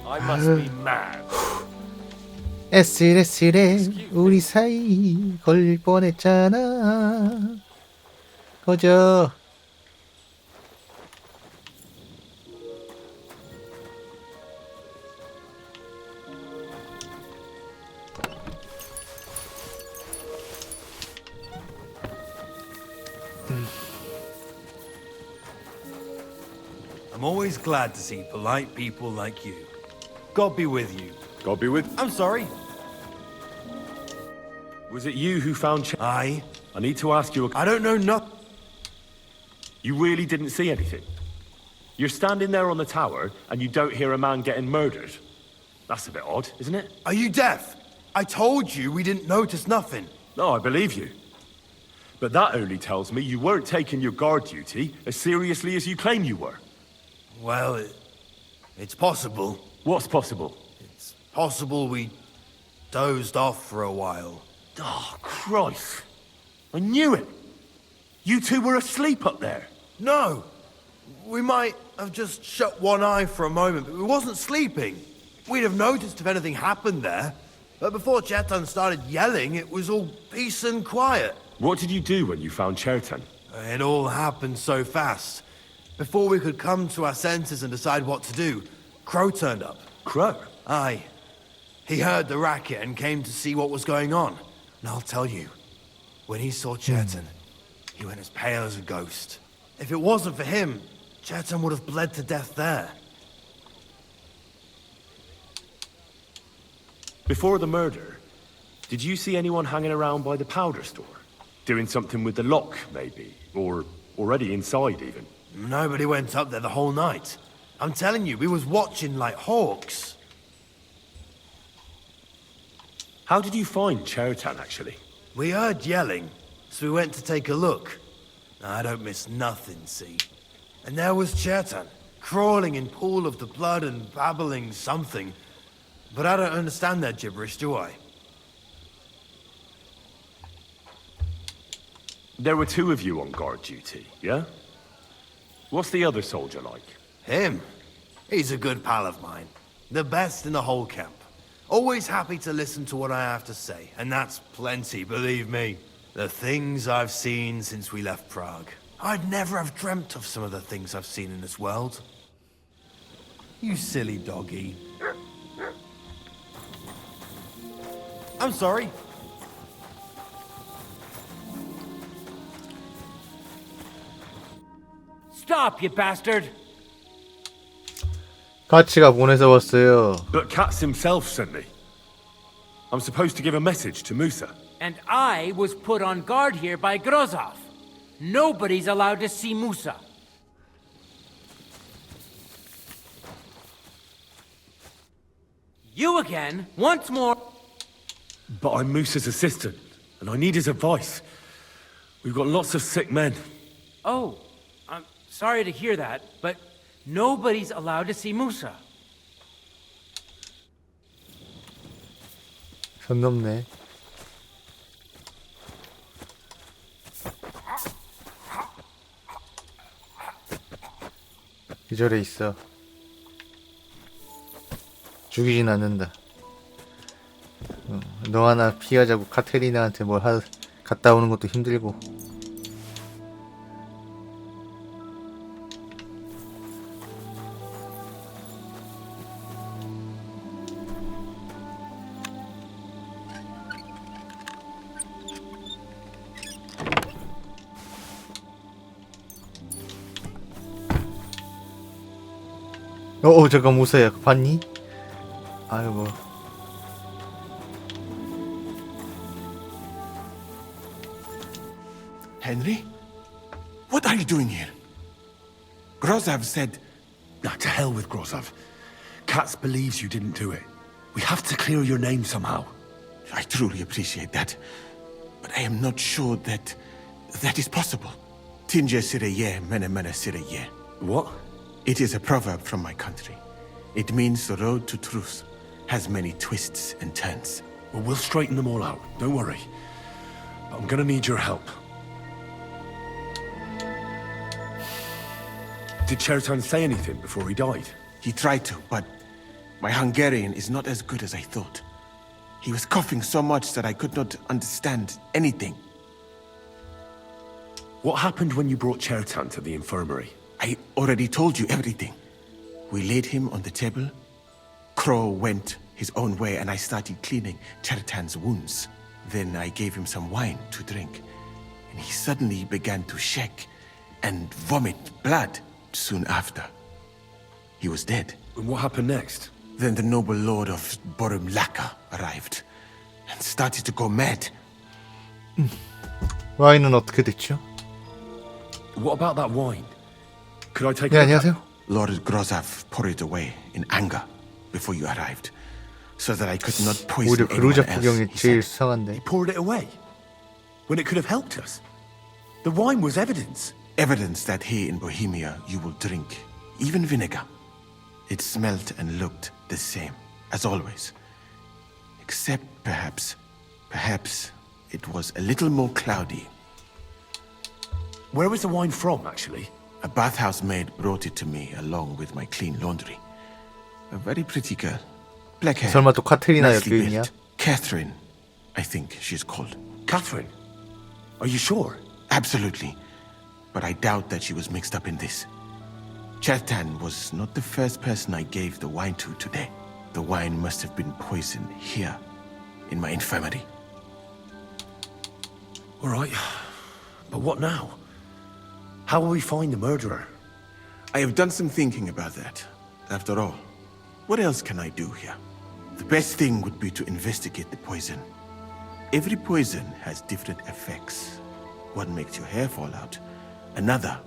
I must be mad. 에스레 우리 사이 걸릴 뻔했잖아. 꺼져. I'm always glad to see polite people like you. God be with you. God be with. I'm sorry. Was it you who found? I need to ask you. I don't know nothing. You really didn't see anything. You're standing there on the tower and you don't hear a man getting murdered. That's a bit odd, isn't it? Are you deaf? I told you we didn't notice nothing. No, I believe you. But that only tells me you weren't taking your guard duty as seriously as you claim you were. Well, it's possible. What's possible? It's possible we dozed off for a while. Oh, Christ. I knew it. You two were asleep up there. No! We might have just shut one eye for a moment, but we wasn't sleeping. We'd have noticed if anything happened there. But before Chetan started yelling, it was all peace and quiet. What did you do when you found Chertan? It all happened so fast. Before we could come to our senses and decide what to do, Crow turned up. Crow? Aye. He heard the racket and came to see what was going on. And I'll tell you, when he saw Chetan, he went as pale as a ghost. If it wasn't for him, Chetan would have bled to death there. Before the murder, did you see anyone hanging around by the powder store? Doing something with the lock, maybe? Or already inside, even? Nobody went up there the whole night. I'm telling you, we was watching like hawks. How did you find Chertan, actually? We heard yelling, so we went to take a look. I don't miss nothing, see? And there was Chetan, crawling in pool of the blood and babbling something. But I don't understand that gibberish, do I? There were two of you on guard duty, yeah? What's the other soldier like? Him? He's a good pal of mine. The best in the whole camp. Always happy to listen to what I have to say, and that's plenty, believe me. The things I've seen since we left Prague. I'd never have dreamt of some of the things I've seen in this world. You silly doggy. I'm sorry. Stop, you bastard! 가치가 보내서 왔어요. But Katz himself sent me. I'm supposed to give a message to Musa. And I was put on guard here by Grozov. Nobody's allowed to see Musa. You again, once more. But I'm Musa's assistant, and I need his advice. We've got lots of sick men. Oh, I'm sorry to hear that, but nobody's allowed to see Musa. 선 넘네. 기절해 있어. 죽이진 않는다. 너 하나 피하자고 카테리나한테 갔다 오는 것도 힘들고. 잠깐 무사야. 봤니? 아이고. Henry? What are you doing here? Grozov said... Now, to hell with Grozov. Katz believes you didn't do it. We have to clear your name somehow. I truly appreciate that. But I am not sure that is possible. Tinje sireye, mene mene sireye. What? It is a proverb from my country. It means the road to truth has many twists and turns. Well, we'll straighten them all out. Don't worry. But I'm gonna need your help. Did Chertan say anything before he died? He tried to, but My Hungarian is not as good as I thought. He was coughing so much that I could not understand anything. What happened when you brought Chertan to the infirmary? I already told you everything. We laid him on the table. Crow went his own way and I started cleaning Chertan's wounds. Then I gave him some wine to drink. And he suddenly began to shake and vomit blood soon after. He was dead. And what happened next? Then the noble lord of Borumlaka arrived and started to go mad. 와인은 어떻게 됐죠? What about that wine? Could I take 네, a 안녕하세요. Lord Grozov poured it away in anger before you arrived, so that I could not poison 오히려 anyone 그루자 else. 구경이 He 제일 said. 수상한데. He poured it away when it could have helped us. The wine was evidence. Evidence that here in Bohemia you will drink, even vinegar. It smelled and looked the same as always, except perhaps it was a little more cloudy. Where was the wine from, actually? A bathhouse maid brought it to me along with my clean laundry. A very pretty girl, black hair, 설마 또 카테리나 nicely 엮여 있냐? built. Catherine, I think she's called. Catherine? Are you sure? Absolutely. But I doubt that she was mixed up in this. Chertan was not the first person I gave the wine to today. The wine must have been poisoned here, in my infirmary. All right. But what now? How will we find the murderer? I have done some thinking about that. After all, what else can I do here? The best thing would be to investigate the poison. Every poison has different effects. One makes your hair fall out. Another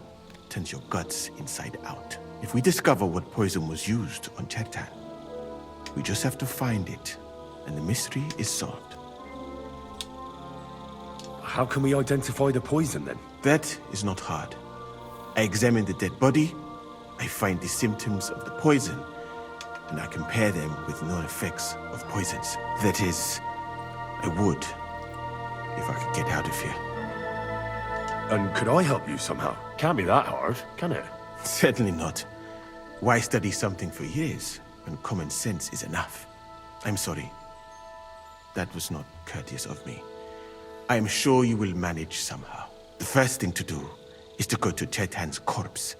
turns your guts inside out. If we discover what poison was used on Chertan, we just have to find it, and the mystery is solved. How can we identify the poison, then? That is not hard. I examine the dead body, I find the symptoms of the poison, and I compare them with known effects of poisons. That is, I would, if I could get out of here. And could I help you somehow? Can't be that hard, can it? Certainly not. Why study something for years when common sense is enough? I'm sorry. That was not courteous of me. I am sure you will manage somehow. The first thing to do is to go to Chertan's corpse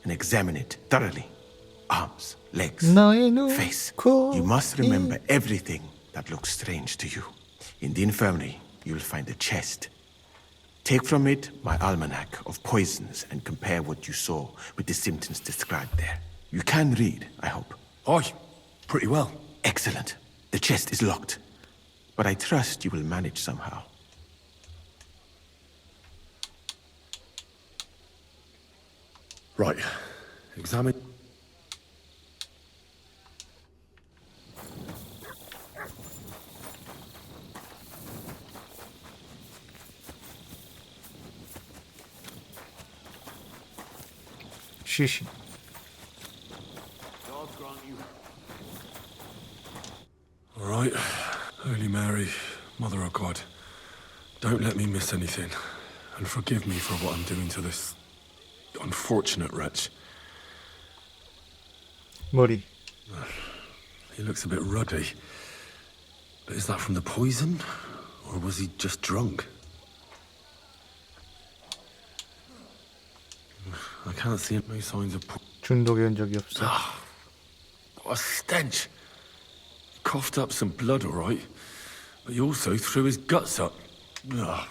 and examine it thoroughly. Arms, legs, 나의 눈, face. 코, You must 입. remember everything that looks strange to you. In the infirmary, you will find a chest. Take from it my almanac of poisons and compare what you saw with the symptoms described there. You can read, I hope. Aye, pretty well. Excellent. The chest is locked, but I trust you will manage somehow. Right. Examine. 쉬쉬. All right. Holy Mary, Mother of God, don't let me miss anything, and forgive me for what I'm doing to this unfortunate wretch. 머리. He looks a bit ruddy. But is that from the poison? Or was he just drunk? I can't see any signs of 중독이 온 적이 없어. What a stench. He coughed up some blood, all right. But he also threw his guts up. Ugh.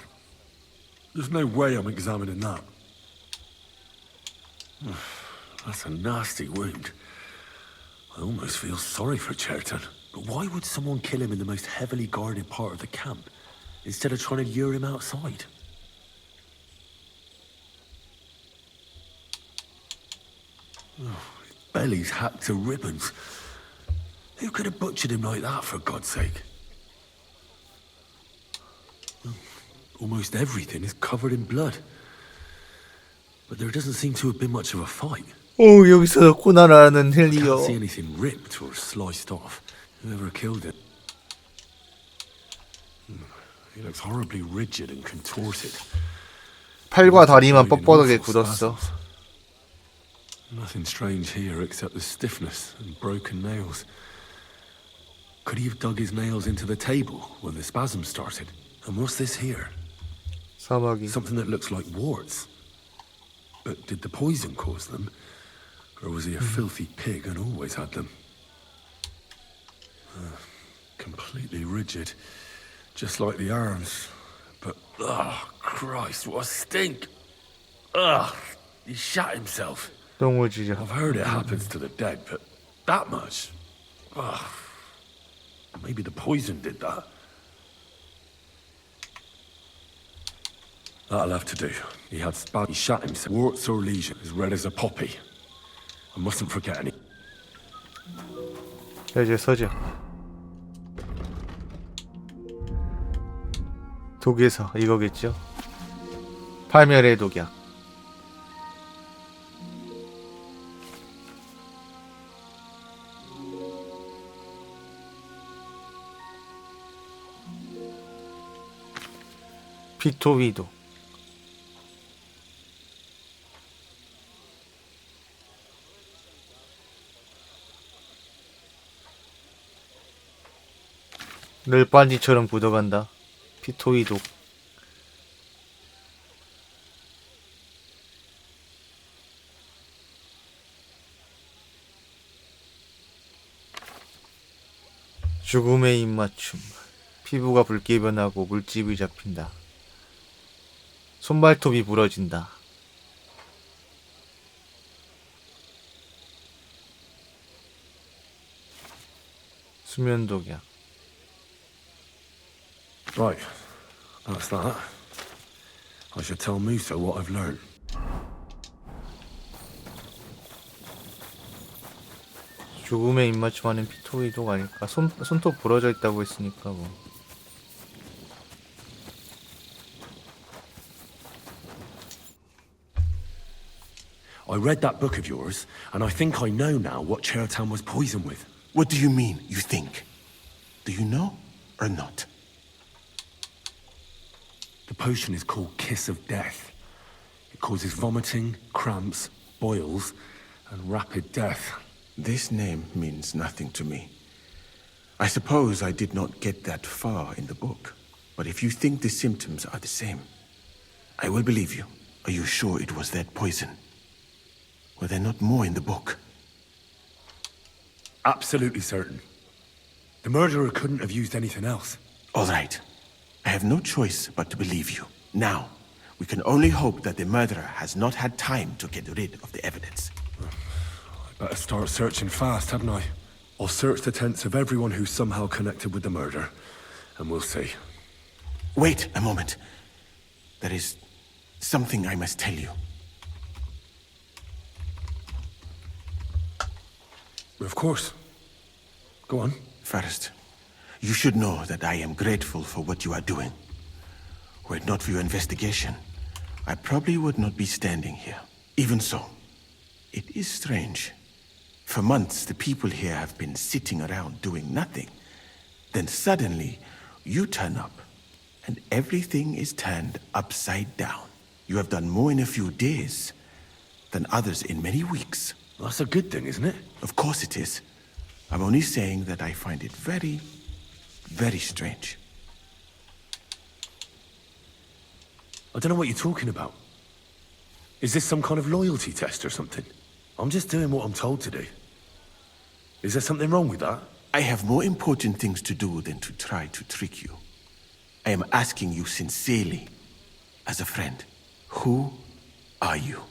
There's no way I'm examining that. That's a nasty wound. I almost feel sorry for Chertan. But why would someone kill him in the most heavily guarded part of the camp, instead of trying to lure him outside? Oh, his belly's hacked to ribbons. Who could have butchered him like that, for God's sake? Almost everything is covered in blood. But there doesn't seem to have been much of a fight. 오, 여기서 코나라는 I can't see 헬리오. anything ripped or sliced off. Whoever killed it. He looks horribly rigid and contorted. 팔과 다리만 뻣뻣하게 굳었어. Nothing strange here except the stiffness and broken nails. Could he have dug his nails into the table when the spasm started? And what's this here? 사마귀. Something that looks like warts. But did the poison cause them? Or was he a filthy pig and always had them? Completely rigid. Just like the arms. But, Christ, what a stink! He shot himself. 똥오지려. I've heard it happens to the dead, but that much? Maybe the poison did that. That'll have to do. He shot himself. Warts or lesions, as red as a poppy. I mustn't forget any. 자, 이제 서재. 독에서 이거겠죠? 파멸의 독약. 피토위도. 늘 반지처럼 굳어간다. 피토위도. 죽음의 입맞춤. 피부가 붉게 변하고 물집이 잡힌다. 손발톱이 부러진다. 수면독약. Right, that's that. I should tell Musa what I've learned. 죽음의 입맞춤하는 피토위도가 아닐까. 손톱 부러져 있다고 했으니까 뭐. I read that book of yours, and I think I know now what Chertan was poisoned with. What do you mean, you think? Do you know or not? The potion is called Kiss of Death. It causes vomiting, cramps, boils, and rapid death. This name means nothing to me. I suppose I did not get that far in the book, but if you think the symptoms are the same, I will believe you. Are you sure it was that poison? Were there not more in the book? Absolutely certain. The murderer couldn't have used anything else. All right. I have no choice but to believe you. Now, we can only hope that the murderer has not had time to get rid of the evidence. I better start searching fast, hadn't I? I'll search the tents of everyone who's somehow connected with the murder, and we'll see. Wait a moment. There is something I must tell you. Of course. Go on. First, you should know that I am grateful for what you are doing. Were it not for your investigation, I probably would not be standing here. Even so, it is strange. For months, the people here have been sitting around doing nothing. Then suddenly, you turn up, and everything is turned upside down. You have done more in a few days than others in many weeks. That's a good thing, isn't it? Of course it is. I'm only saying that I find it very, very strange. I don't know what you're talking about. Is this some kind of loyalty test or something? I'm just doing what I'm told to do. Is there something wrong with that? I have more important things to do than to try to trick you. I am asking you sincerely, as a friend, who are you?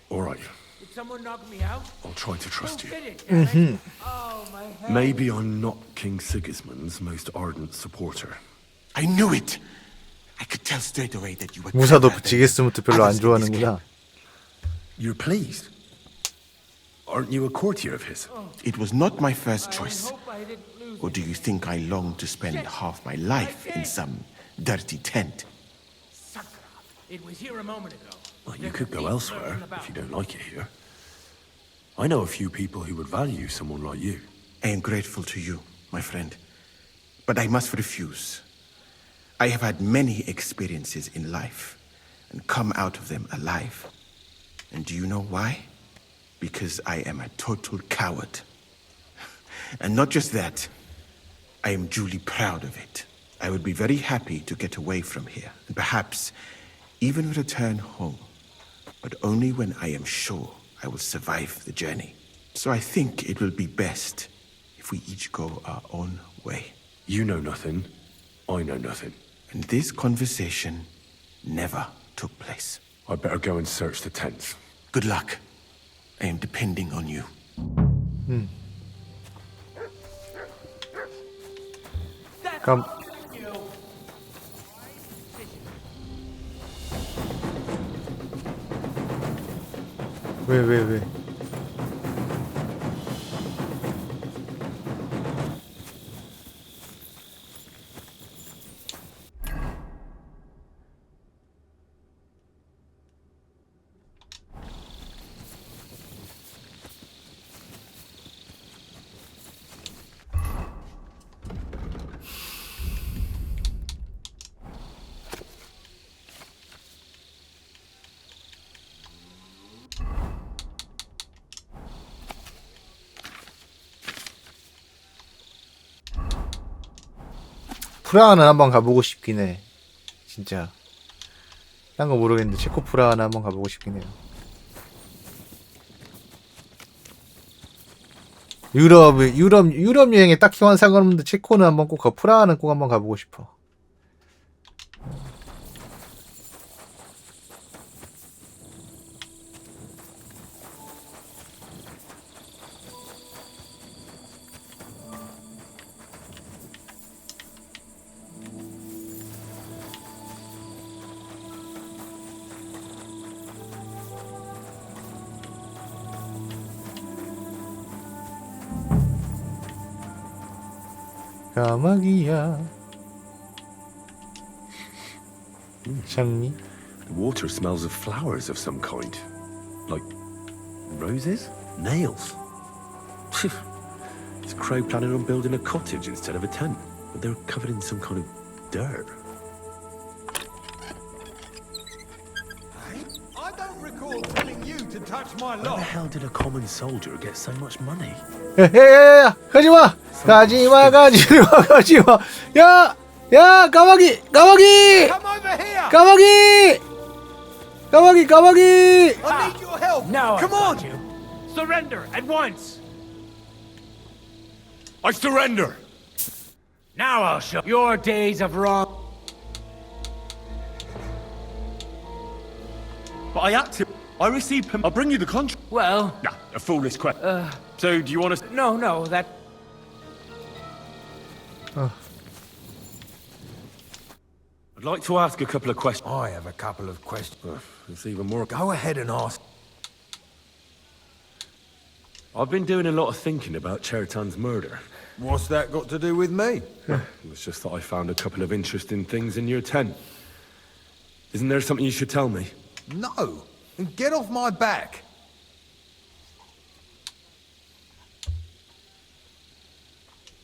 All right. Did someone knock me out? I'll try to trust you. Fit it, damn it. Oh, my head. Maybe I'm not King Sigismund's most ardent supporter. I knew it! I could tell straight away that you were 무사도 clever than 지게스부터 별로 안 others in this 좋아하는구나. You're pleased? Aren't you a courtier of his? camp. It was not my first choice. Hope I didn't lose Or do you think I long to spend half my life in some dirty tent? It was here a moment ago. Well, you could go elsewhere if you don't like it here. I know a few people who would value someone like you. I am grateful to you, my friend. But I must refuse. I have had many experiences in life, and come out of them alive. And do you know why? Because I am a total coward. And not just that, I am duly proud of it. I would be very happy to get away from here, and perhaps even return home, but only when I am sure I will survive the journey. So I think it will be best if we each go our own way. You know nothing. I know nothing. And this conversation never took place. I'd better go and search the tents. Good luck. I am depending on you. 그럼 왜? 프라하는 한번 가보고 싶긴 해. 진짜. 딴 거 모르겠는데 체코 프라하는 한번 가보고 싶긴 해요. 유럽 여행에 딱히 상관없는데 체코는 한번 꼭 프라하는 꼭 한번 가보고 싶어. 까마귀야 장미. The water smells of flowers of some kind. Like roses? Nails? Is Crow planning on building a cottage instead of a tent? But they're covered in some kind of dirt. I don't recall telling you to touch my Where the hell did a common soldier get so much money? 야야야야 가지마 야 까마귀 Come over here! 까마귀 I need your help! Now Come I've on! got you. Surrender at once. I surrender! Now I'll show your days of wrong. But I had to. I received him. I'll bring you the contract. Well, Nah, a foolish question. So, do you want to... no, that... I'd like to ask a couple of questions. I have a couple of questions. It's even more... Go ahead and ask. I've been doing a lot of thinking about Chertan's murder. What's that got to do with me? It's just that I found a couple of interesting things in your tent. Isn't there something you should tell me? No! And get off my back!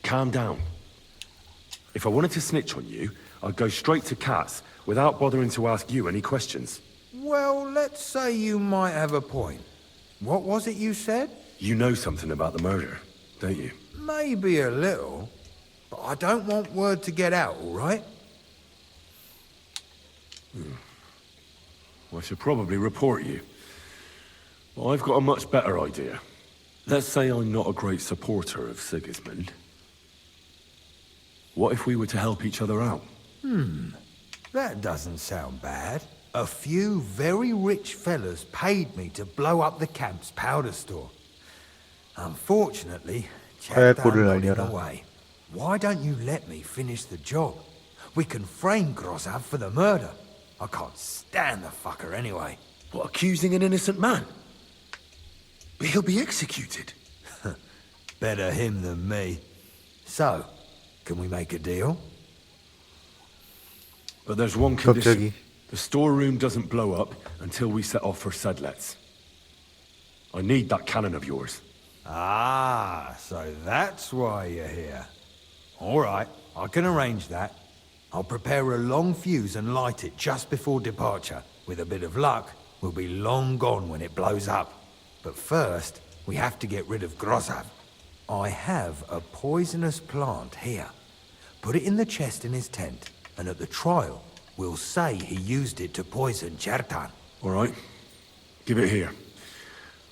Calm down. If I wanted to snitch on you, I'd go straight to Katz without bothering to ask you any questions. Well, let's say you might have a point. What was it you said? You know something about the murder, don't you? Maybe a little, but I don't want word to get out, all right? I should probably report you. But I've got a much better idea. Let's say I'm not a great supporter of Sigismund. What if we were to help each other out? That doesn't sound bad. A few very rich fellas paid me to blow up the camp's powder store. Unfortunately, Chad got in the way. Why don't you let me finish the job? We can frame Grozov for the murder. I can't stand the fucker anyway. What, accusing an innocent man? But he'll be executed. Better him than me. So, can we make a deal? But there's one condition. 갑자기. The storeroom doesn't blow up until we set off for Sedlets. I need that cannon of yours. Ah, so that's why you're here. All right, I can arrange that. I'll prepare a long fuse and light it just before departure. With a bit of luck, we'll be long gone when it blows up. But first, we have to get rid of Grozov. I have a poisonous plant here. Put it in the chest in his tent, and at the trial, we'll say he used it to poison Chertan. All right. Give it here.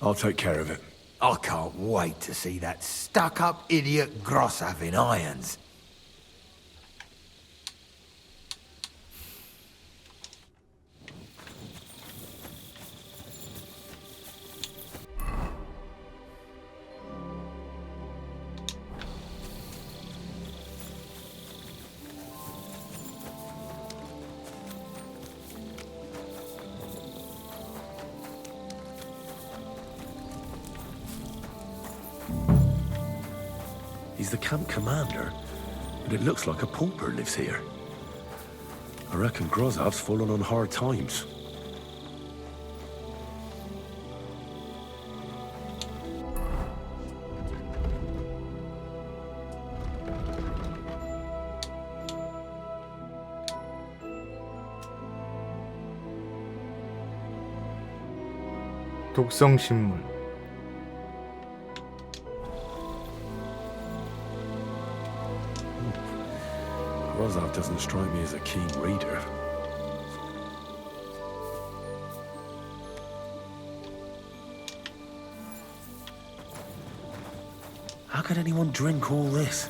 I'll take care of it. I can't wait to see that stuck-up idiot Grozov in irons. He's the camp commander, but it looks like a pauper lives here. I reckon Grozov's fallen on hard times. 독성 식물. Grozov doesn't strike me as a keen reader. How could anyone drink all this?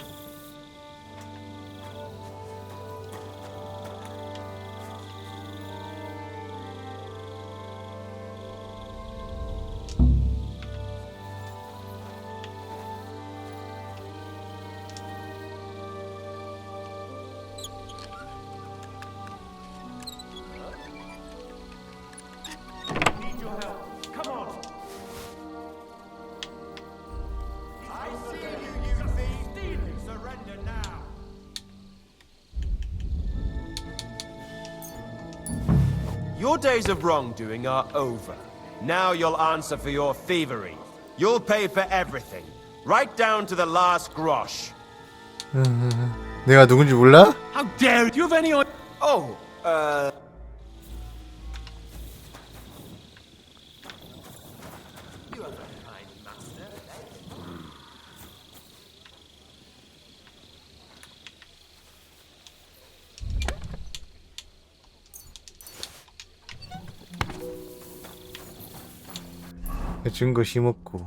Your days of wrongdoing are over. Now you'll answer for your thievery. You'll pay for everything, right down to the last grosh. 내가 누군지 몰라? How dare you have any idea? Oh, You are a kind master. 증거 심었고.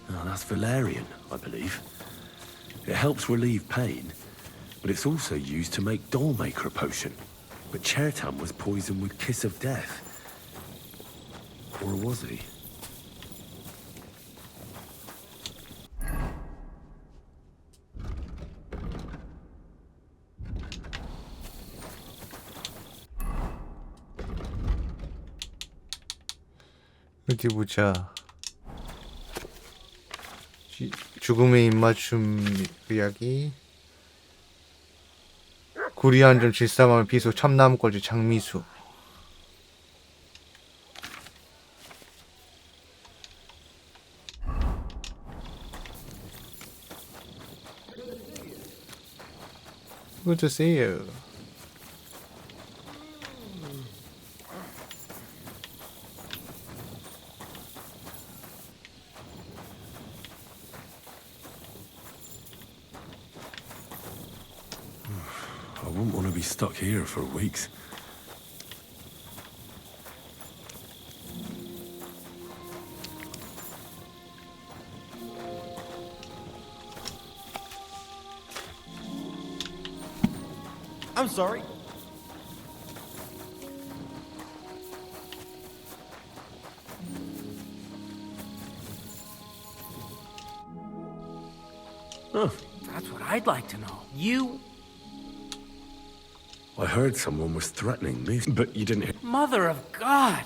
Oh, that's valerian, I believe. It helps relieve pain, but it's also used to make Dollmaker potion. But Chertan was poisoned with Kiss of Death. Or was he? 어디 보자. 죽음의 입맞춤 이야기. 구리한점 질사마을 비소 참나무걸주 장미수. Good to see you. I wouldn't want to be stuck here for weeks. I'm sorry. Oh, That's what I'd like to know. You... I heard someone was threatening me, but you didn't hear. Mother of God!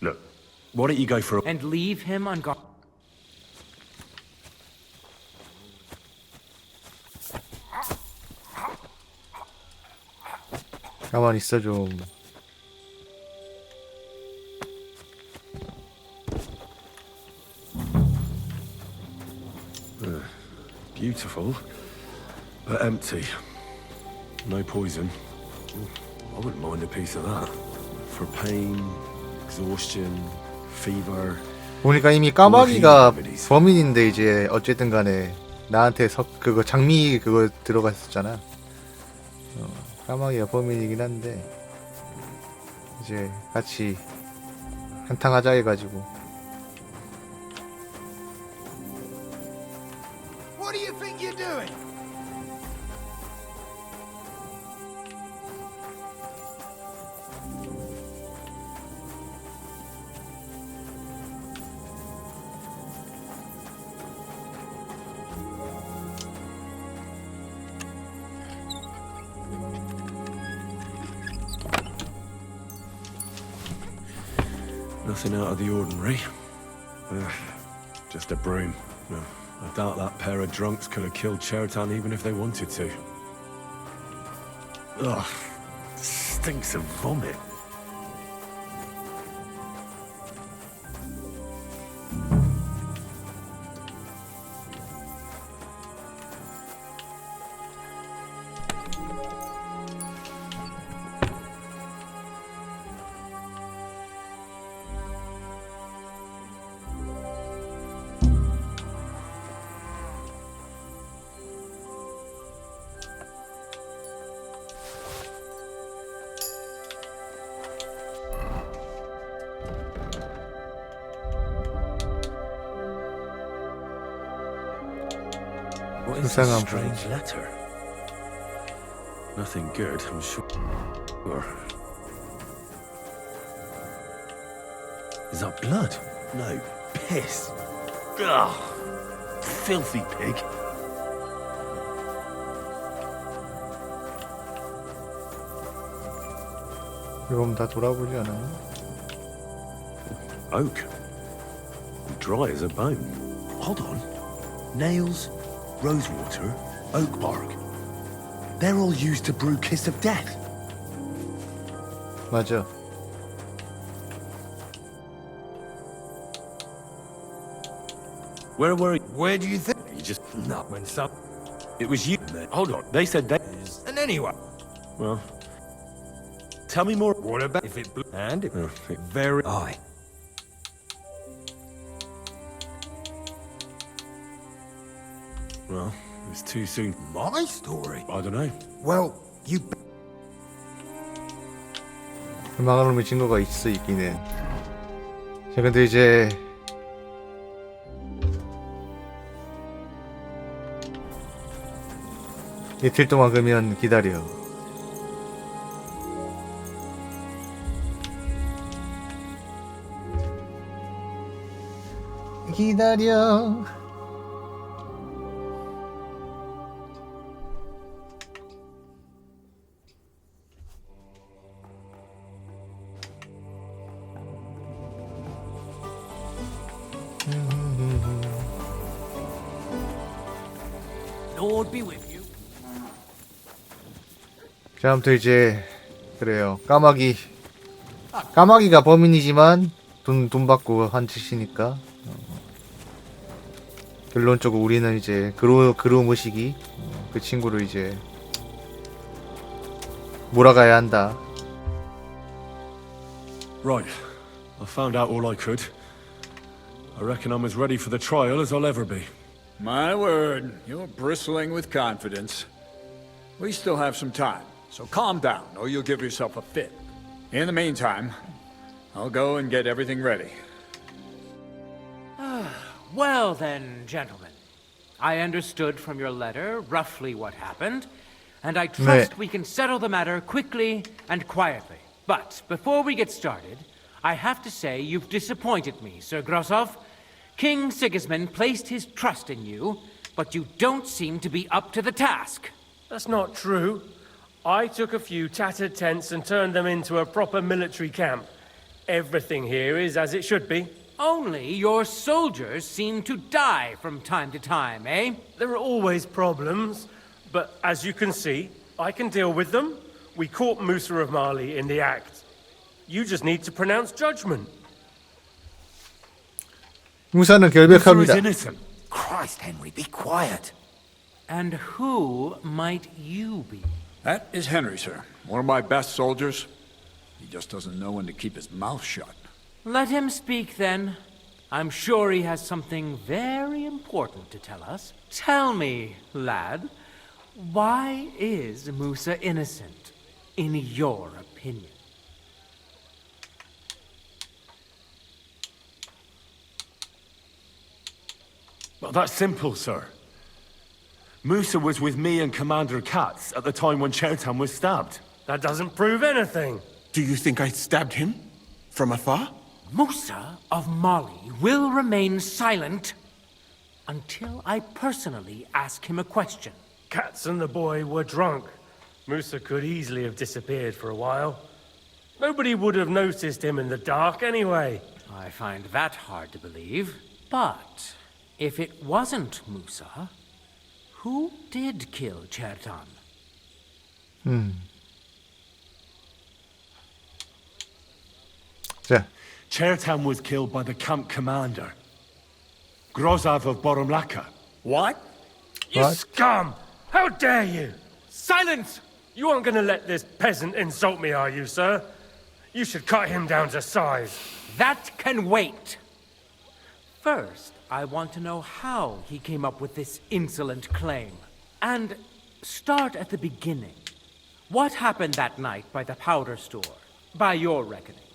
Look, why don't you go for a... And leave him on guard. 가만히 있어 좀. Beautiful, but empty. No poison. I wouldn't mind a piece of that. For pain, exhaustion, fever. 보니까 이미 까마귀가 범인인데 이제 어쨌든 간에 나한테 그거 장미 그거 들어갔었잖아. 까마귀가 범인이긴 한데 이제 같이 한탕하자 해가지고. What do you think you're doing? Nothing out of the ordinary. Just a broom. No, I doubt that pair of drunks could have killed Chertan even if they wanted to. Ugh, stinks of vomit. What is this 불쌍한 strange letter? Nothing good, I'm sure. Is that blood? No, piss. Ugh, filthy pig. 그럼 다 돌아보지 않았나? Oak. Dry as a bone. Hold on. Nails, rosewater, oak bark. They're all used to brew Kiss of Death. 맞아. Where were you? Where do you think? You just... Not when some. It was you. Hold on. They said they... And anyway, Well... Tell me more. what about if it blew? And it Oh, very high. Well, it's too soon. My story. I don't know. Well, you. 망할 놈의 증거가 있긴 해. 자, 근데 이제 이틀 동안 그러면 기다려. 기다려. Lord be with you. 자, 아무튼 이제 그래요. 까마귀가 범인이지만 돈 받고 한 짓이니까 결론적으로 우리는 이제 그로무식이 그 친구를 이제 몰아가야 한다. Right. I found out all I could. I reckon I'm as ready for the trial as I'll ever be. My word, you're bristling with confidence. We still have some time, so calm down, or you'll give yourself a fit. In the meantime, I'll go and get everything ready. Well then, gentlemen, I understood from your letter roughly what happened, and I trust we can settle the matter quickly and quietly. But before we get started, I have to say you've disappointed me, Sir Grosov. King Sigismund placed his trust in you, but you don't seem to be up to the task. That's not true. I took a few tattered tents and turned them into a proper military camp. Everything here is as it should be. Only your soldiers seem to die from time to time, eh? There are always problems, but as you can see, I can deal with them We caught Musa of Mali in the act. You just need to pronounce judgment. 무사는 Musa is 결백합니다. innocent. Christ, Henry, be quiet. And who might you be? That is Henry, sir. One of my best soldiers. He just doesn't know when to keep his mouth shut. Let him speak then. I'm sure he has something very important to tell us. Tell me, lad, why is Musa innocent, in your opinion? Well, that's simple, sir. Musa was with me and Commander Katz at the time when Chertan was stabbed. That doesn't prove anything. Do you think I stabbed him? From afar? Musa of Mali will remain silent until I personally ask him a question. Katz and the boy were drunk. Musa could easily have disappeared for a while. Nobody would have noticed him in the dark anyway. I find that hard to believe. But if it wasn't Musa, who did kill Chertan? 자, Chertan was killed by the camp commander, Grozav of Boromlaka. What? You What? scum! How dare you! Silence! You aren't gonna let this peasant insult me, are you, sir? You should cut him down to size. That can wait. First, I want to know how he came up with this insolent claim. And start at the beginning. What happened that night by the powder store, by your reckoning?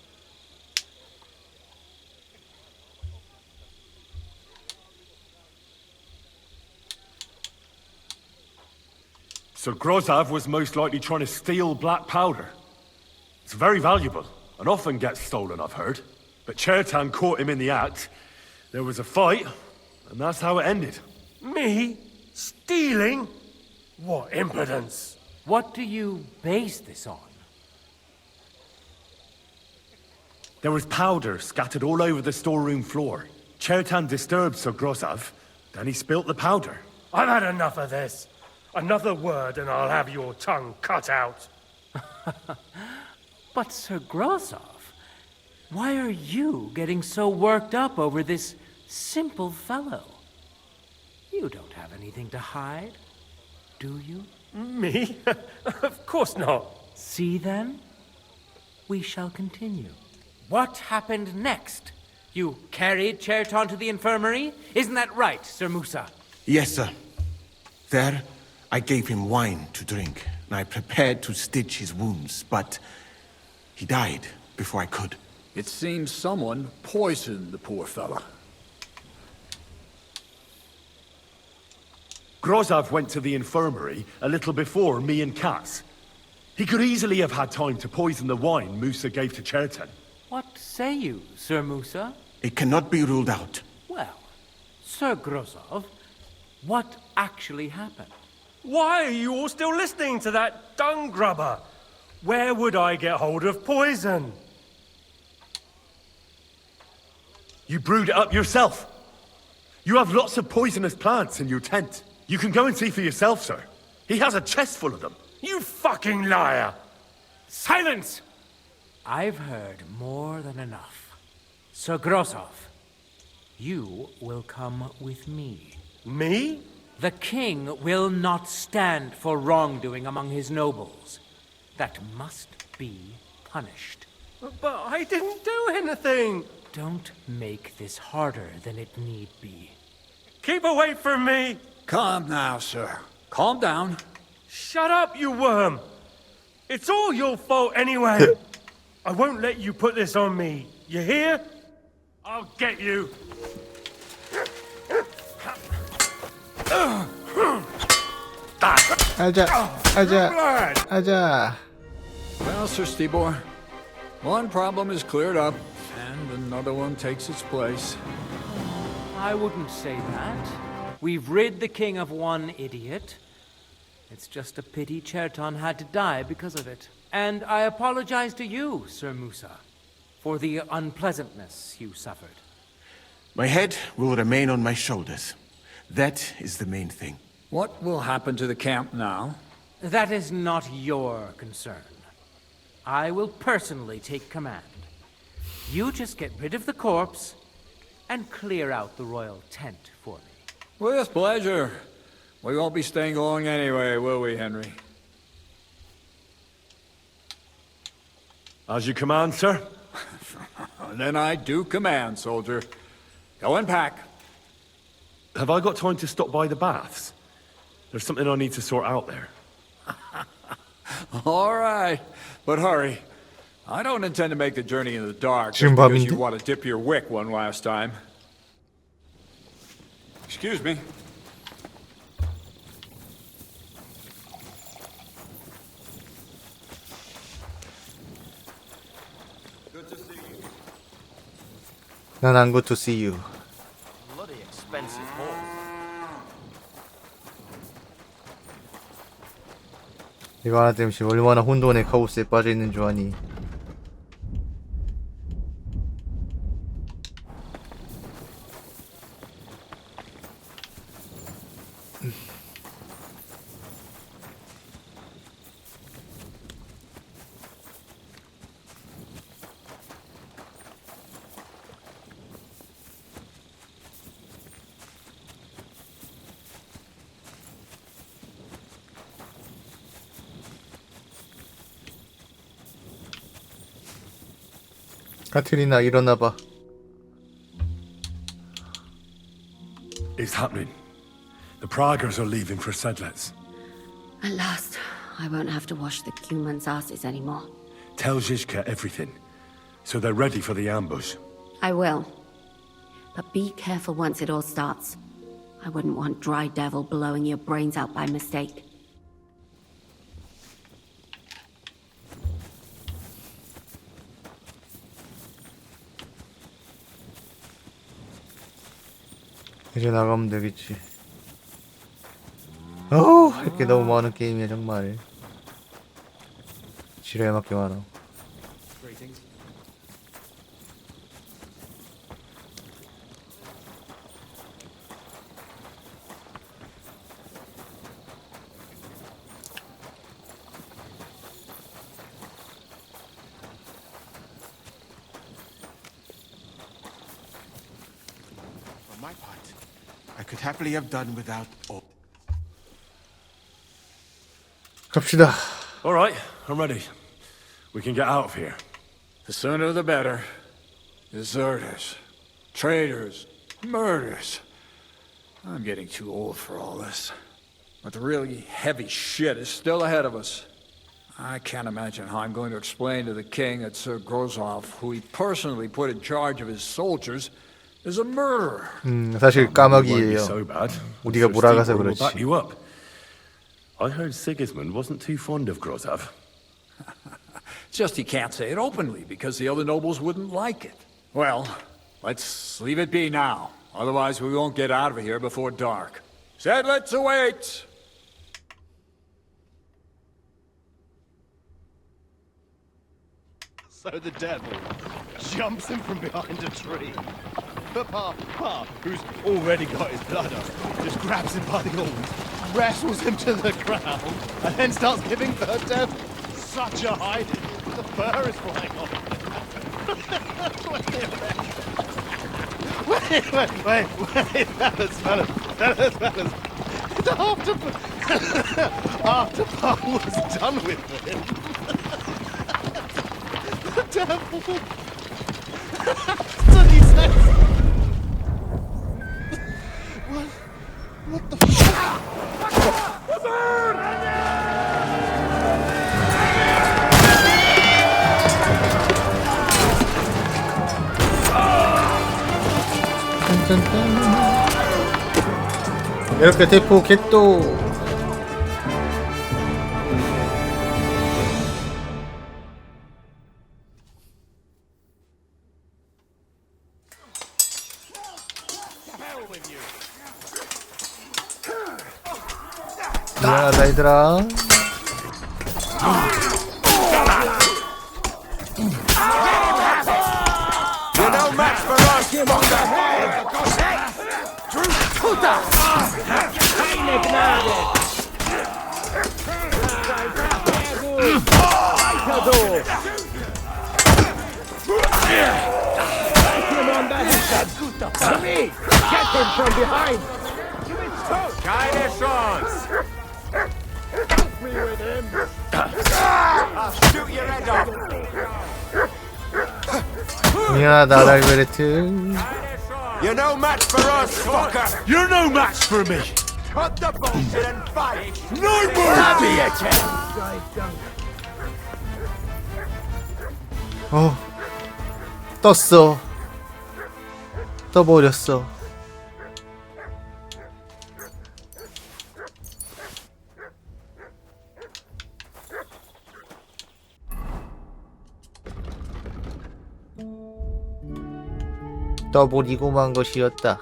So Grozav was most likely trying to steal black powder. It's very valuable, and often gets stolen, I've heard. But Chertan caught him in the act. There was a fight, and that's how it ended. Me? Stealing? What impudence! What do you base this on? There was powder scattered all over the storeroom floor. Chertan disturbed Sir Grozav, then he spilt the powder. I've had enough of this. Another word and I'll have your tongue cut out. But Sir Grozov, why are you getting so worked up over this simple fellow? You don't have anything to hide, do you? Me? Of course not. See then? We shall continue. What happened next? You carried Chertan to the infirmary? Isn't that right, Sir Musa? Yes, sir. There, I gave him wine to drink, and I prepared to stitch his wounds, but he died before I could. It seems someone poisoned the poor fella. Grozav went to the infirmary a little before me and Katz. He could easily have had time to poison the wine Musa gave to Chertan. What say you, Sir Musa? It cannot be ruled out. Well, Sir Grozov, what actually happened? Why are you all still listening to that dung grubber? Where would I get hold of poison? You brewed it up yourself. You have lots of poisonous plants in your tent. You can go and see for yourself, sir. He has a chest full of them. You fucking liar! Silence! I've heard more than enough. Sir Grozov, you will come with me. Me? The king will not stand for wrongdoing among his nobles. That must be punished. But I didn't do anything! Don't make this harder than it need be. Keep away from me! Calm now, sir. Calm down. Shut up, you worm! It's all your fault anyway! I won't let you put this on me. You hear? I'll get you! 아자. Well, Sir Stibor, one problem is cleared up, and another one takes its place. I wouldn't say that. We've rid the king of one idiot. It's just a pity Chertan had to die because of it. And I apologize to you, Sir Musa, for the unpleasantness you suffered. My head will remain on my shoulders. That is the main thing. What will happen to the camp now? That is not your concern. I will personally take command. You just get rid of the corpse and clear out the royal tent for me. With pleasure. We won't be staying long anyway, will we, Henry? As you command, sir. Then I do command, soldier. Go and pack. Have I got time to stop by the baths? There's something I need to sort out there. All right, but hurry. I don't intend to make the journey in the dark just 지금 because 밤인데? you want to dip your wick one last time. Excuse me. 난 I'm good to see you. Bloody expensive horse. 이거 하나 때문에 지금 얼마나 혼돈의 카오스에 빠져있는 줄 아니. 카트리나 일어나봐. It's happening. The Praggers are leaving for Sedlets. At last, I won't have to wash the Cuman's asses anymore. Tell Zizka everything, so they're ready for the ambush. I will. But be careful once it all starts. I wouldn't want Dry Devil blowing your brains out by mistake. 이제 나가면 되겠지. 어우, 할 게 너무 많은 게임이야 정말. 지뢰에 맞게 많아. For my part, I could happily have done without all. 갑시다. All right, I'm ready. We can get out of here. The sooner the better. Deserters, traitors, murders. I'm getting too old for all this. But the really heavy shit is still ahead of us. I can't imagine how I'm going to explain to the king that Sir Grozov, who he personally put in charge of his soldiers, is a murderer. 사실 Won't be 까마귀예요. so bad. 우리가 Sir 몰아가서 Stephen will back 그렇지. you up. I heard Sigismund wasn't too fond of Grozov. It's just he can't say it openly because the other nobles wouldn't like it. Well, let's leave it be now. Otherwise we won't get out of here before dark. Said let's await! So the devil jumps in from behind a tree. But Pa, who's already got his blood up, just grabs him by the horns, wrestles him to the ground, and then starts giving the devil such a hiding. The fur is flying off. Wait, fellas. After Pa was done with him, the devil. So he says, what the fuck? 이렇게 대포 겟도. 미안하다 얘들아. You're no match for us, you on the head! Keine Chance! I'll shoot your head off! 미안하다 달베레트. You're no match for us, fucker! You're no match for me! Cut the bullshit and fight! No more! 떴어. 떠버렸어. 떠버리고 만 것이었다.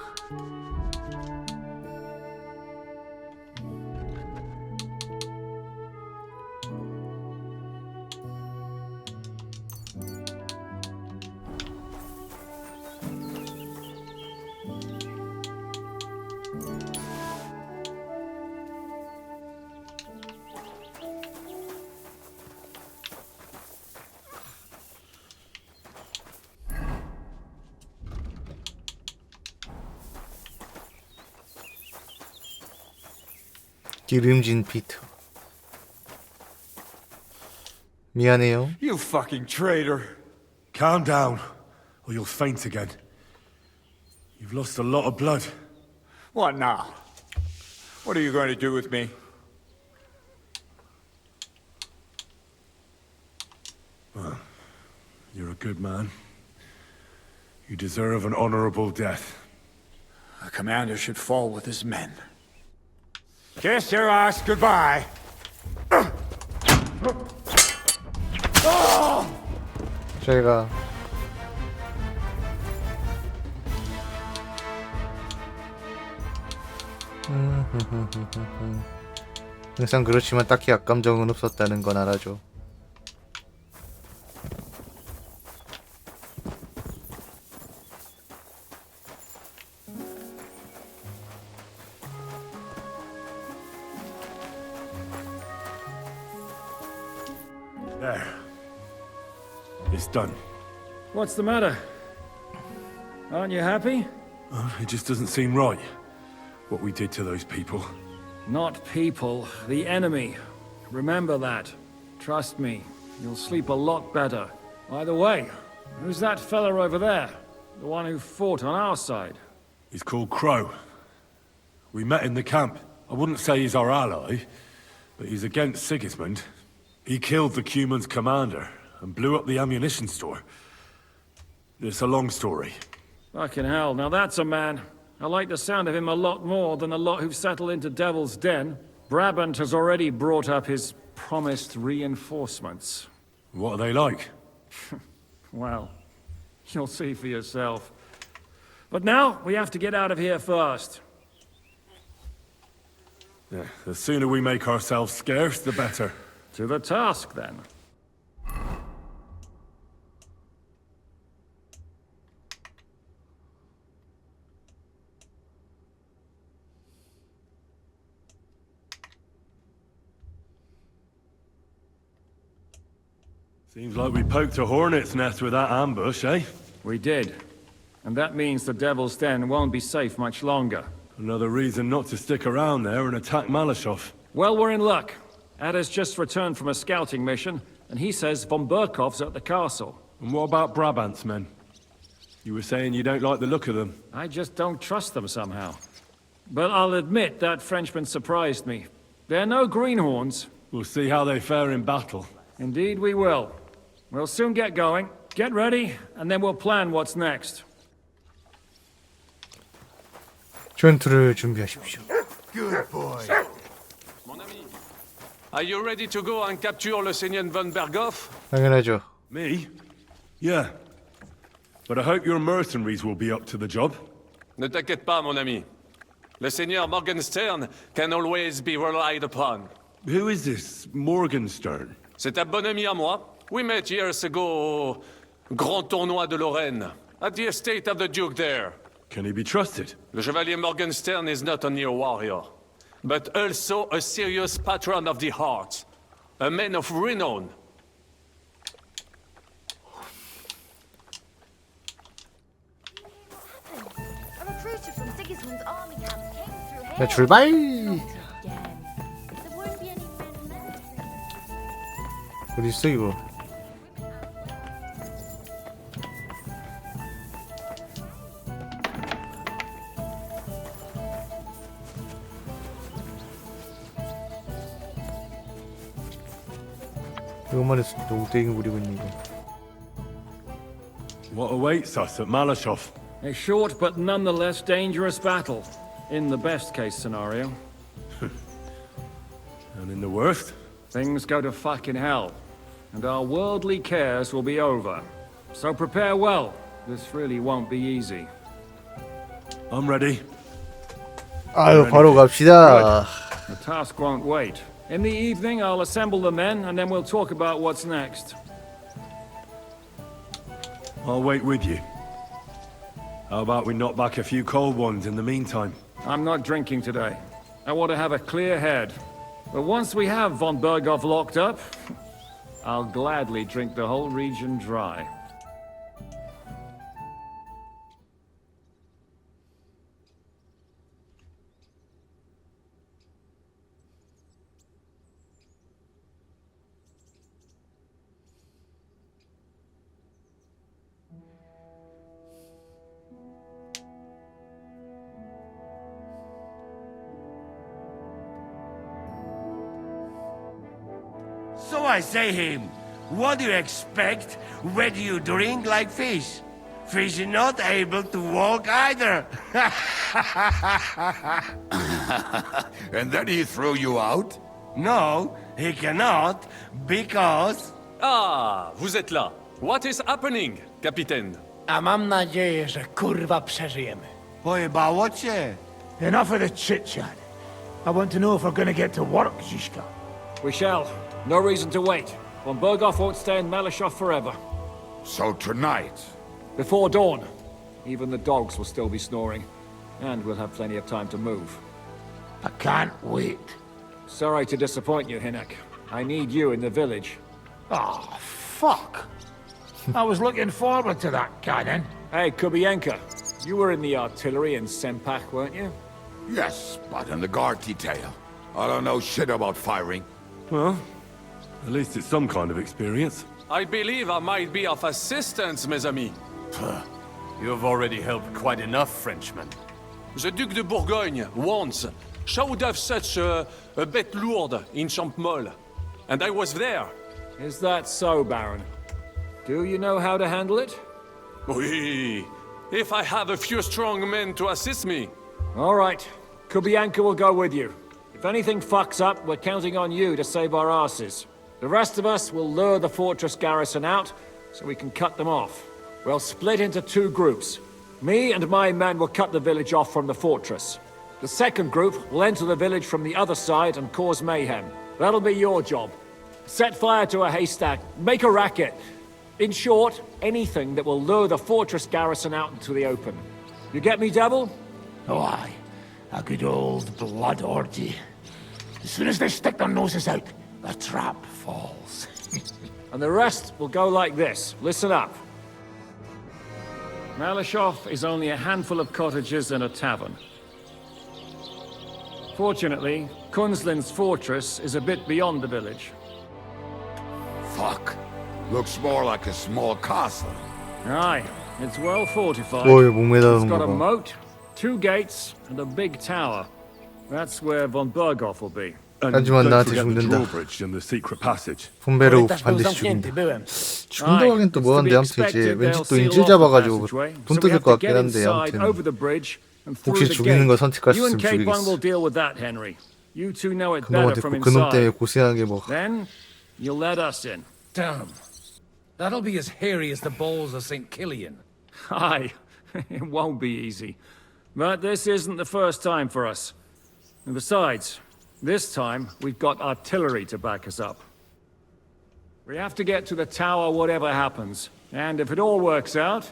기름진 피터. 미안해요. You fucking traitor. Calm down, or you'll faint again. You've lost a lot of blood. What now? What are you going to do with me? Well, you're a good man. You deserve an honorable death. A commander should fall with his men. Kiss your ass goodbye. 저희가 항상 그렇지만 딱히 악감정은 없었다는 건 알아줘. There. It's done. What's the matter? Aren't you happy? It just doesn't seem right, what we did to those people. Not people, the enemy. Remember that. Trust me, you'll sleep a lot better. By the way, who's that fella over there? The one who fought on our side? He's called Crow. We met in the camp. I wouldn't say he's our ally, but he's against Sigismund. He killed the Cuman's commander and blew up the ammunition store. It's a long story. Fucking hell, now that's a man. I like the sound of him a lot more than a lot who've settled into Devil's Den. Brabant has already brought up his promised reinforcements. What are they like? Well, you'll see for yourself. But now, we have to get out of here first. Yeah, the sooner we make ourselves scarce, the better. To the task, then. Seems like we poked a hornet's nest with that ambush, eh? We did. And that means the Devil's Den won't be safe much longer. Another reason not to stick around there and attack Malashov. Well, we're in luck. Ada's just returned from a scouting mission, and he says von Burkov's at the castle. And what about Brabant's men? You were saying you don't like the look of them. I just don't trust them somehow. But I'll admit that Frenchman surprised me. They're no greenhorns. We'll see how they fare in battle. Indeed we will. We'll soon get going. Get ready, and then we'll plan what's next. 전투를 준비하십시오. Good boy. Mon ami, are you ready to go and capture le Seigneur von Berghoff? 당연하죠. Me? Yeah. But I hope your mercenaries will be up to the job. Ne t'inquiète pas, mon ami. Le Seigneur Morgenstern can always be relied upon. Who is this Morgenstern? C'est un bon ami à moi. We met years ago au Grand Tournoi de Lorraine, at the estate of the Duke there. Can he be trusted? Le Chevalier Morgenstern is not only a warrior, but also a serious patron of the heart, a man of renown. 야, 출발! 어디 있어 이거? 이것만 해서 농땡이 부리고 있는 거. What awaits us at Malashov? A short but nonetheless dangerous battle, in the best case scenario. And in the worst? Things go to fucking hell, and our worldly cares will be over. So prepare well. This really won't be easy. I'm ready. 아유, 바로 갑시다. The task won't wait. In the evening, I'll assemble the men, and then we'll talk about what's next. I'll wait with you. How about we knock back a few cold ones in the meantime? I'm not drinking today. I want to have a clear head. But once we have von Berghoff locked up, I'll gladly drink the whole region dry. So I say him, what do you expect? Where do you drink like fish? Fish are not able to walk either. And then he threw you out? No, he cannot, because... Ah, vous êtes là. What is happening, Capitaine? A mam nadzieję, że kurwa przeżyjemy. Pojebało cię. Enough of the chit-chat. I want to know if we're gonna get to work, Zizka. We shall. No reason to wait. Von Berghoff won't stay in Malashov forever. So tonight? Before dawn. Even the dogs will still be snoring. And we'll have plenty of time to move. I can't wait. Sorry to disappoint you, Hinek. I need you in the village. Oh, fuck. I was looking forward to that, Cannon. Hey, Kubienka. You were in the artillery in Sempak, weren't you? Yes, but in the guard detail. I don't know shit about firing. Well, at least it's some kind of experience. I believe I might be of assistance, mes amis. You have already helped quite enough, Frenchmen. The Duc de Bourgogne, once, showed off such a bête lourde in Champmol. And I was there. Is that so, Baron? Do you know how to handle it? Oui, if I have a few strong men to assist me. All right. Kubianka will go with you. If anything fucks up, we're counting on you to save our asses. The rest of us will lure the fortress garrison out, so we can cut them off. We'll split into two groups. Me and my men will cut the village off from the fortress. The second group will enter the village from the other side and cause mayhem. That'll be your job. Set fire to a haystack, make a racket. In short, anything that will lure the fortress garrison out into the open. You get me, Devil? Oh, aye. A good old blood orgy. As soon as they stick their noses out, the trap falls. And the rest will go like this. Listen up. Malashov is only a handful of cottages and a tavern. Fortunately, Kunzlin's fortress is a bit beyond the village. Fuck. Looks more like a small castle. Aye, it's well fortified. 오, 목 매다는 It's got a 거 봐. moat, 2 gates, and a big tower. That's where von Berghoff will be. And 하지만 don't 나한테 forget the 죽는다. drawbridge and the secret passage. 분배로 Korytarz był 반드시 zamknięty, 죽인다. byłem. 죽는다고 하긴 또 뭐한데 아무튼 이제 왠지 또 인질 잡아가지고 돈 뜯을 것 같긴 한데 아무튼 혹시 죽이는 거 선택할 수 있으면 죽이겠어. 그놈한테 그놈 때문에 고생한 게 뭐. Then you'll let us in. Damn. That'll be as hairy as the balls of St. Killian. Aye, it won't be easy. But this isn't the first time for us. And besides, this time we've got artillery to back us up. We have to get to the tower whatever happens. And if it all works out,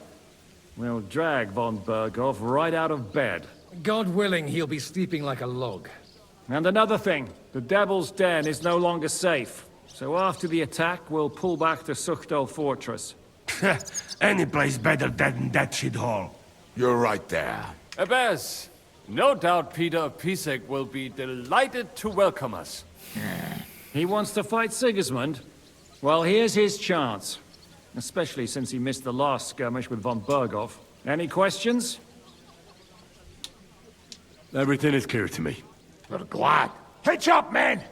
we'll drag von Berghoff right out of bed. God willing, he'll be sleeping like a log. And another thing, the Devil's Den is no longer safe. So after the attack, we'll pull back to Sukhto Fortress. Any place better than that shithole. You're right there. Ebez, No doubt Peter Pisek will be delighted to welcome us. He wants to fight Sigismund? Well, here's his chance. Especially since he missed the last skirmish with von Berghoff. Any questions? Everything is clear to me. We're glad. Hitch up, men!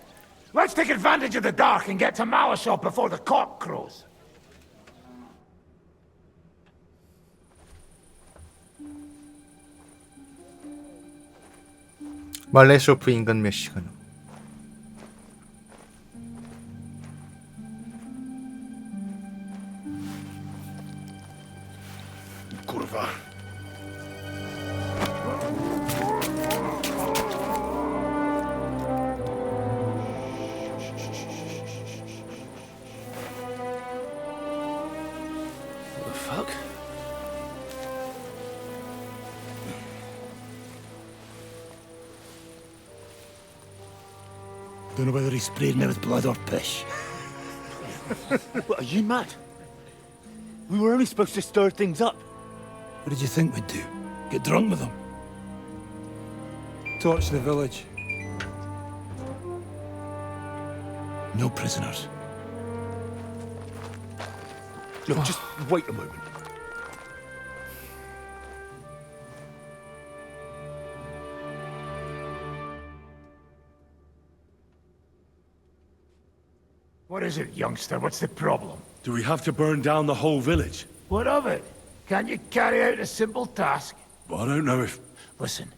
Let's take advantage of the dark and get to Malashov before the cock crows. 말레쇼프 인간 몇 시간 후. Kurwa. What the fuck? Don't know whether he sprayed me with blood or piss. What, are you mad? We were only supposed to stir things up. What did you think we'd do? Get drunk with them? Torch the village. No prisoners. Look, just wait a moment. What is it, youngster? What's the problem? Do we have to burn down the whole village? What of it? Can't you carry out a simple task? Well, I don't know if... Listen,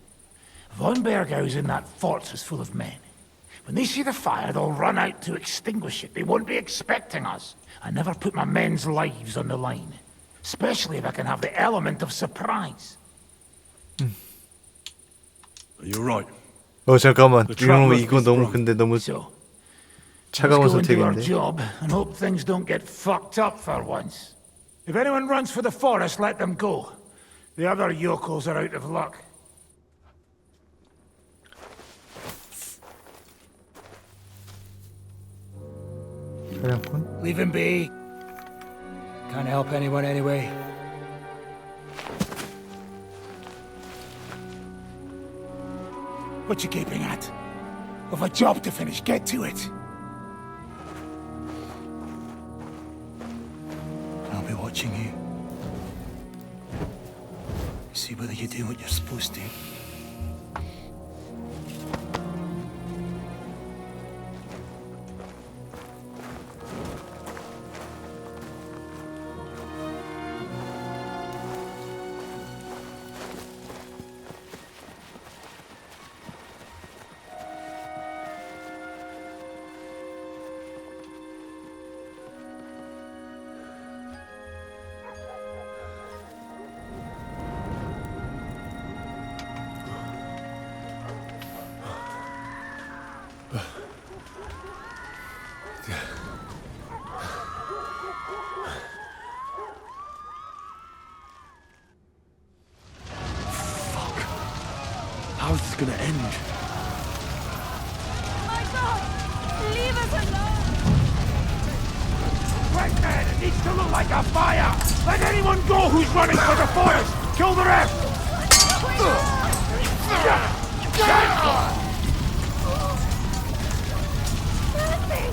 von Bergau's in that fortress full of men. When they see the fire, they'll run out to extinguish it. They won't be expecting us. I never put my men's lives on the line. Especially if I can have the element of surprise. You're right. 잠깐만. 이거 너무 근데 너무 차가운 Let's go and do our 선택인데. job and hope things don't get fucked up for once. If anyone runs for the forest, let them go. The other yokels are out of luck. Leave him be. Can't help anyone anyway. What you gaping at? We've a job to finish. Get to it. I'll be watching you. See whether you do what you're supposed to. How's this gonna end? My God! Leave us alone! Right man, it needs to look like a fire! Let anyone go who's running for the forest! Kill the rest! Mercy!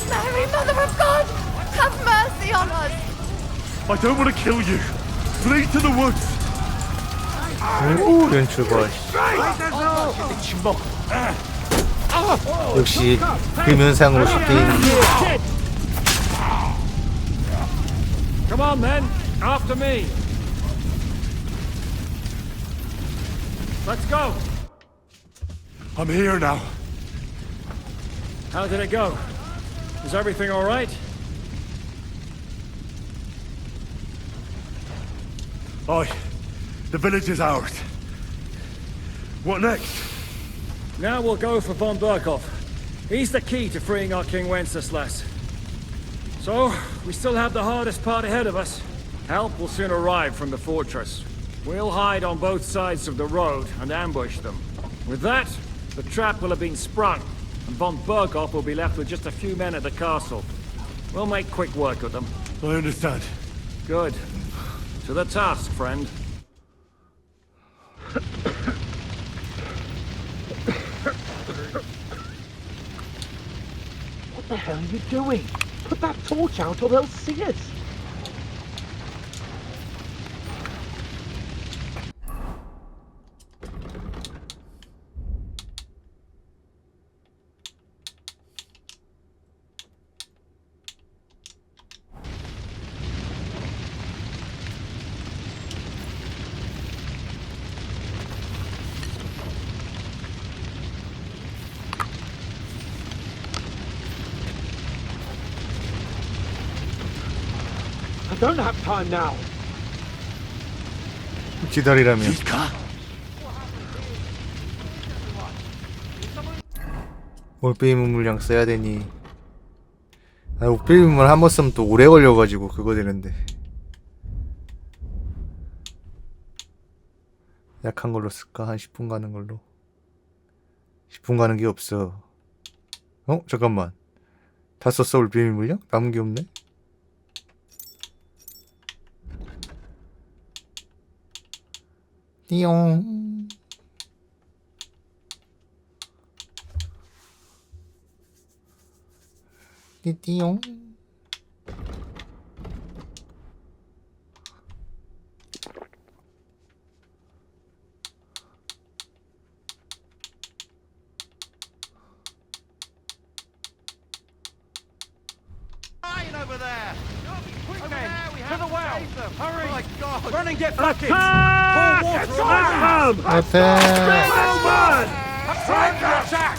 Mary, Mother of God! Have mercy on us! I don't want to kill you. Flee to the woods. 오, 연출 봐. 역시 금연상으로 섞인. Come on, then. After me. Let's go. I'm here now. How did it go? Is everything all right? Aye. The village is ours. What next? Now we'll go for von Berghoff. He's the key to freeing our King Wenceslas. So, we still have the hardest part ahead of us. Help will soon arrive from the fortress. We'll hide on both sides of the road and ambush them. With that, the trap will have been sprung, and von Berghoff will be left with just a few men at the castle. We'll make quick work of them. I understand. Good. To the task, friend. What the hell are you doing? Put that torch out or they'll see us. I don't have time now. 기다리라면. 올빼미 물량 써야 되니. 아, 올빼미 물 한 번 쓰면 또 오래 걸려가지고 그거 되는데. 약한 걸로 쓸까? 한 10분 가는 걸로. 10분 가는 게 없어. 어? 잠깐만. 다 썼어 올빼미 물량? 남은 게 없네? 띠용. 띠용. Over there! Okay, to the well! Hurry! Oh my God! Run and get buckets! Attack! Pour water on them! Attack! Trying to attack!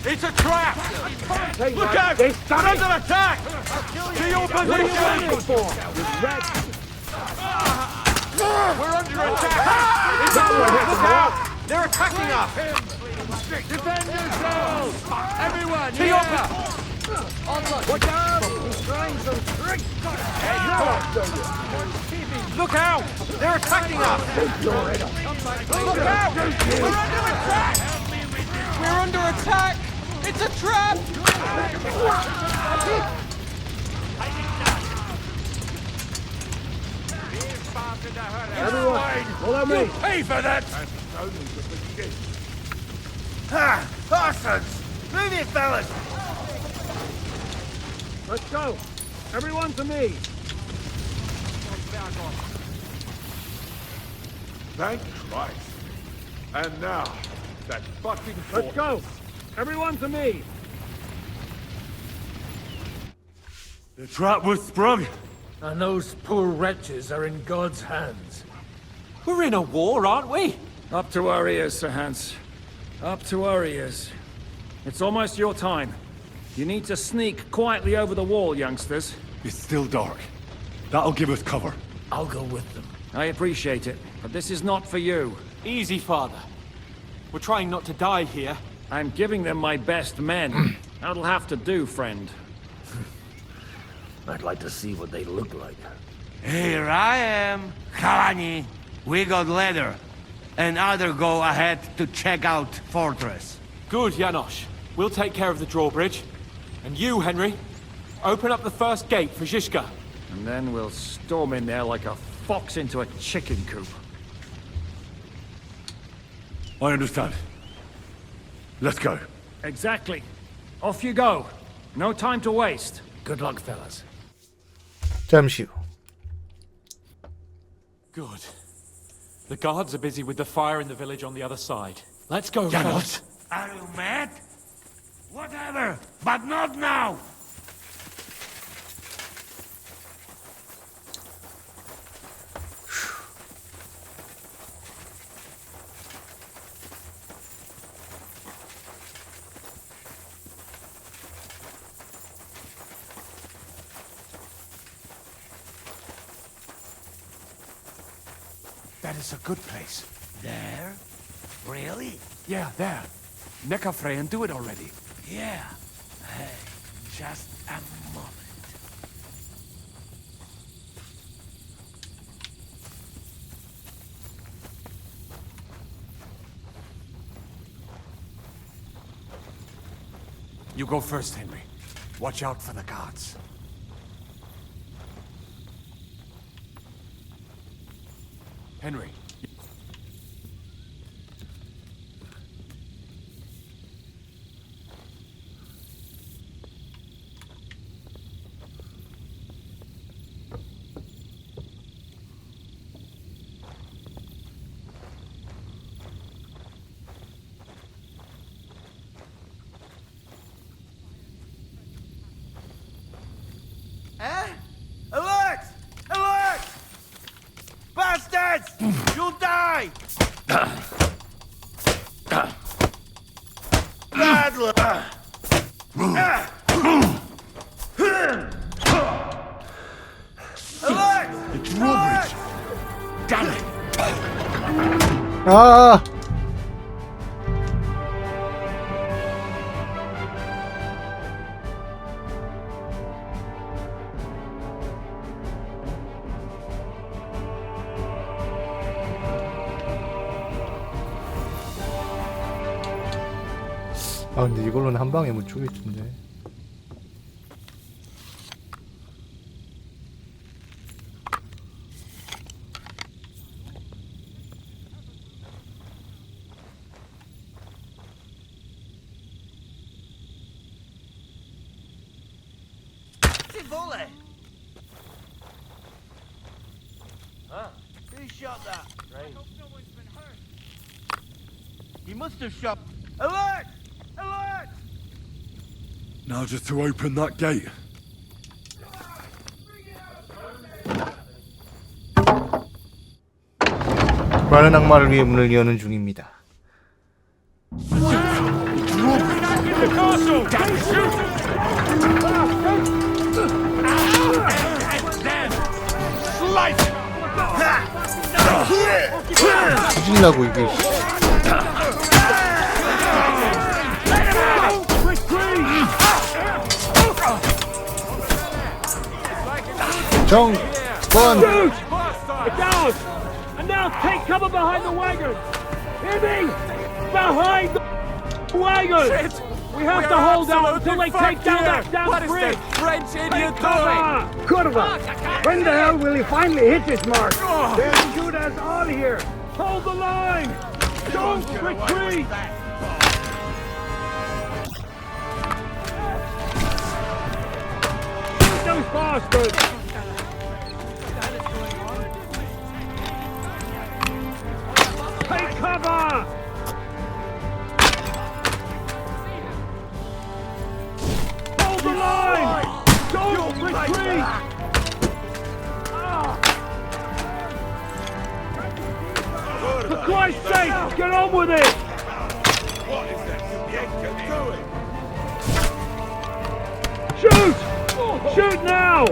It's a trap! Look out! We're under attack! To your position! We're under attack! It's over! Look out! They're attacking us! Defend yourselves! Everyone, to your... Watch out! He's trying some tricks! Look out! They're attacking us! Look out! We're under attack! We're under attack! It's a trap! Everyone, follow me. You'll pay for that! Ah! Parsons! Move it, fellas! Let's go. Everyone to me. Thank Christ. And now, that fucking Let's go. Everyone to me. The trap was sprung. And those poor wretches are in God's hands. We're in a war, aren't we? Up to our ears, Sir Hans. Up to our ears. It's almost your time. You need to sneak quietly over the wall, youngsters. It's still dark. That'll give us cover. I'll go with them. I appreciate it, but this is not for you. Easy, Father. We're trying not to die here. I'm giving them my best men. That'll have to do, friend. I'd like to see what they look like. Here I am, Kalani. We got leather. And other go ahead to check out fortress. Good, Janosch. We'll take care of the drawbridge. And you, Henry, open up the first gate for Zizka. And then we'll storm in there like a fox into a chicken coop. I understand. Let's go. Exactly. Off you go. No time to waste. Good luck, fellas. 잠시 후. Good. The guards are busy with the fire in the village on the other side. Let's go, Janosch! Are you mad? Whatever, but not now! That is a good place. There? Really? Yeah, there. Neckarfrey and do it already. Yeah. Hey, just a moment. You go first, Henry. Watch out for the guards. Henry. You'll die! Bad luck! Alert! The drawbridge! Damn it! 아! 아 근데 이걸로는 한 방에 못 죽일 텐데. Huh? Who shot that? Right. I hope no one's been hurt. He must have shot. Alert! Alert! Now just to open that gate. 많은 악마를 위해 문을 여는 중입니다. 죽이려고 이게. 정권. And now take cover behind the wagon. Hear me? Behind the wagon. We have to hold out until they take down that damn bridge. French idiot doing? Curva. When the hell will he finally hit his mark? They'll shoot us all here. Hold the line. Don't retreat. Shoot those bastards. Take cover! Hold the line! Don't retreat! For Christ's sake, get on with it! What is that? Get going! Shoot! Shoot now!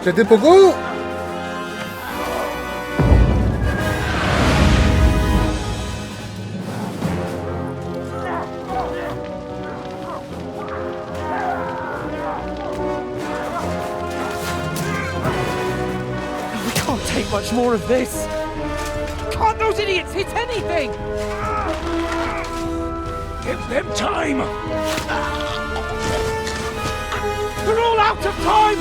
제드 보고. We can't take much more of this. Can't those idiots hit anything? Give them time! They're all out of time!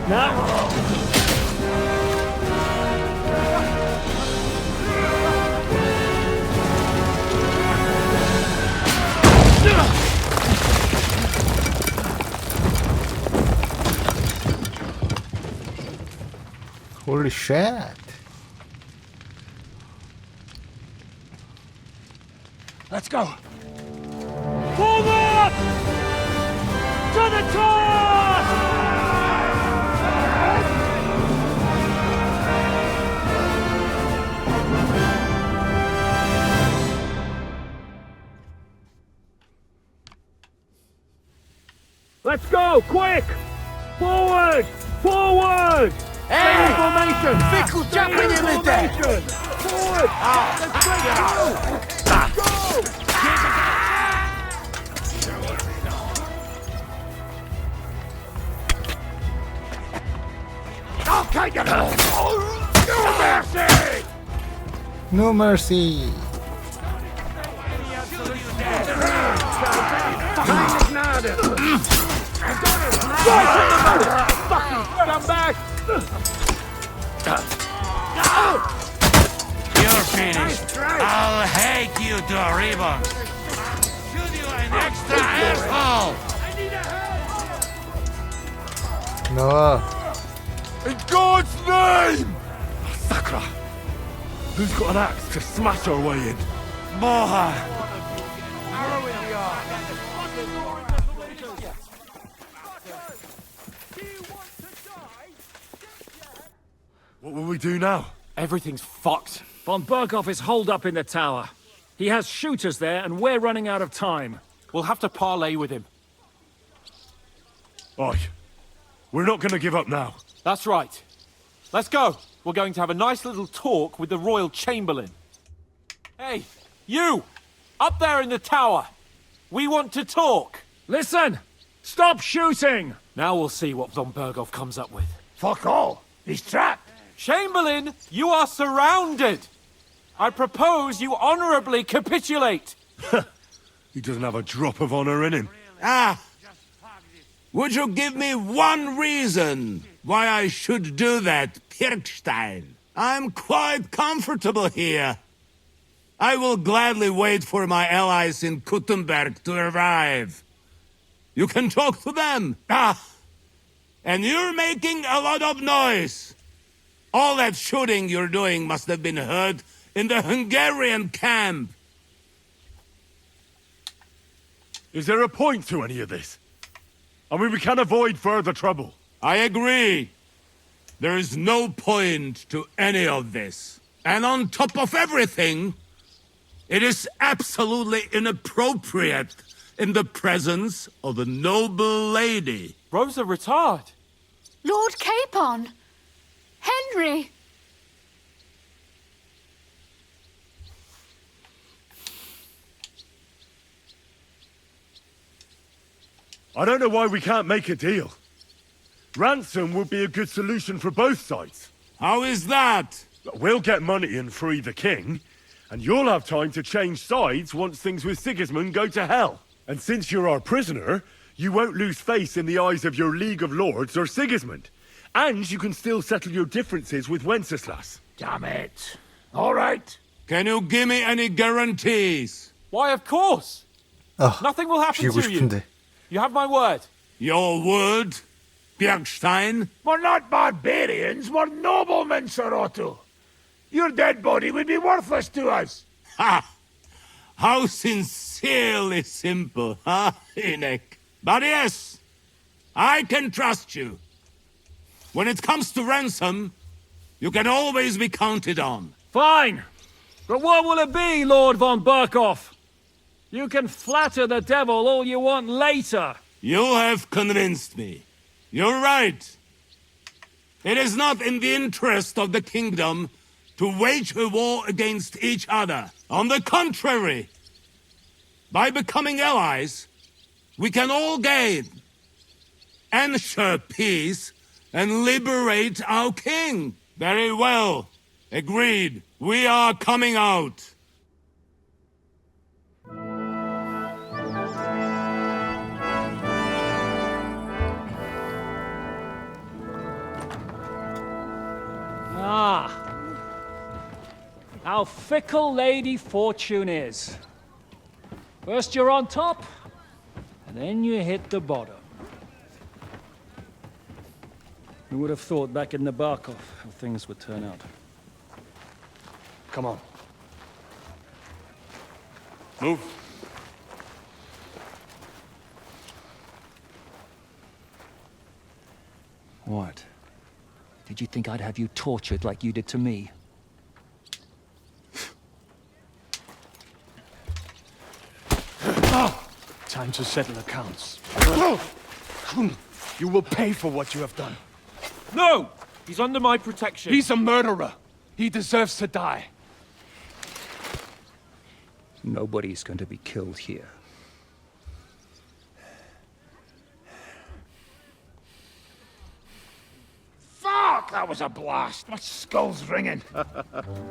Now! Holy shit. Let's go! Forward! To the top! Let's go, quick! Forward! Forward! Hey! Formation! Fickle jumping in with that! Forward! Let's break through! Go! Okay, you know! No mercy! No mercy. You're finished. I'll hate you to a ribbon. Extra asshole! 나와. In God's name! Sakra! Who's got an axe to smash our way in? Moha! What will we do now? Everything's fucked. Von Berghoff is holed up in the tower. He has shooters there, and we're running out of time. We'll have to parley with him. Oi. We're not gonna give up now. That's right. Let's go. We're going to have a nice little talk with the Royal Chamberlain. Hey, you! Up there in the tower! We want to talk! Listen! Stop shooting! Now we'll see what Von Berghoff comes up with. Fuck all. He's trapped. Chamberlain, you are surrounded! I propose you honorably capitulate! He doesn't have a drop of honor in him. Ah! Would you give me one reason why I should do that, Pirkstein? I'm quite comfortable here. I will gladly wait for my allies in Kuttenberg to arrive. You can talk to them. Ah! And you're making a lot of noise. All that shooting you're doing must have been heard in the Hungarian camp. Is there a point to any of this? I mean, we can avoid further trouble. I agree. There is no point to any of this. And on top of everything, it is absolutely inappropriate in the presence of a noble lady. Rosa Retard. Lord Capon! Henry! I don't know why we can't make a deal. Ransom would be a good solution for both sides. How is that? We'll get money and free the king, and you'll have time to change sides once things with Sigismund go to hell. And since you're our prisoner, you won't lose face in the eyes of your League of Lords or Sigismund. And you can still settle your differences with Wenceslas. Damn it. All right. Can you give me any guarantees? Why, of course. Nothing will happen to you. You have my word. Your word, Bjergstein? We're not barbarians, we're noblemen, Sir Otto. Your dead body would be worthless to us. Ha! How sincerely simple, huh, Enoch? But yes, I can trust you. When it comes to ransom, you can always be counted on. Fine. But what will it be, Lord von Berghoff? You can flatter the devil all you want later. You have convinced me. You're right. It is not in the interest of the kingdom to wage a war against each other. On the contrary, by becoming allies, we can all gain, ensure peace, and liberate our king. Very well. Agreed. We are coming out. Ah. How fickle Lady Fortune is. First you're on top, and then you hit the bottom. Who would have thought back in the Barkov how things would turn out? Come on. Move. What? Did you think I'd have you tortured like you did to me? Time to settle accounts. You will pay for what you have done. No! He's under my protection. He's a murderer. He deserves to die. Nobody's going to be killed here. Fuck! That was a blast. My skull's ringing.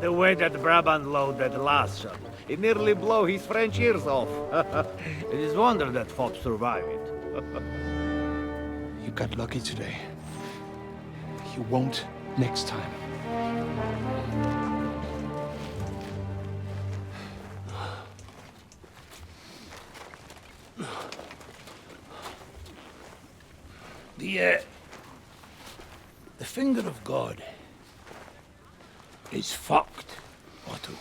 The way that Brabant loaded last shot, it nearly blew his French ears off. It is wonder that Fox survived it. You got lucky today. You won't next time. The finger of God is fucked, Otto.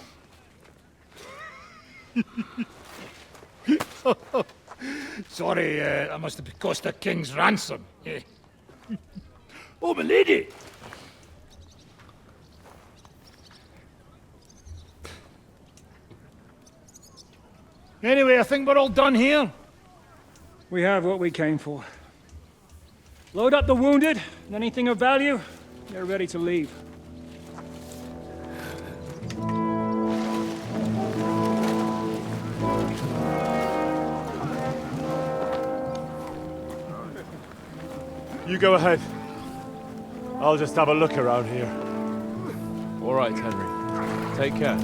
Sorry, that must have cost a king's ransom. Oh, my lady! Anyway, I think we're all done here. We have what we came for. Load up the wounded, and anything of value, they're ready to leave. You go ahead. I'll just have a look around here. All right, Henry. Take care.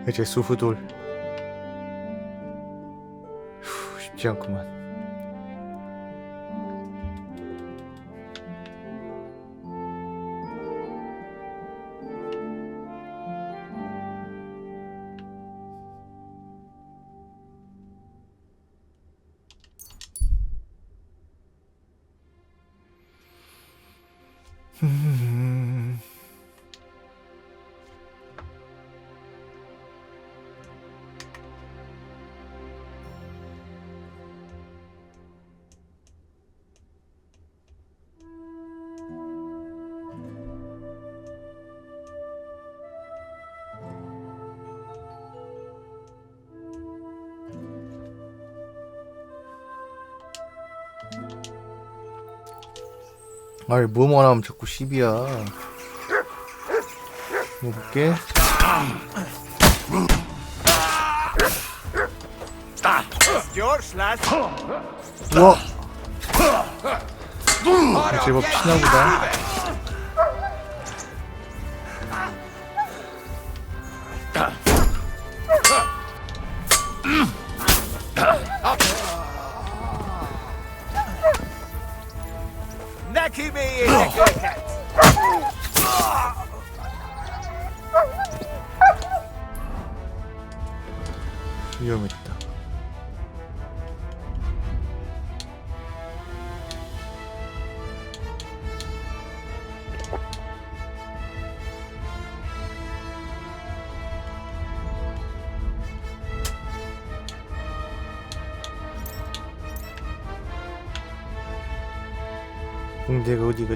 이제 수후돌. 쉽지 않구만. 아이 뭐만 하면 자꾸 10이야. 뭐 볼게. 우와. 제법 피나보다. 위험했다. 공대가 어디가?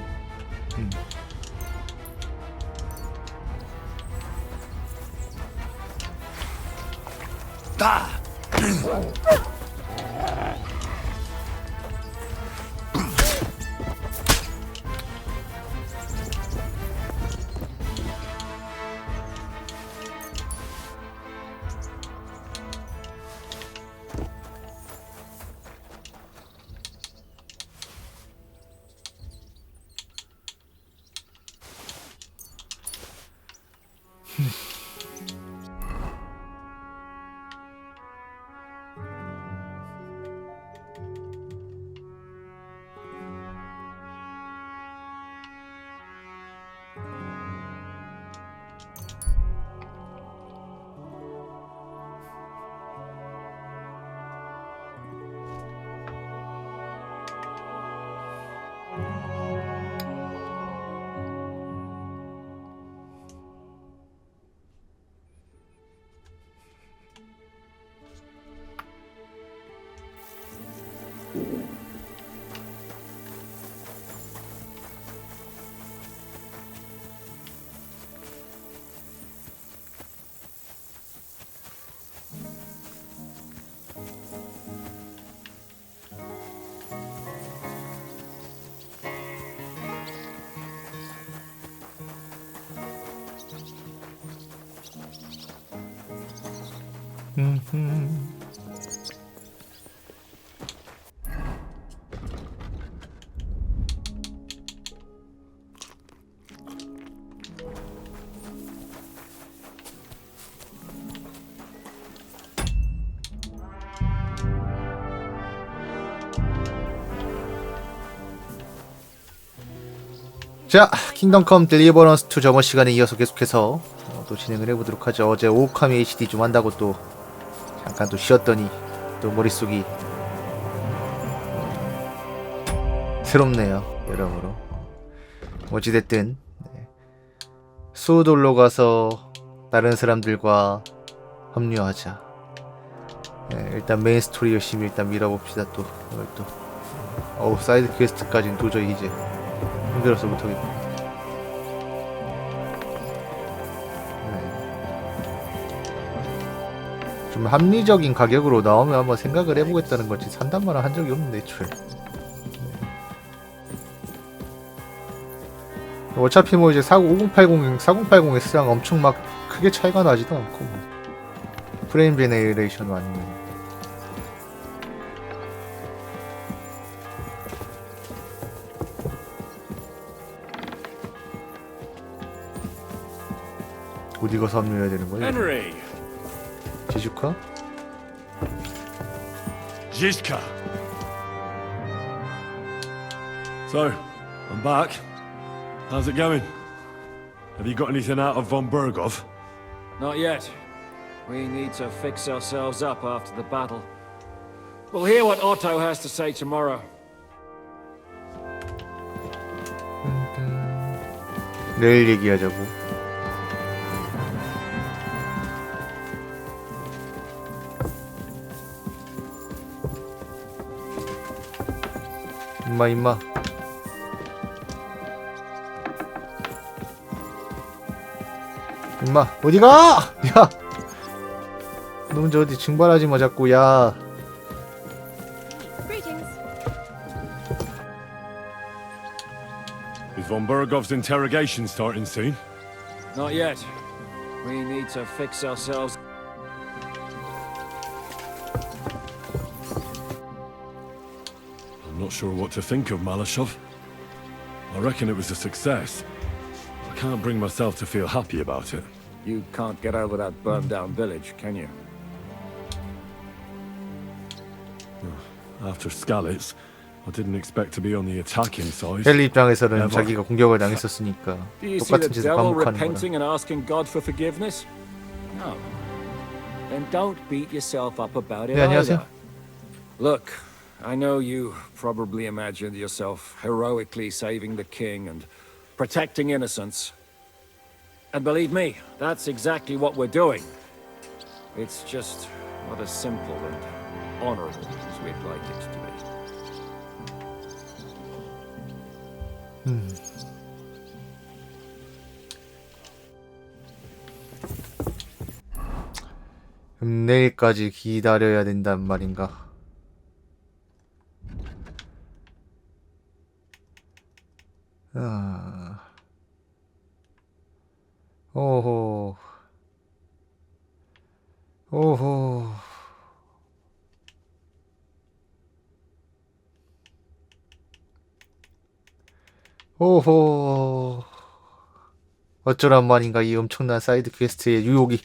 자, 킹덤 컴 딜리버런스 2 저번 시간에 이어서 계속해서 또 진행을 해보도록 하죠. 어제 오카미 HD 좀 한다고 또 잠깐 또 쉬었더니 또 머릿속이 새롭네요, 여러모로. 어찌됐든 수우돌로 가서 다른 사람들과 합류하자. 일단 메인 스토리 열심히 일단 밀어봅시다. 또 오늘 또 사이드 퀘스트까지는 도저히 이제 힘들어서 못하겠네. 좀 합리적인 가격으로 나오면 한번 생각을 해보겠다는 거지. 산단 말은 한 적이 없는데 애초에. 어차피 뭐 이제 4080X랑 엄청 막 크게 차이가 나지도 않고 뭐. 프레임 제네레이션 아니면 어디 가서 합류해야 되는 거야? Henry. 지주카? Zizka. So, I'm back. How's it going? Have you got anything out of von Bergov? Not yet. We need to fix ourselves up after the battle. We'll hear what Otto has to say tomorrow. 내일 얘기하자고. 임마 어디가? 야, 너 혼자 어디 증발하지 마 자꾸. 야, Is von Bergov's interrogation starting soon? Not yet. We need to fix ourselves. I'm not sure what to think of Malashov. I reckon it was a success. I can't bring myself to feel happy about it. You can't get over that burned-down village, can you? After Skalitz, I didn't expect to be on the attacking side. 헨리 입장에서는 자기가 공격을 당했었으니까 Do you see the 똑같은 짓을 devil 반복하는 거라. repenting and asking God for forgiveness? No. Then don't beat yourself up about it 네, 안녕하세요. either. Look, I know you probably imagined yourself heroically saving the king and protecting innocents. And believe me, that's exactly what we're doing. It's just not as simple and honorable as we'd like it to be. 내일까지 기다려야 된단 말인가? 오호. 어쩌란 말인가. 이 엄청난 사이드 퀘스트의 유혹이,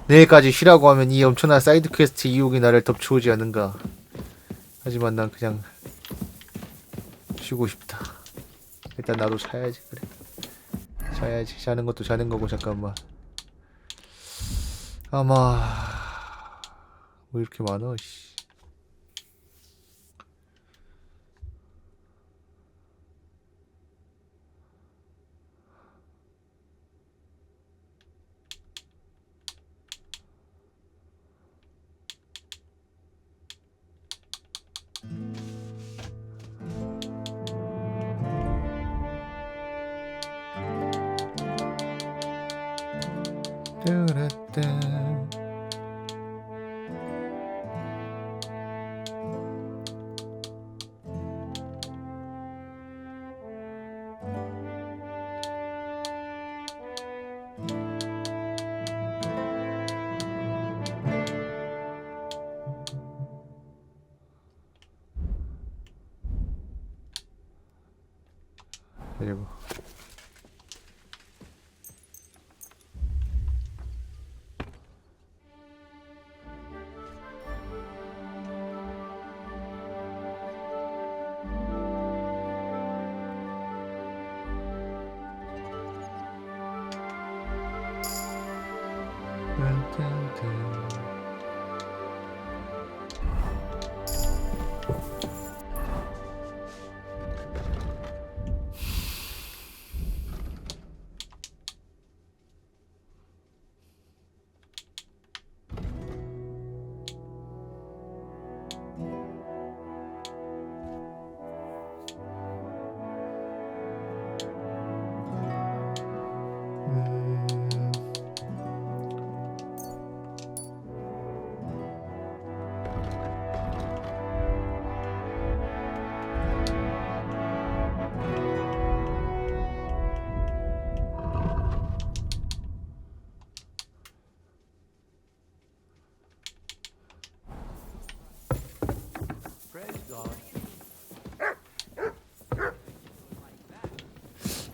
내일까지 쉬라고 하면 이 엄청난 사이드 퀘스트 유혹이 나를 덮쳐오지 않은가. 하지만 난 그냥 쉬고 싶다. 일단 나도 자야지. 그래, 자야지. 자는 것도 자는 거고. 잠깐만, 아마 뭐 이렇게 많아. 씨. 그리고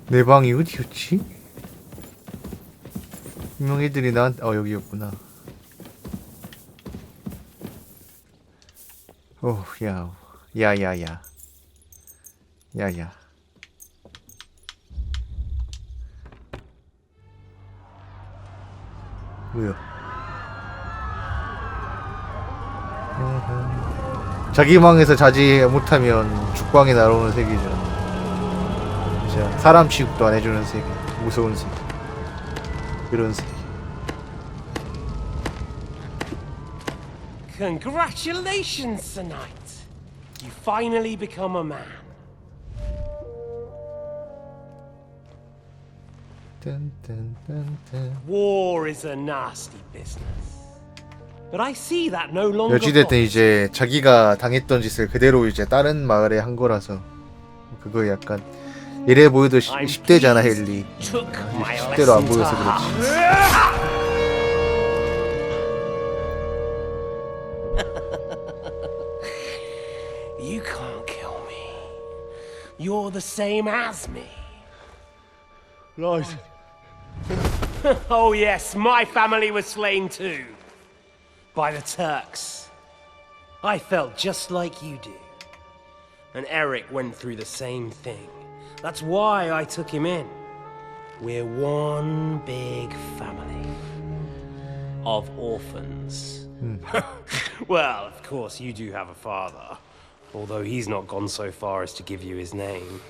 내 방이 어디였지? 분명 애들이 나한테 여기였구나. 야야야 뭐야? 자기 방에서 자지 못하면 죽방에 날아오는 세계죠. 진짜 사람 취급도 안 해주는 세계, 무서운 세계, 그런 세계. Congratulations, Sir Knight. You finally become a man. War is a nasty business. But I see that no longer. 어찌됐든 이제 자기가 당했던 짓을 그대로 이제 다른 마을에 한 거라서 그거 약간 이래 보여도 10대잖아 헨리. 10대로 안 보여서 그렇지. You can't kill me. You're the same as me. Right. Oh yes, my family was slain too. By the Turks. I felt just like you do. And Eric went through the same thing. That's why I took him in. We're one big family. Of orphans. Well, of course, you do have a father. Although he's not gone so far as to give you his name.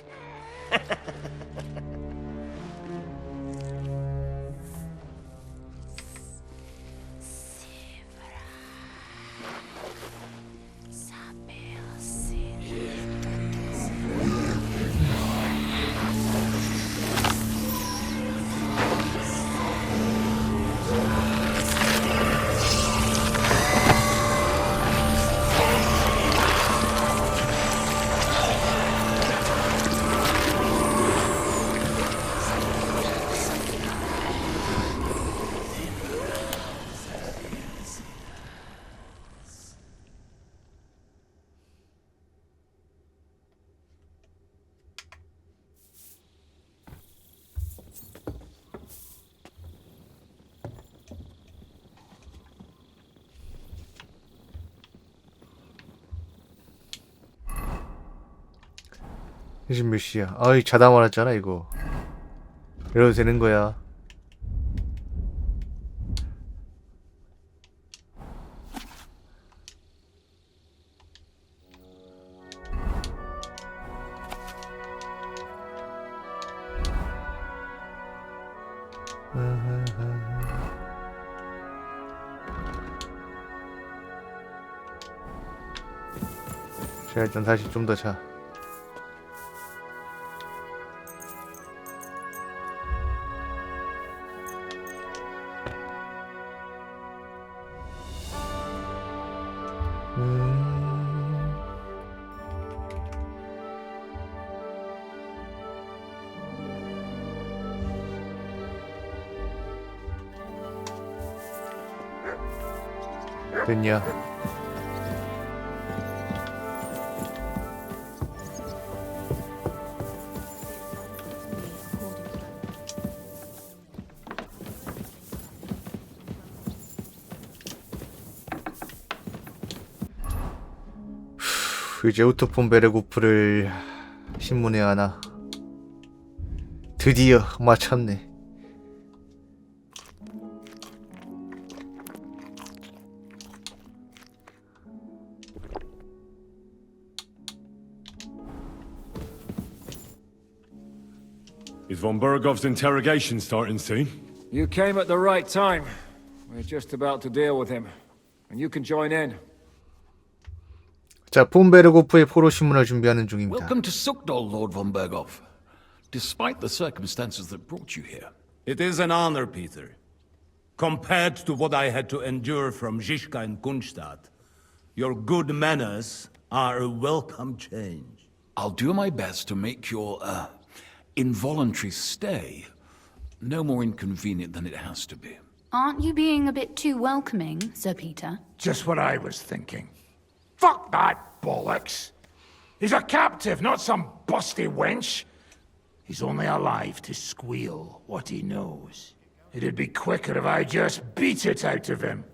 지금 몇 시야? 아이 자다 말았잖아 이거. 이래도 되는 거야. 자 일단 다시 좀 더 자. 됐냐? 이제 오토폰 베레고프를 신문에 하나. 드디어 마쳤네. Is von Bergov's interrogation starting soon? You came at the right time. We're just about to deal with him. And you can join in. 자, 폰베르고프의 포로 신문을 준비하는 중입니다. Welcome to Sukdol, Lord von Bergov. Despite the circumstances that brought you here. It is an honor, Peter. Compared to what I had to endure from Zizka and Kunstadt, your good manners are a welcome change. I'll do my best to make your, involuntary stay no more inconvenient than it has to be. Aren't you being a bit too welcoming, Sir Peter? Just what I was thinking. Fuck that bollocks. He's a captive, not some busty wench. He's only alive to squeal what he knows. It'd be quicker if I just beat it out of him.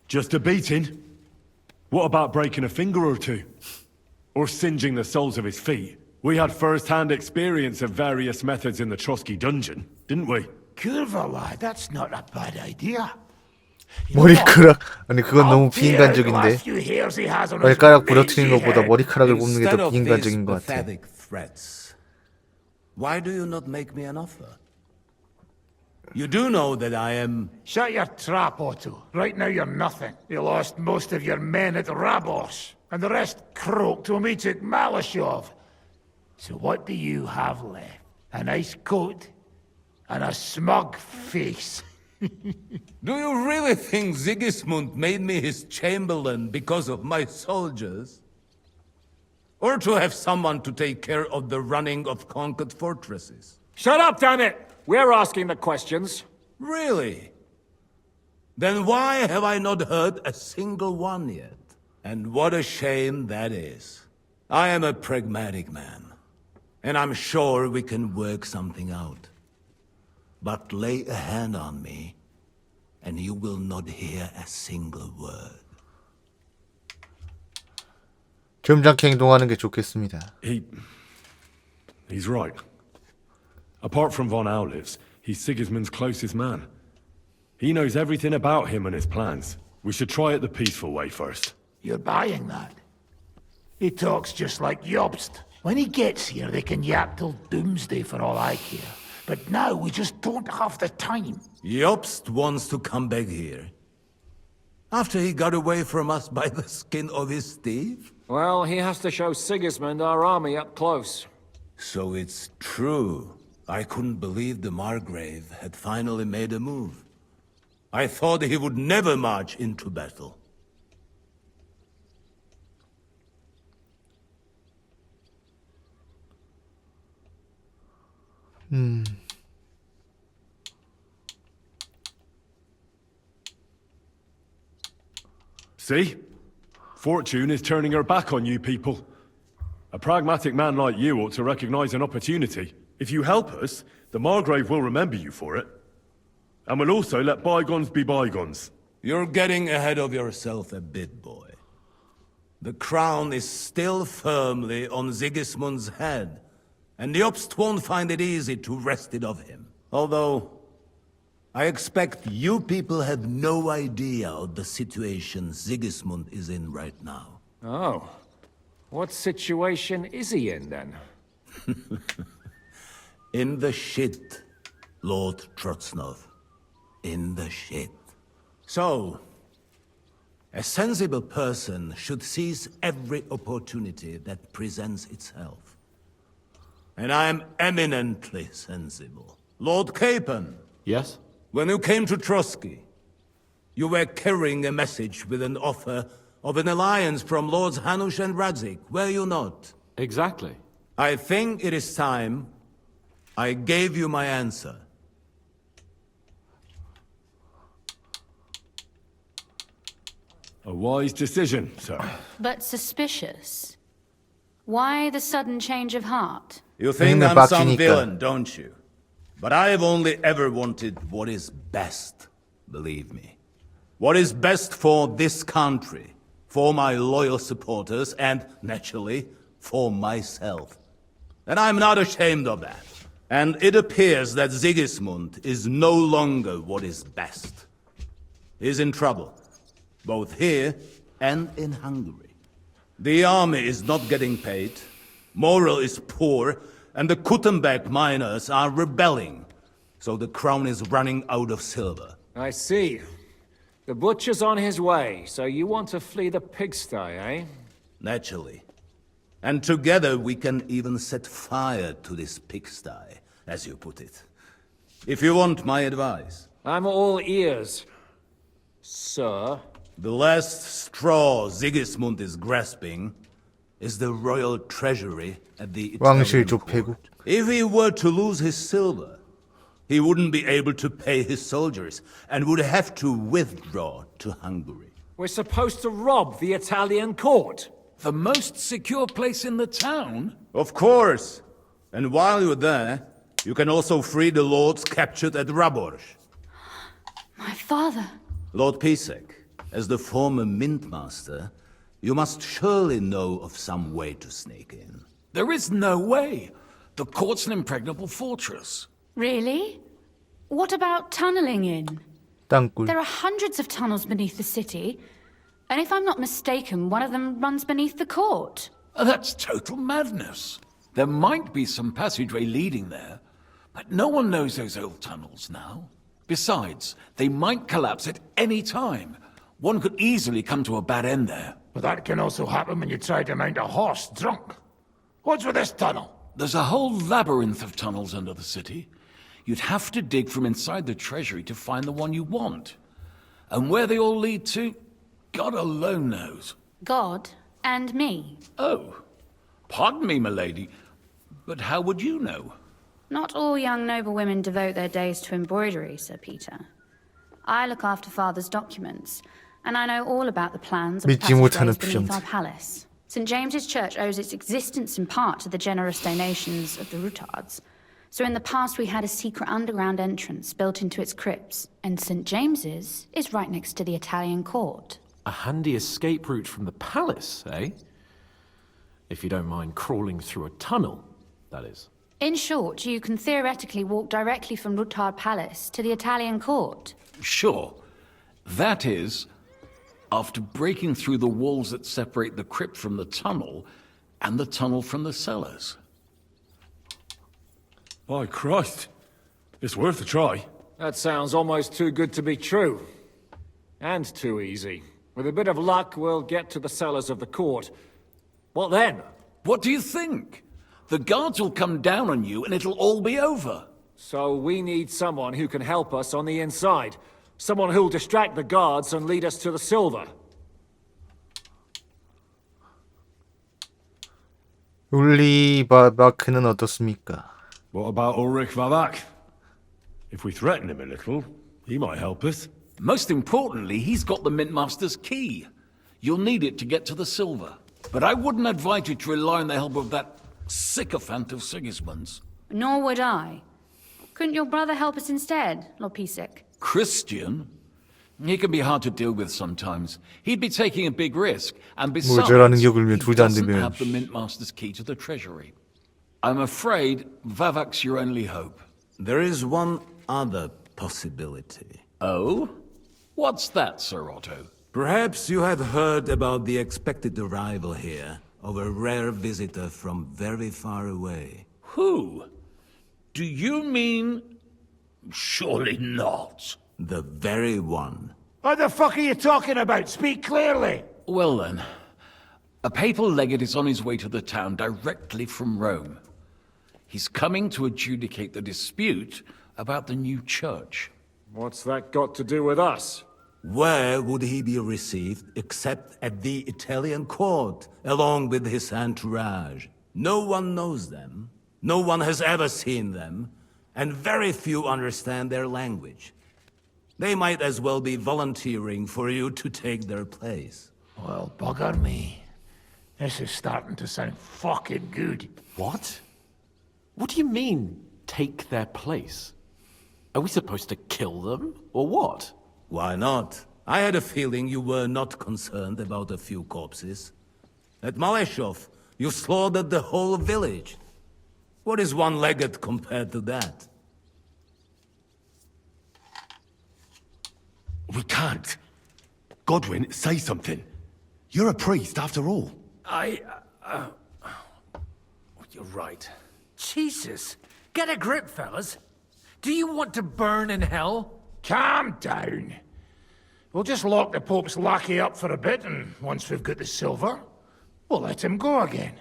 Just a beating? What about breaking a finger or two? Or singeing the soles of his feet? We had first-hand experience of various methods in the Trotsky dungeon, didn't we? Curva, lad, that's not a bad idea. 머리카락 아니 그건 너무 비인간적인데 발가락 부러뜨리는 것보다 머리카락을 뽑는 게 더 비인간적인 것 같아. Why do you not make me an offer? You do know that I am... Shut your trap, Otto. Right now you're nothing. You lost most of your men at Rabos, and the rest croaked when we took Malashov. So what do you have left? A nice coat and a smug face. Do you really think Sigismund made me his chamberlain because of my soldiers? Or to have someone to take care of the running of conquered fortresses? Shut up, damn it! We're asking the questions. Really? Then why have I not heard a single one yet? And what a shame that is. I am a pragmatic man, and I'm sure we can work something out. But lay a hand on me, and you will not hear a single word. 점잖게 행동하는 게 좋겠습니다. He's right. Apart from von Aulifs, he's Sigismund's closest man. He knows everything about him and his plans. We should try it the peaceful way first. You're buying that? He talks just like Jobst. When he gets here, they can yap till doomsday for all I care. But now we just don't have the time. Jobst wants to come back here. After he got away from us by the skin of his teeth? Well, he has to show Sigismund our army up close. So it's true. I couldn't believe the Margrave had finally made a move. I thought he would never march into battle. See? Fortune is turning her back on you people. A pragmatic man like you ought to recognize an opportunity. If you help us, the Margrave will remember you for it. And we'll also let bygones be bygones. You're getting ahead of yourself a bit, boy. The crown is still firmly on Sigismund's head, and Jobst won't find it easy to wrest it of him. Although, I expect you people have no idea of the situation Sigismund is in right now. Oh. What situation is he in, then? In the shit, Lord Trotsnov. In the shit. So, a sensible person should seize every opportunity that presents itself. And I am eminently sensible. Lord Capon. Yes? When you came to Trotsky, you were carrying a message with an offer of an alliance from Lords Hanush and Radzik, were you not? Exactly. I think it is time I gave you my answer. A wise decision, sir. But suspicious. Why the sudden change of heart? You think I'm some villain, don't you? But I've only ever wanted what is best, believe me. What is best for this country, for my loyal supporters, and, naturally, for myself. And I'm not ashamed of that. And it appears that Sigismund is no longer what is best. He's in trouble, both here and in Hungary. The army is not getting paid, morale is poor, and the Kuttenbeck miners are rebelling. So the crown is running out of silver. I see. The butcher's on his way, so you want to flee the pigsty, eh? Naturally. And together we can even set fire to this pigsty, as you put it. If you want my advice. I'm all ears, sir. The last straw Sigismund is grasping is the royal treasury at the 왕실 Italian 조폐국. court. If he were to lose his silver, he wouldn't be able to pay his soldiers and would have to withdraw to Hungary. We're supposed to rob the Italian court. The most secure place in the town? Of course. And while you're there, you can also free the lords captured at Raborz. My father. Lord Pisek, as the former mint master, you must surely know of some way to sneak in. There is no way. The court's an impregnable fortress. Really? What about tunneling in? 땅굴. There are hundreds of tunnels beneath the city, and if I'm not mistaken, one of them runs beneath the court. That's total madness. There might be some passageway leading there, but no one knows those old tunnels now. Besides, they might collapse at any time. One could easily come to a bad end there. But that can also happen when you try to mount a horse drunk. What's with this tunnel? There's a whole labyrinth of tunnels under the city. You'd have to dig from inside the treasury to find the one you want. And where they all lead to, God alone knows. God and me. Oh, pardon me, milady, but how would you know? Not all young noble women devote their days to embroidery, Sir Peter. I look after Father's documents, and I know all about the plans of 믿지 못하는 passageways beneath our 표정들. palace. St. James's Church owes its existence in part to the generous donations of the Routards. So in the past we had a secret underground entrance built into its crypts, and St. James's is right next to the Italian court. A handy escape route from the palace, eh? If you don't mind crawling through a tunnel, that is. In short, you can theoretically walk directly from Routard Palace to the Italian court. Sure. That is, after breaking through the walls that separate the crypt from the tunnel, and the tunnel from the cellars. By Christ. It's worth a try. That sounds almost too good to be true. And too easy. With a bit of luck, we'll get to the cellars of the court. What then? What do you think? The guards will come down on you and it'll all be over. So we need someone who can help us on the inside. Someone who'll distract the guards and lead us to the silver. 울리 마크는 어떻습니까? What about Ulrich Vavak? If we threaten him a little, he might help us. Most importantly, he's got the Mintmaster's key. You'll need it to get to the silver. But I wouldn't advise you to rely on the help of that sycophant of Sigismund's. Nor would I. Couldn't your brother help us instead, Lord Pisek? Christian? He can be hard to deal with sometimes. He'd be taking a big risk, and besides, 모자라는 게 울면 he 둘 다 안 doesn't 되면 have the Mintmaster's key to the treasury. I'm afraid Vavak's your only hope. There is one other possibility. Oh? What's that, Sir Otto? Perhaps you have heard about the expected arrival here of a rare visitor from very far away. Who? Do you mean... Surely not. The very one. What the fuck are you talking about? Speak clearly. Well then, a papal legate is on his way to the town directly from Rome. He's coming to adjudicate the dispute about the new church. What's that got to do with us? Where would he be received except at the Italian court, along with his entourage? No one knows them, no one has ever seen them, and very few understand their language. They might as well be volunteering for you to take their place. Well, bugger me. This is starting to sound fucking good. What? What do you mean, take their place? Are we supposed to kill them, or what? Why not? I had a feeling you were not concerned about a few corpses. At Maleshov, you slaughtered the whole village. What is one legate compared to that? We can't. Godwin, say something. You're a priest, after all. You're right. Jesus, get a grip, fellas. Do you want to burn in hell? Calm down. We'll just lock the Pope's lackey up for a bit, and once we've got the silver, we'll let him go again.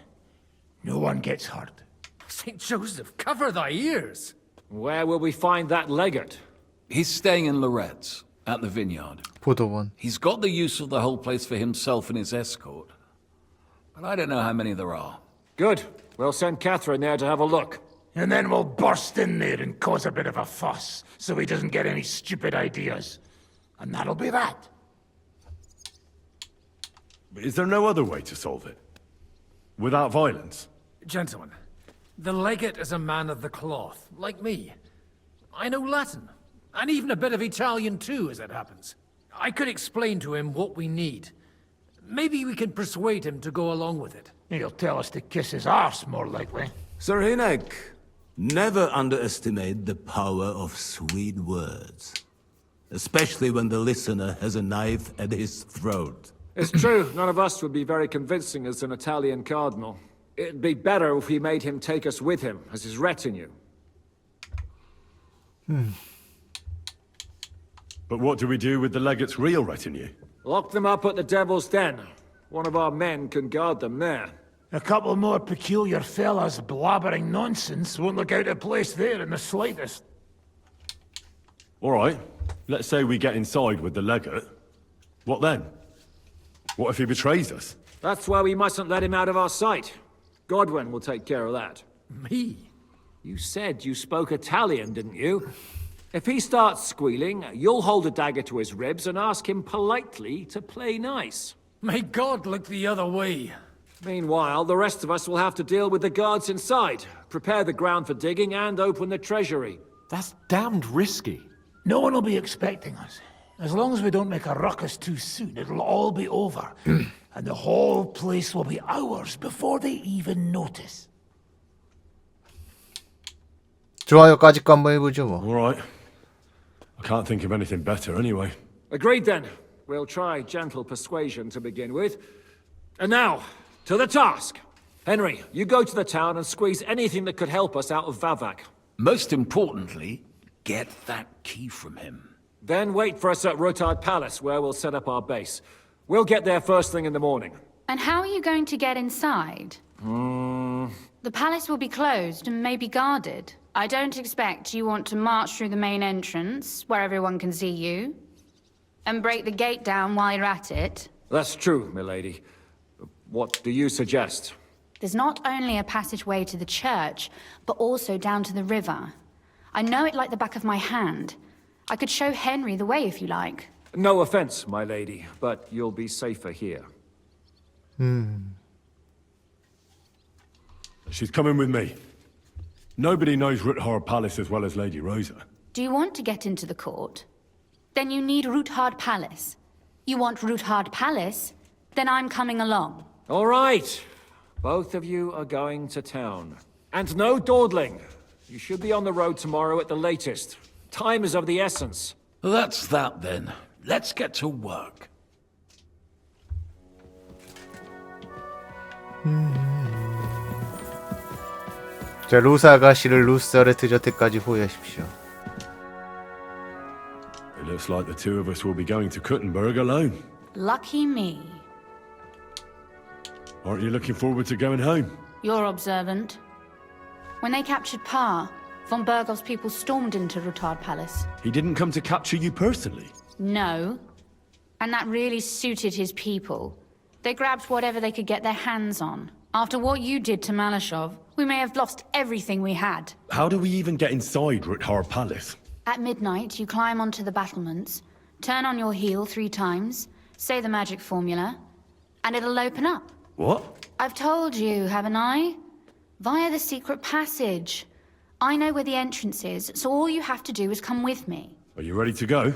No one gets hurt. St. Joseph, cover thy ears. Where will we find that legate? He's staying in Loretz, at the vineyard. 보도원. He's got the use of the whole place for himself and his escort. But I don't know how many there are. Good. We'll send Catherine there to have a look. And then we'll burst in there and cause a bit of a fuss, so he doesn't get any stupid ideas. And that'll be that. But is there no other way to solve it? Without violence? Gentlemen, the legate is a man of the cloth, like me. I know Latin, and even a bit of Italian too, as it happens. I could explain to him what we need. Maybe we can persuade him to go along with it. He'll tell us to kiss his arse, more likely. Sir Hinek, never underestimate the power of sweet words. Especially when the listener has a knife at his throat. It's true, none of us would be very convincing as an Italian cardinal. It'd be better if we made him take us with him, as his retinue. But what do we do with the legate's real retinue? Lock them up at the Devil's Den. One of our men can guard them there. A couple more peculiar fellas blabbering nonsense won't look out of place there in the slightest. All right, let's say we get inside with the legate. What then? What if he betrays us? That's why we mustn't let him out of our sight. Godwin will take care of that. Me? You said you spoke Italian, didn't you? If he starts squealing, you'll hold a dagger to his ribs and ask him politely to play nice. May God look the other way. Meanwhile, the rest of us will have to deal with the guards inside, prepare the ground for digging, and open the treasury. That's damned risky. No one will be expecting us. As long as we don't make a ruckus too soon, it'll all be over. And the whole place will be ours before they even notice. 좋아요까지 거 한번 해보죠 뭐. All right. I can't think of anything better anyway. Agreed then. We'll try gentle persuasion to begin with. And now, to the task. Henry, you go to the town and squeeze anything that could help us out of Vavak. Most importantly, get that key from him. Then wait for us at Rotard Palace, where we'll set up our base. We'll get there first thing in the morning. And how are you going to get inside? The palace will be closed and maybe guarded. I don't expect you want to march through the main entrance, where everyone can see you, and break the gate down while you're at it. That's true, milady. What do you suggest? There's not only a passageway to the church, but also down to the river. I know it like the back of my hand. I could show Henry the way if you like. No offense, my lady, but you'll be safer here. She's coming with me. Nobody knows Ruthard Palace as well as Lady Rosa. Do you want to get into the court? Then you need Ruthard Palace. You want Ruthard Palace? Then I'm coming along. All right. Both of you are going to town. And no dawdling. You should be on the road tomorrow at the latest. Time is of the essence. That's that then. Let's get to work. 자, 로사 아가씨를 루스아르트 저택까지 호위하십시오. It looks like the two of us will be going to Kuttenberg alone. Lucky me. Aren't you looking forward to going home? You're observant. When they captured Pa, von Bergov's people stormed into Ruthard Palace. He didn't come to capture you personally? No. And that really suited his people. They grabbed whatever they could get their hands on. After what you did to Malashov, we may have lost everything we had. How do we even get inside Ruthard Palace? At midnight, you climb onto the battlements, turn on your heel 3 times, say the magic formula, and it'll open up. What? I've told you, haven't I? Via the secret passage. I know where the entrance is, so all you have to do is come with me. Are you ready to go?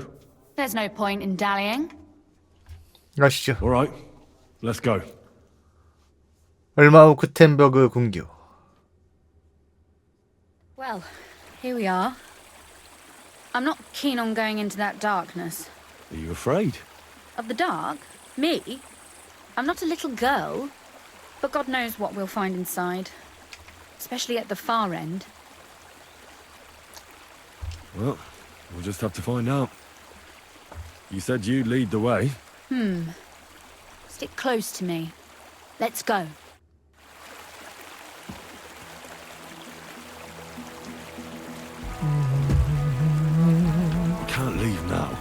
There's no point in dallying. 가시죠. All right, let's go. 얼마 후 쿠텐버그 궁교. Well, here we are. I'm not keen on going into that darkness. Are you afraid? Of the dark? Me? I'm not a little girl. But God knows what we'll find inside. Especially at the far end. Well, we'll just have to find out. You said you'd lead the way. Stick close to me. Let's go. I can't leave now.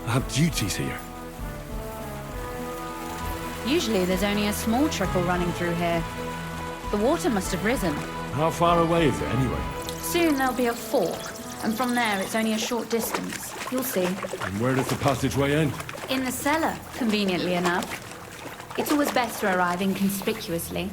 I have duties here. Usually there's only a small trickle running through here. The water must have risen. How far away is it anyway? Soon there'll be a fork, and from there it's only a short distance. You'll see. And where does the passageway end? In the cellar, conveniently enough. It's always best to arrive inconspicuously.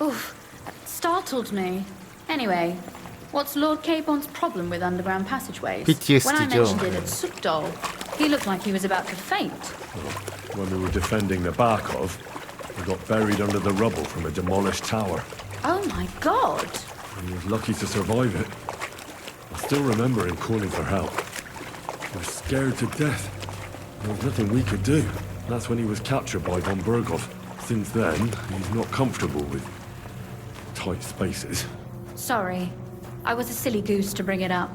Oof, that startled me. Anyway, what's Lord Capon's problem with underground passageways? PTSD When I 죠. mentioned it at Sukdol, he looked like he was about to faint. When we were defending the Barkov, we got buried under the rubble from a demolished tower. Oh my god! He was lucky to survive it. I still remember him calling for help. He was scared to death. There was nothing we could do. That's when he was captured by von Berghoff. Since then, he's not comfortable with tight spaces. Sorry. I was a silly goose to bring it up.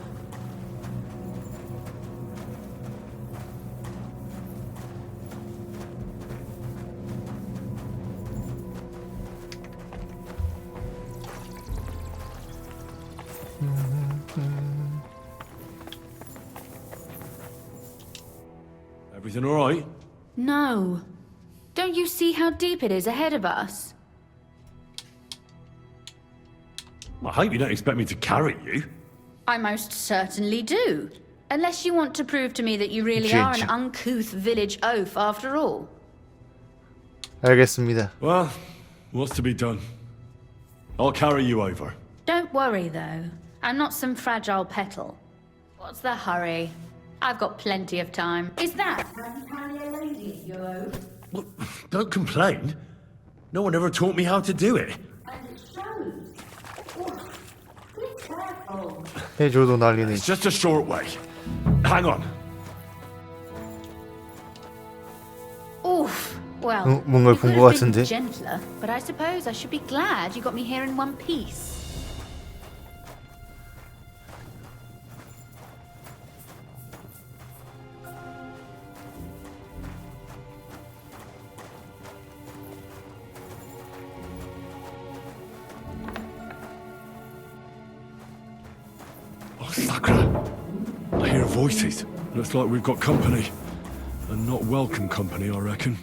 Everything all right? No. Don't you see how deep it is ahead of us? I hope you don't expect me to carry you. I most certainly do. Unless you want to prove to me that you really are an uncouth village oaf after all. 알겠습니다. Well, what's to be done? I'll carry you over. Don't worry, though. I'm not some fragile petal. What's the hurry? I've got plenty of time. Is that how you carry a lady, you oaf? Well, don't complain. No one ever taught me how to do it. And it shows. Oh, be careful. 해줘도 난리네. It's just a short way. Hang on. Oof. Well, 뭔가 you 본 could 것 have been 같은데. gentler, but I suppose I should be glad you got me here in one piece. Oh, Sakura. I hear voices. Looks like we've got company. And not welcome company, I reckon.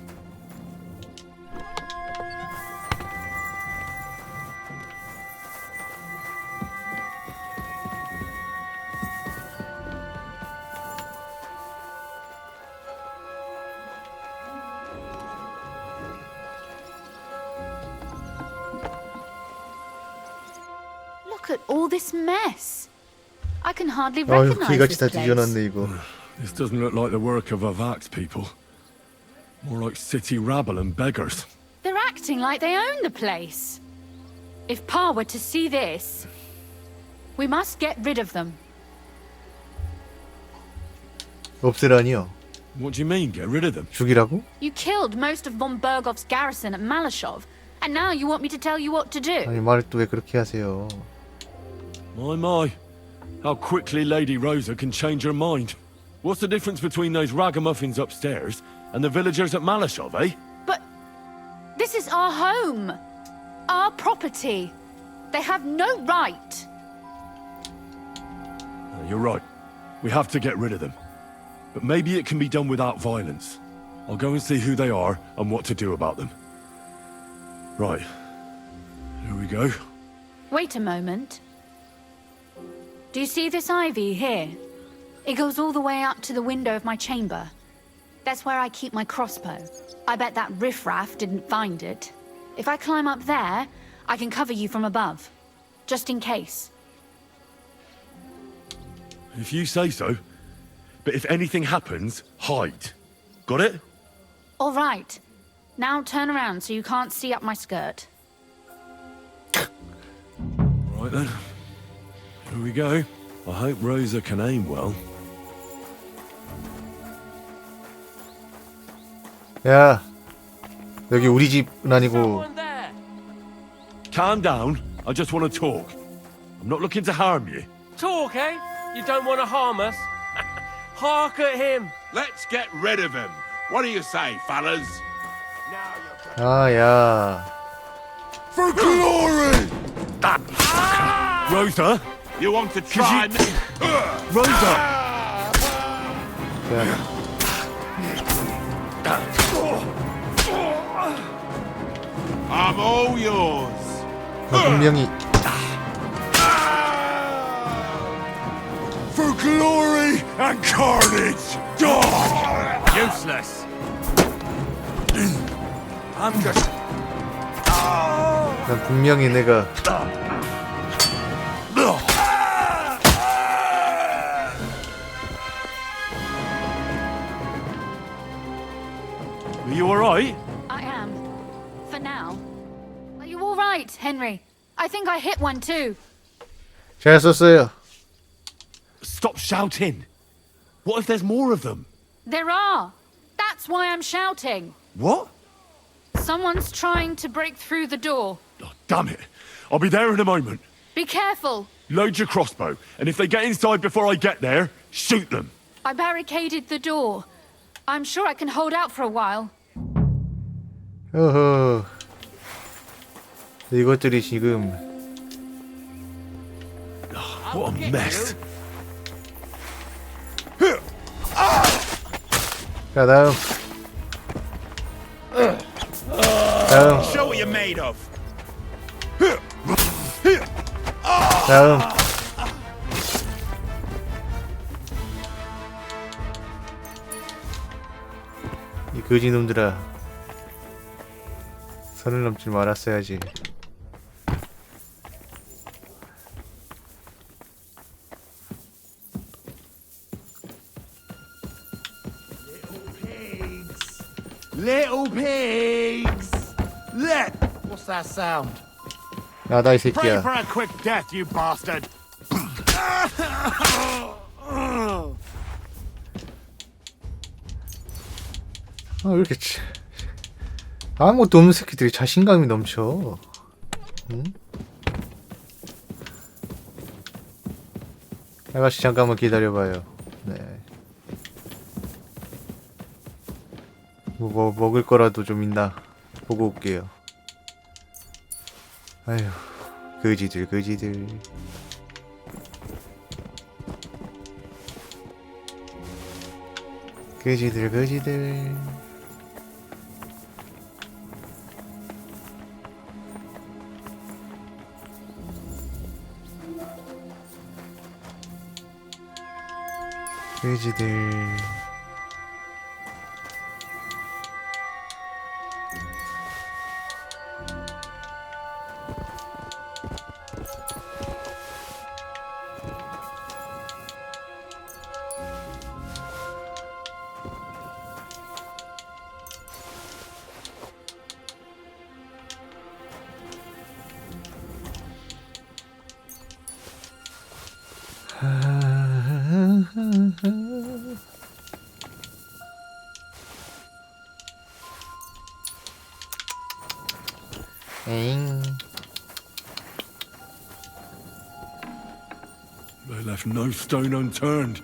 Look at all this mess. I can hardly 아유, recognize 귀같이 this 다 place. 뒤져놨네 이거. This doesn't look like the work of Avak's people. More like city rabble and beggars. They're acting like they own the place. If Pa were to see this, we must get rid of them. 없애라니요. What do you mean, get rid of them? 죽이라고? You killed most of von Bergov's garrison at Malashov, and now you want me to tell you what to do. 아니 말을 또 왜 그렇게 하세요? My. How quickly Lady Rosa can change her mind. What's the difference between those ragamuffins upstairs and the villagers at Malashov, eh? But this is our home, our property. They have no right. You're right. We have to get rid of them. But maybe it can be done without violence. I'll go and see who they are and what to do about them. Right. Here we go. Wait a moment. Do you see this ivy here? It goes all the way up to the window of my chamber. That's where I keep my crossbow. I bet that riffraff didn't find it. If I climb up there, I can cover you from above. just in case. If you say so. But if anything happens, hide. Got it? All right. Now turn around so you can't see up my skirt. Right then. Here we go. I hope Rosa can aim well. 야, 여기 우리 집은 아니고. Calm down. I just want to talk. I'm not looking to harm you. Talk, eh? You don't want to harm us? Hark at him. Let's get rid of him. What do you say, fellas? 아, 야. For glory! Rosa? You want to try me? Rosa! I'm all yours. 분명히 For glory and carnage! Useless. I'm just... 난 분명히 내가 Are you alright? I am. For now. Are you all right, Henry? I think I hit one too. 잘 썼어요. Stop shouting. What if there's more of them? There are. That's why I'm shouting. What? Someone's trying to break through the door. Oh, damn it. I'll be there in a moment. Be careful. Load your crossbow, and if they get inside before I get there, shoot them. I barricaded the door. I'm sure I can hold out for a while. 어허. 이것들이 지금 What a mess. 자, 다음. 다음. Show what you're made of. 다음. 이 거지놈들아, 선을 넘지 말았어야지. Little pigs! What's that sound? 나다 이 Pray 새끼야. for a quick death, you bastard! 아, 왜 이렇게 아무것도 없는 새끼들이 자신감이 넘쳐. 응? 아가씨 잠깐만 기다려봐요. 네. 뭐 먹을 거라도 좀 있나 보고 올게요. 아휴, 거지들. 거지들. 거지들. 에잉. They left no stone unturned.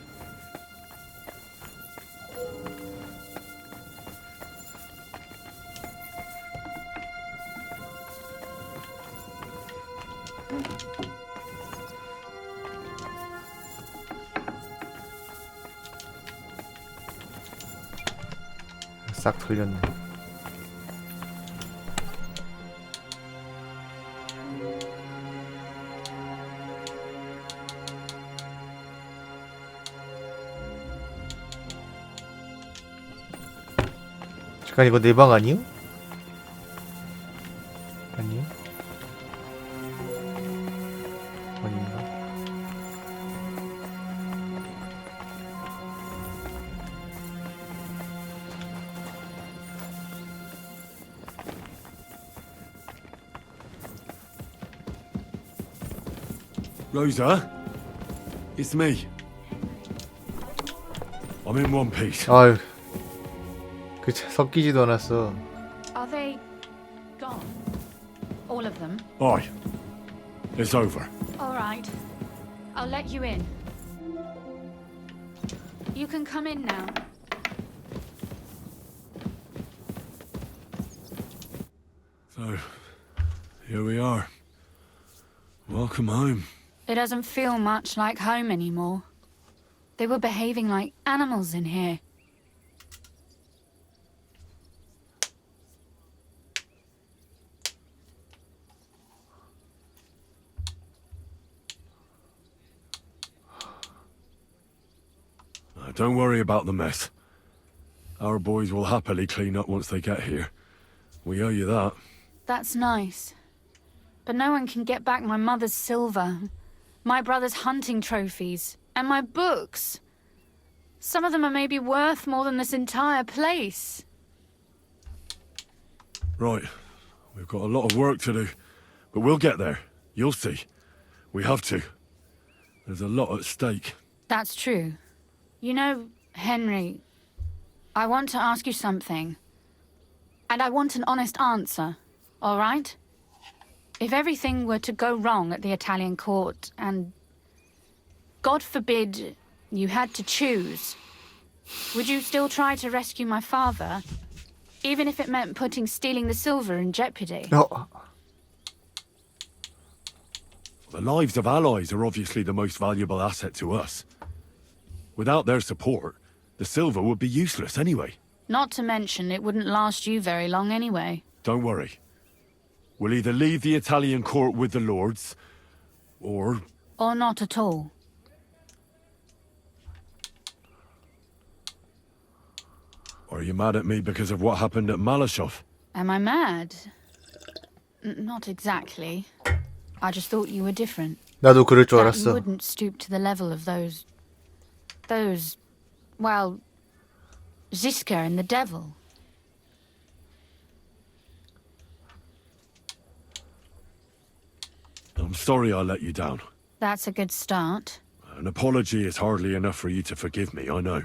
싹 털렸네. 잠깐, 이거 내 방 아니요? 아니요? 아닌가? Rosa, it's me. I'm in one piece. 아유, 그 섞이지도 않았어. Are they gone? All of them? Aye, it's over. All right. I'll let you in. You can come in now. So, here we are. Welcome home. It doesn't feel much like home anymore. They were behaving like animals in here. Don't worry about the mess. Our boys will happily clean up once they get here. We owe you that. That's nice. But no one can get back my mother's silver, my brother's hunting trophies, and my books. Some of them are maybe worth more than this entire place. Right. We've got a lot of work to do. But we'll get there. You'll see. We have to. There's a lot at stake. That's true. You know, Henry, I want to ask you something. And I want an honest answer, all right? If everything were to go wrong at the Italian court, and God forbid you had to choose, would you still try to rescue my father, even if it meant putting stealing the silver in jeopardy? No. The lives of allies are obviously the most valuable asset to us. Without their support, the silver would be useless anyway. Not to mention, it wouldn't last you very long anyway. Don't worry. We'll either leave the Italian court with the lords, or... Or not at all. Are you mad at me because of what happened at Malashov? Am I mad? Not exactly. I just thought you were different. 나도 그럴 줄 That you 알았어. wouldn't stoop to the level of those, well, Ziska and the devil. I'm sorry I let you down. That's a good start. An apology is hardly enough for you to forgive me, I know.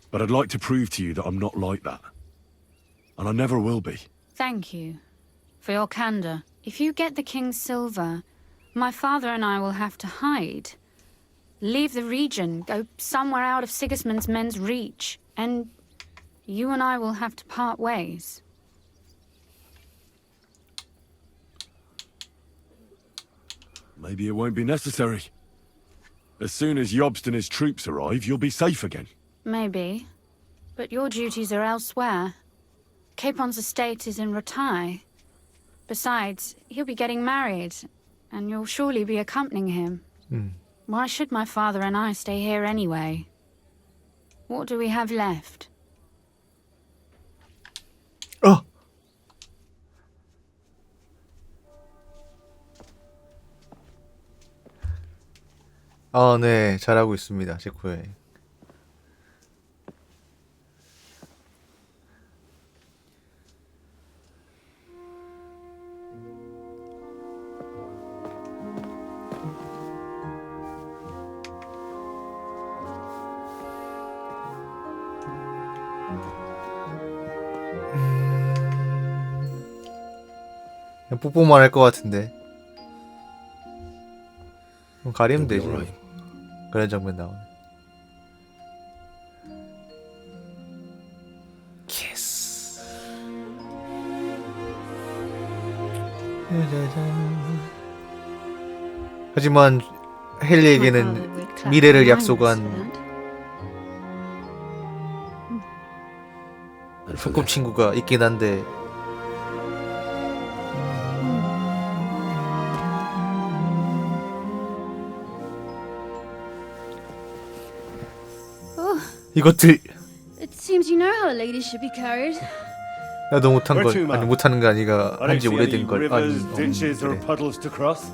But I'd like to prove to you that I'm not like that. And I never will be. Thank you for your candor. If you get the king's silver, my father and I will have to hide. Leave the region, go somewhere out of Sigismund's men's reach, and you and I will have to part ways. Maybe it won't be necessary. As soon as Jobst and his troops arrive, you'll be safe again. Maybe. But your duties are elsewhere. Capon's estate is in Ratai. Besides, he'll be getting married, and you'll surely be accompanying him. Why should my father and I stay here anyway? What do we have left? 어. 네, 잘하고 있습니다. 제코에. 그냥 뽀뽀만 할 것 같은데. 그럼 가리면 되지. 그런 장면 나오네. 키스. 하지만 헨리에게는 미래를 약속한 소꿉친구가 있긴 한데 이것들 It seems you know how a lady should be carried. 나도 못한 걸 아니 못하는 게 아니가 한지 오래된 걸 아니 ditches or puddles to cross.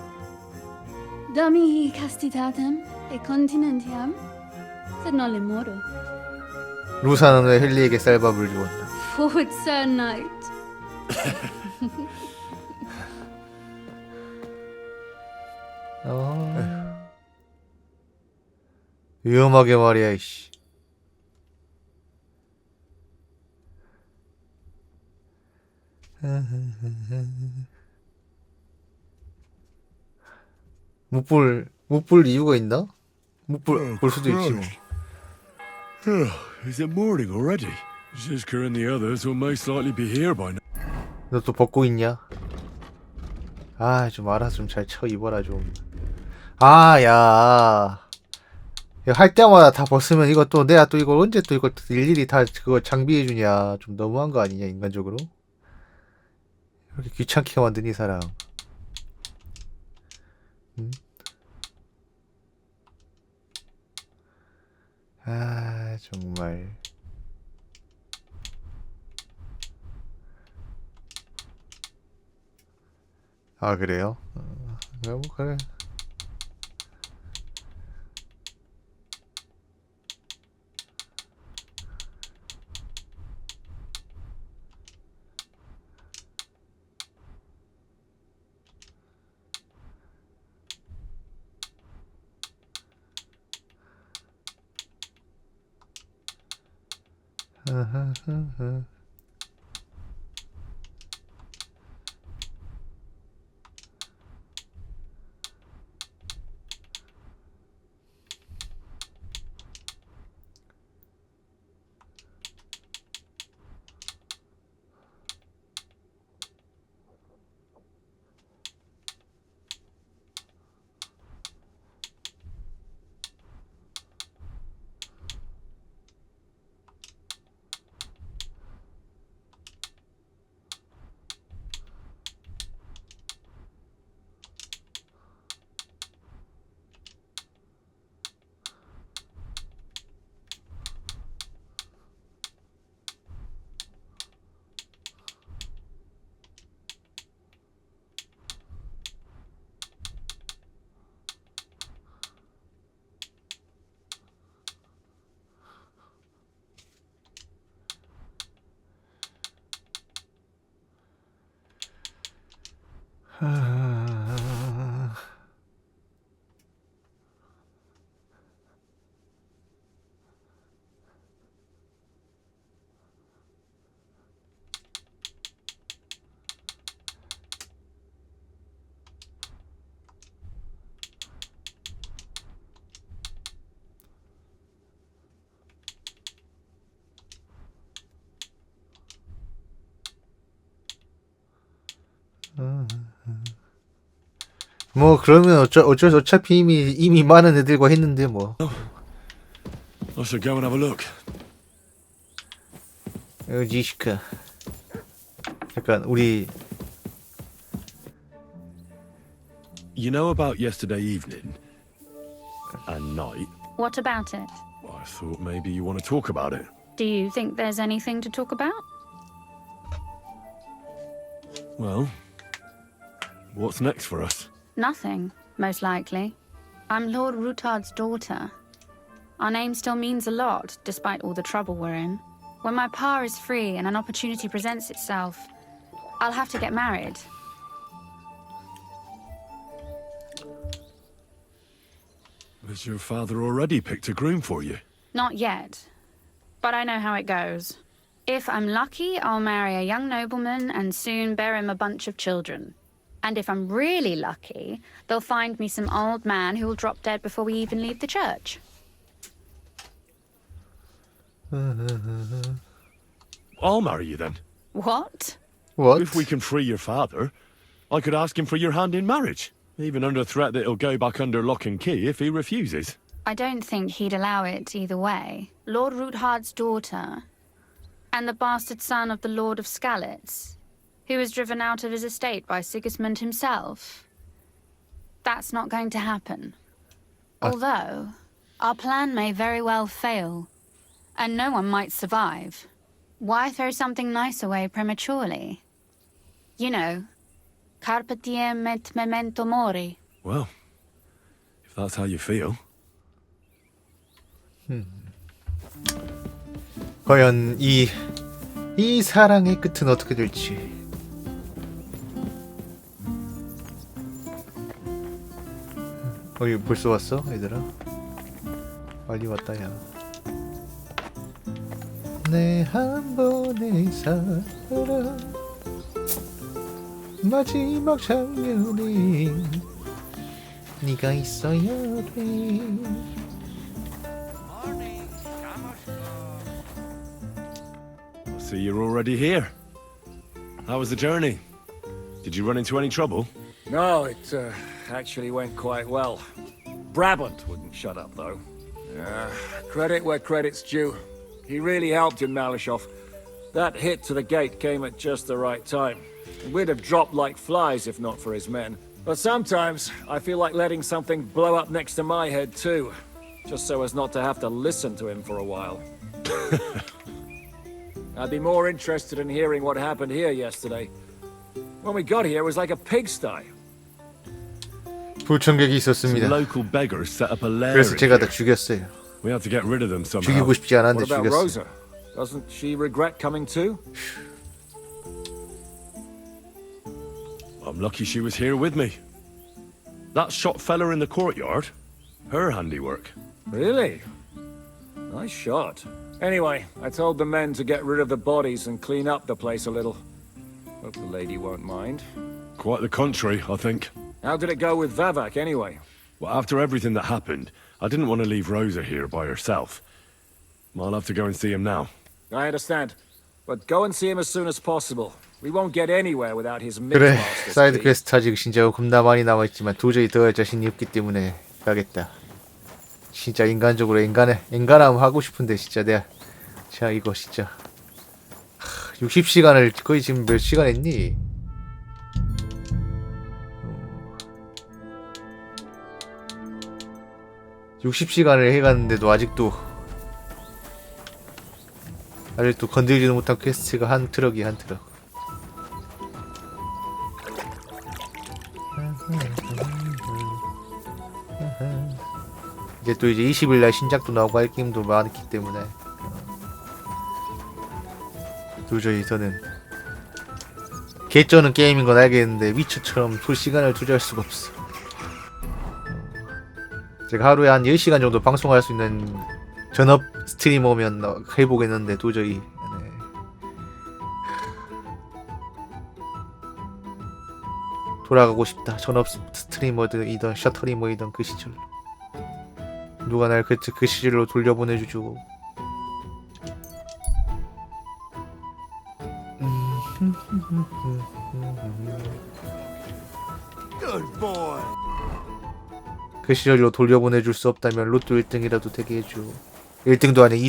Dammi castitatem e continentiam, sed non le moro. 루사는 왜 헨리에게 쌀밥을 주었나? Forward, Sir Knight. 위험하게 말이야, 이씨. 못 볼 이유가 있나? 볼 수도 있지 뭐. Is it morning already? Zizka and the others will most likely be here by now. 너 또 벗고 있냐? 아, 좀 알아서 좀 잘 쳐 입어라 좀. 아, 야. 이거 할 때마다 다 벗으면 이거 또 내가 또 이거 언제 또 이거 일일이 다 그거 장비해 주냐? 좀 너무한 거 아니냐, 인간적으로? 이렇게 귀찮게 만든 이 사람. 응? 아, 정말. 아, 그래요? 뭐 그래. 뭐 그러면 어차피 이미 많은 애들과 했는데 뭐. I should go and have a look. 지시카. 잠깐 우리. You know about yesterday evening and night? What about it? Well, I thought maybe you want to talk about it. Do you think there's anything to talk about? Well, what's next for us? Nothing, most likely. I'm Lord Rutard's daughter. Our name still means a lot, despite all the trouble we're in. When my pa is free and an opportunity presents itself, I'll have to get married. Has your father already picked a groom for you? Not yet, but I know how it goes. If I'm lucky, I'll marry a young nobleman and soon bear him a bunch of children. And if I'm really lucky, they'll find me some old man who will drop dead before we even leave the church. I'll marry you then. What? What? If we can free your father, I could ask him for your hand in marriage, even under threat that he'll go back under lock and key if he refuses. I don't think he'd allow it either way. Lord Rutard's daughter, and the bastard son of the Lord of Skalitz, who was driven out of his estate by Sigismund himself. That's not going to happen. Although, our plan may very well fail, and no one might survive. Why throw something nice away prematurely? You know, carpe diem et memento mori. Well, that's how you feel. 과연 이 사랑의 끝은 어떻게 될지. 이거 벌써 왔어, 얘들아? 빨리 왔다, 야. 내 한 번의 사랑 마지막 장면에 네가 있어야 돼. So you're already here. How was the journey? Did you run into any trouble? No, it actually went quite well. Brabant wouldn't shut up, though. Credit where credit's due. He really helped in Malishov. That hit to the gate came at just the right time. We'd have dropped like flies if not for his men. But sometimes I feel like letting something blow up next to my head too, just so as not to have to listen to him for a while. I'd be more interested in hearing what happened here yesterday. When we got here, it was like a pigsty. 불청객이 있었습니다. Local beggars set up a lair. 그래서 제가 다 죽였어요. We had to get rid of them somehow. 죽이고 싶지 않았는데 What about 죽였어요. Rosa? Doesn't she regret coming too? I'm lucky she was here with me. That shot fella in the courtyard, her handiwork. Really? Nice shot. Anyway, I told the men to get rid of the bodies and clean up the place a little. Hope the lady won't mind. Quite the contrary, I think. How did it go with Vavak anyway? Well, after everything that happened, I didn't want to leave Rosa here by herself. I'll have to go and see him now. I understand. But go and see him as soon as possible. We won't get anywhere without his 그래, mixmaster. 사이드 퀘스트 아직 진짜 겁나 많이 남아있지만 도저히 더 할 자신이 없기 때문에 가겠다. 진짜 인간적으로 인간함 하고 싶은데 진짜 내가 이거 진짜 60시간을 거의 지금 몇 시간 했니? 60시간을 해갔는데도 아직도 건들지도 못한 퀘스트가 한 트럭이 한 트럭. 이제 또 20일날 신작도 나오고 할 게임도 많기 때문에 도저히 저는 개쩌는 게임인 건 알겠는데 위쳐처럼 시간을 투자할 수가 없어. 제가 하루에 한 10시간 정도 방송할 수 있는 전업 스트리머면 해보겠는데 도저히 돌아가고 싶다. 전업 스트리머이던 셔터리머이던 그 시절. 누가 날 그 시절로 돌려보내주죠. 그 시절로 돌려보내줄 수 없다면 로또 1등이라도 되게 해줘. 1등도 아니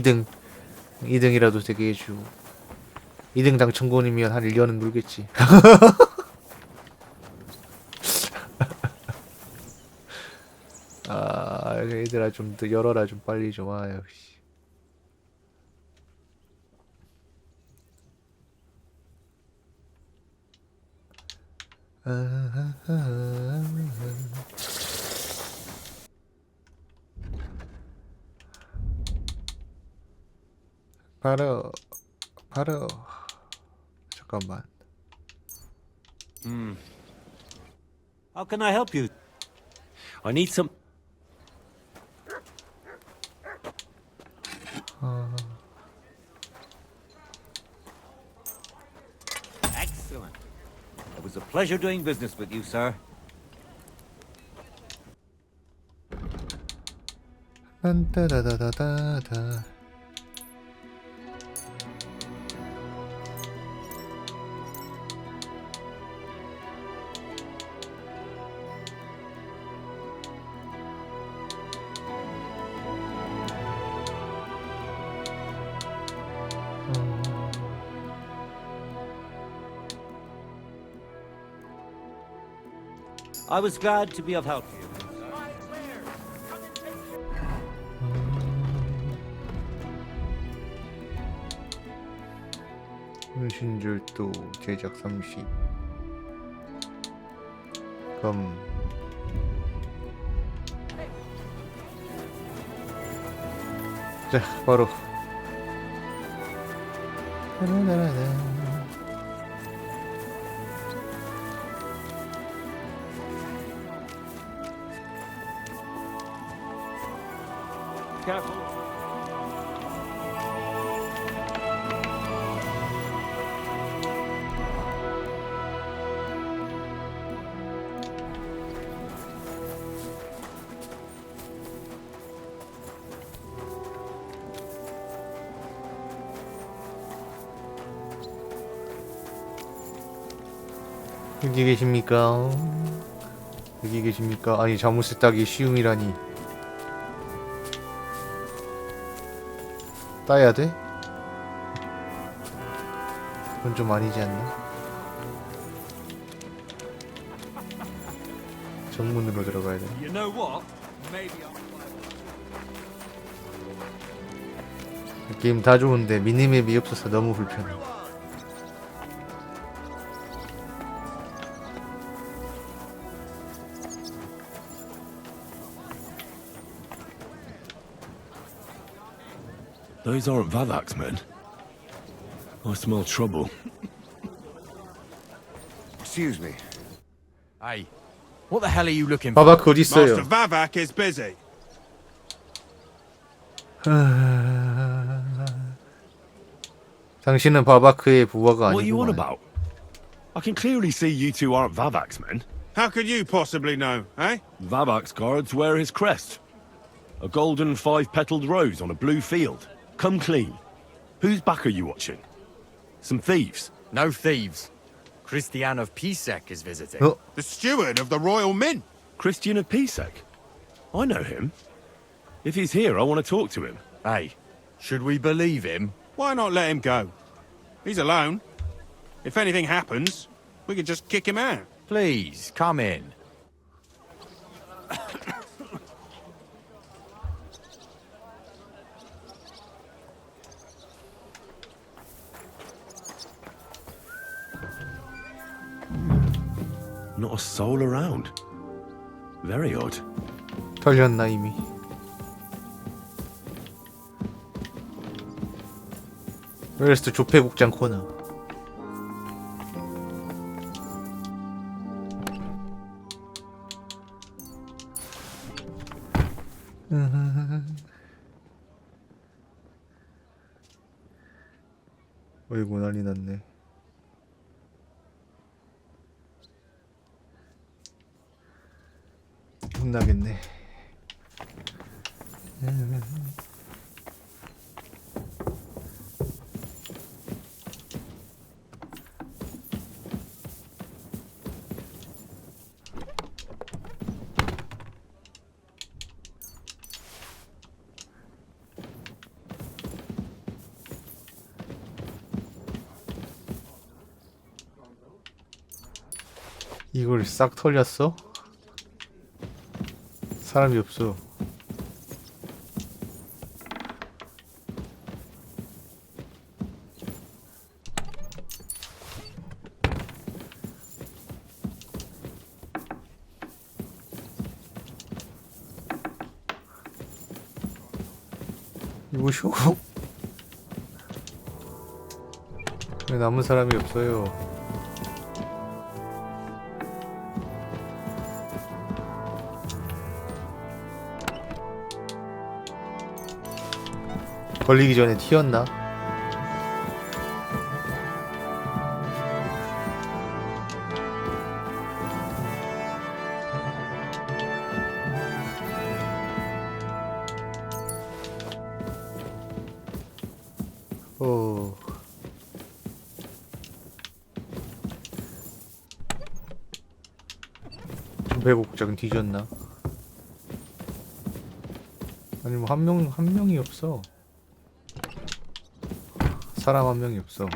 2등이라도 되게 해줘. 2등 당첨금이면 한 1년은 놀겠지. 아, 얘들아 좀 더 열어라 좀 빨리 좀. 아, 역시. 바로 잠깐만. How can I help you? I need some. Excellent. It was a pleasure doing business with you, sir. 딴따다다다다다. I was glad to be of help to you. 분신절도 제작 30. 자, 바로 Careful. 여기 계십니까? 여기 계십니까? 아니, 자물쇠 따기 쉬움이라니. 따야 돼? 그건 좀 아니지 않나? 정문으로 들어가야 돼. You know what? Maybe 게임 다 좋은데 미니맵이 없어서 너무 불편해. Those aren't Vavak's men. I smell trouble. Excuse me. Hey, what the hell are you looking for? 바바크 어디 있어요? Master Vavak is busy. 당신은 바바크의 부하가 What are you on 아니구만. about? I can clearly see you two aren't Vavak's men. How could you possibly know, eh? Vavak's guards wear his crest. A golden five-petaled rose on a blue field. Come clean. Whose back are you watching? Some thieves? No thieves. Christian of Pisek is visiting. Oh. The steward of the Royal Mint. Christian of Pisek? I know him. If he's here, I want to talk to him. Hey, should we believe him? Why not let him go? He's alone. If anything happens, we can just kick him out. Please, come in. Not a soul around. Very odd. 털렸나 이미. 웰스트 조폐국장 코너. 어이구 난리 났네. 혼나겠네. 이걸 싹 털렸어? 사람이 없어. 이보쇼? 왜 남은 사람이 없어요? 걸리기 전에 튀었나? 오. 배곡장 뒤졌나? 아니 뭐 한 명이 없어. 사람 한 명이 없어.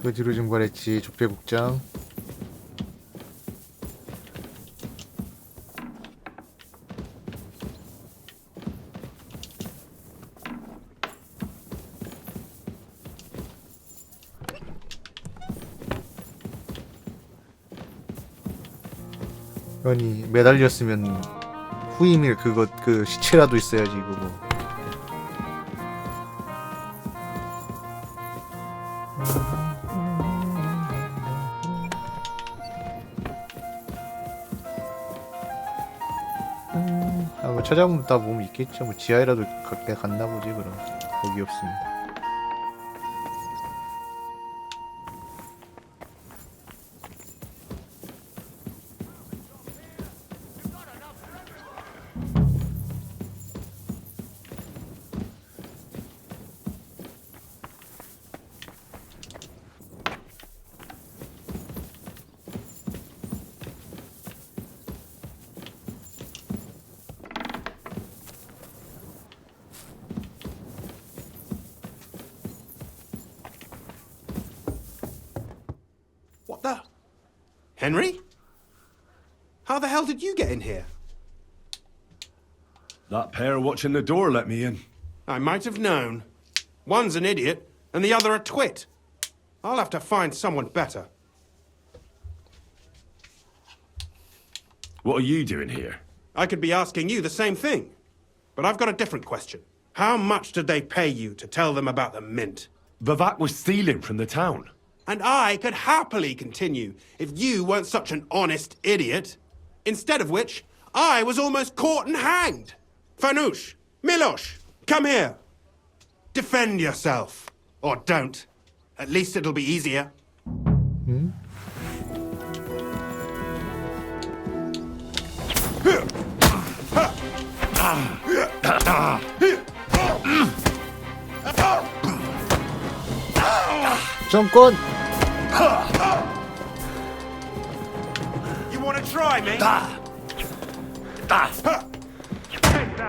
그 뒤로 증발했지. 족쇄국장. 아니 매달렸으면 후임일 그거 그 시체라도 있어야지 그거. 아, 뭐 찾아보면 다 보면 있겠죠. 뭐 지하에라도 갔나 보지 그럼. 거기 없습니다. What the? Henry? How the hell did you get in here? That pair watching the door let me in. I might have known. One's an idiot, and the other a twit. I'll have to find someone better. What are you doing here? I could be asking you the same thing. But I've got a different question. How much did they pay you to tell them about the mint? Vivek was stealing from the town. And I could happily continue if you weren't such an honest idiot. Instead of which, I was almost caught and hanged. Fanush, Milosh, come here. Defend yourself. Or don't. At least it'll be easier. 정권. You want to try me?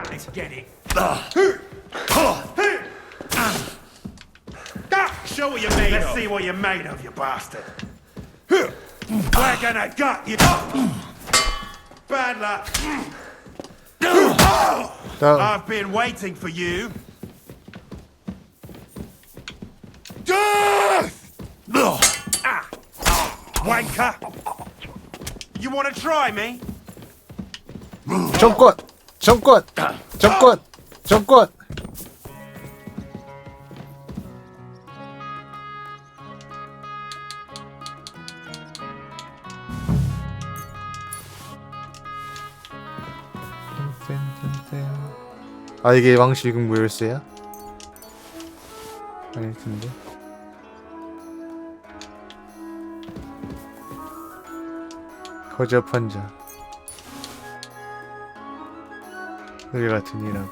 Let's get it. Show what you're made of. Let's see what you're made of, you bastard. We're gonna gut you. Bad luck. I've been waiting for you. Wanker. You want to try me? 정권. 정권. 정권. 정권. 아 이게 왕실금 무열쇠야? 아닐 텐데. 거접한 자. 우리 같은 이라고.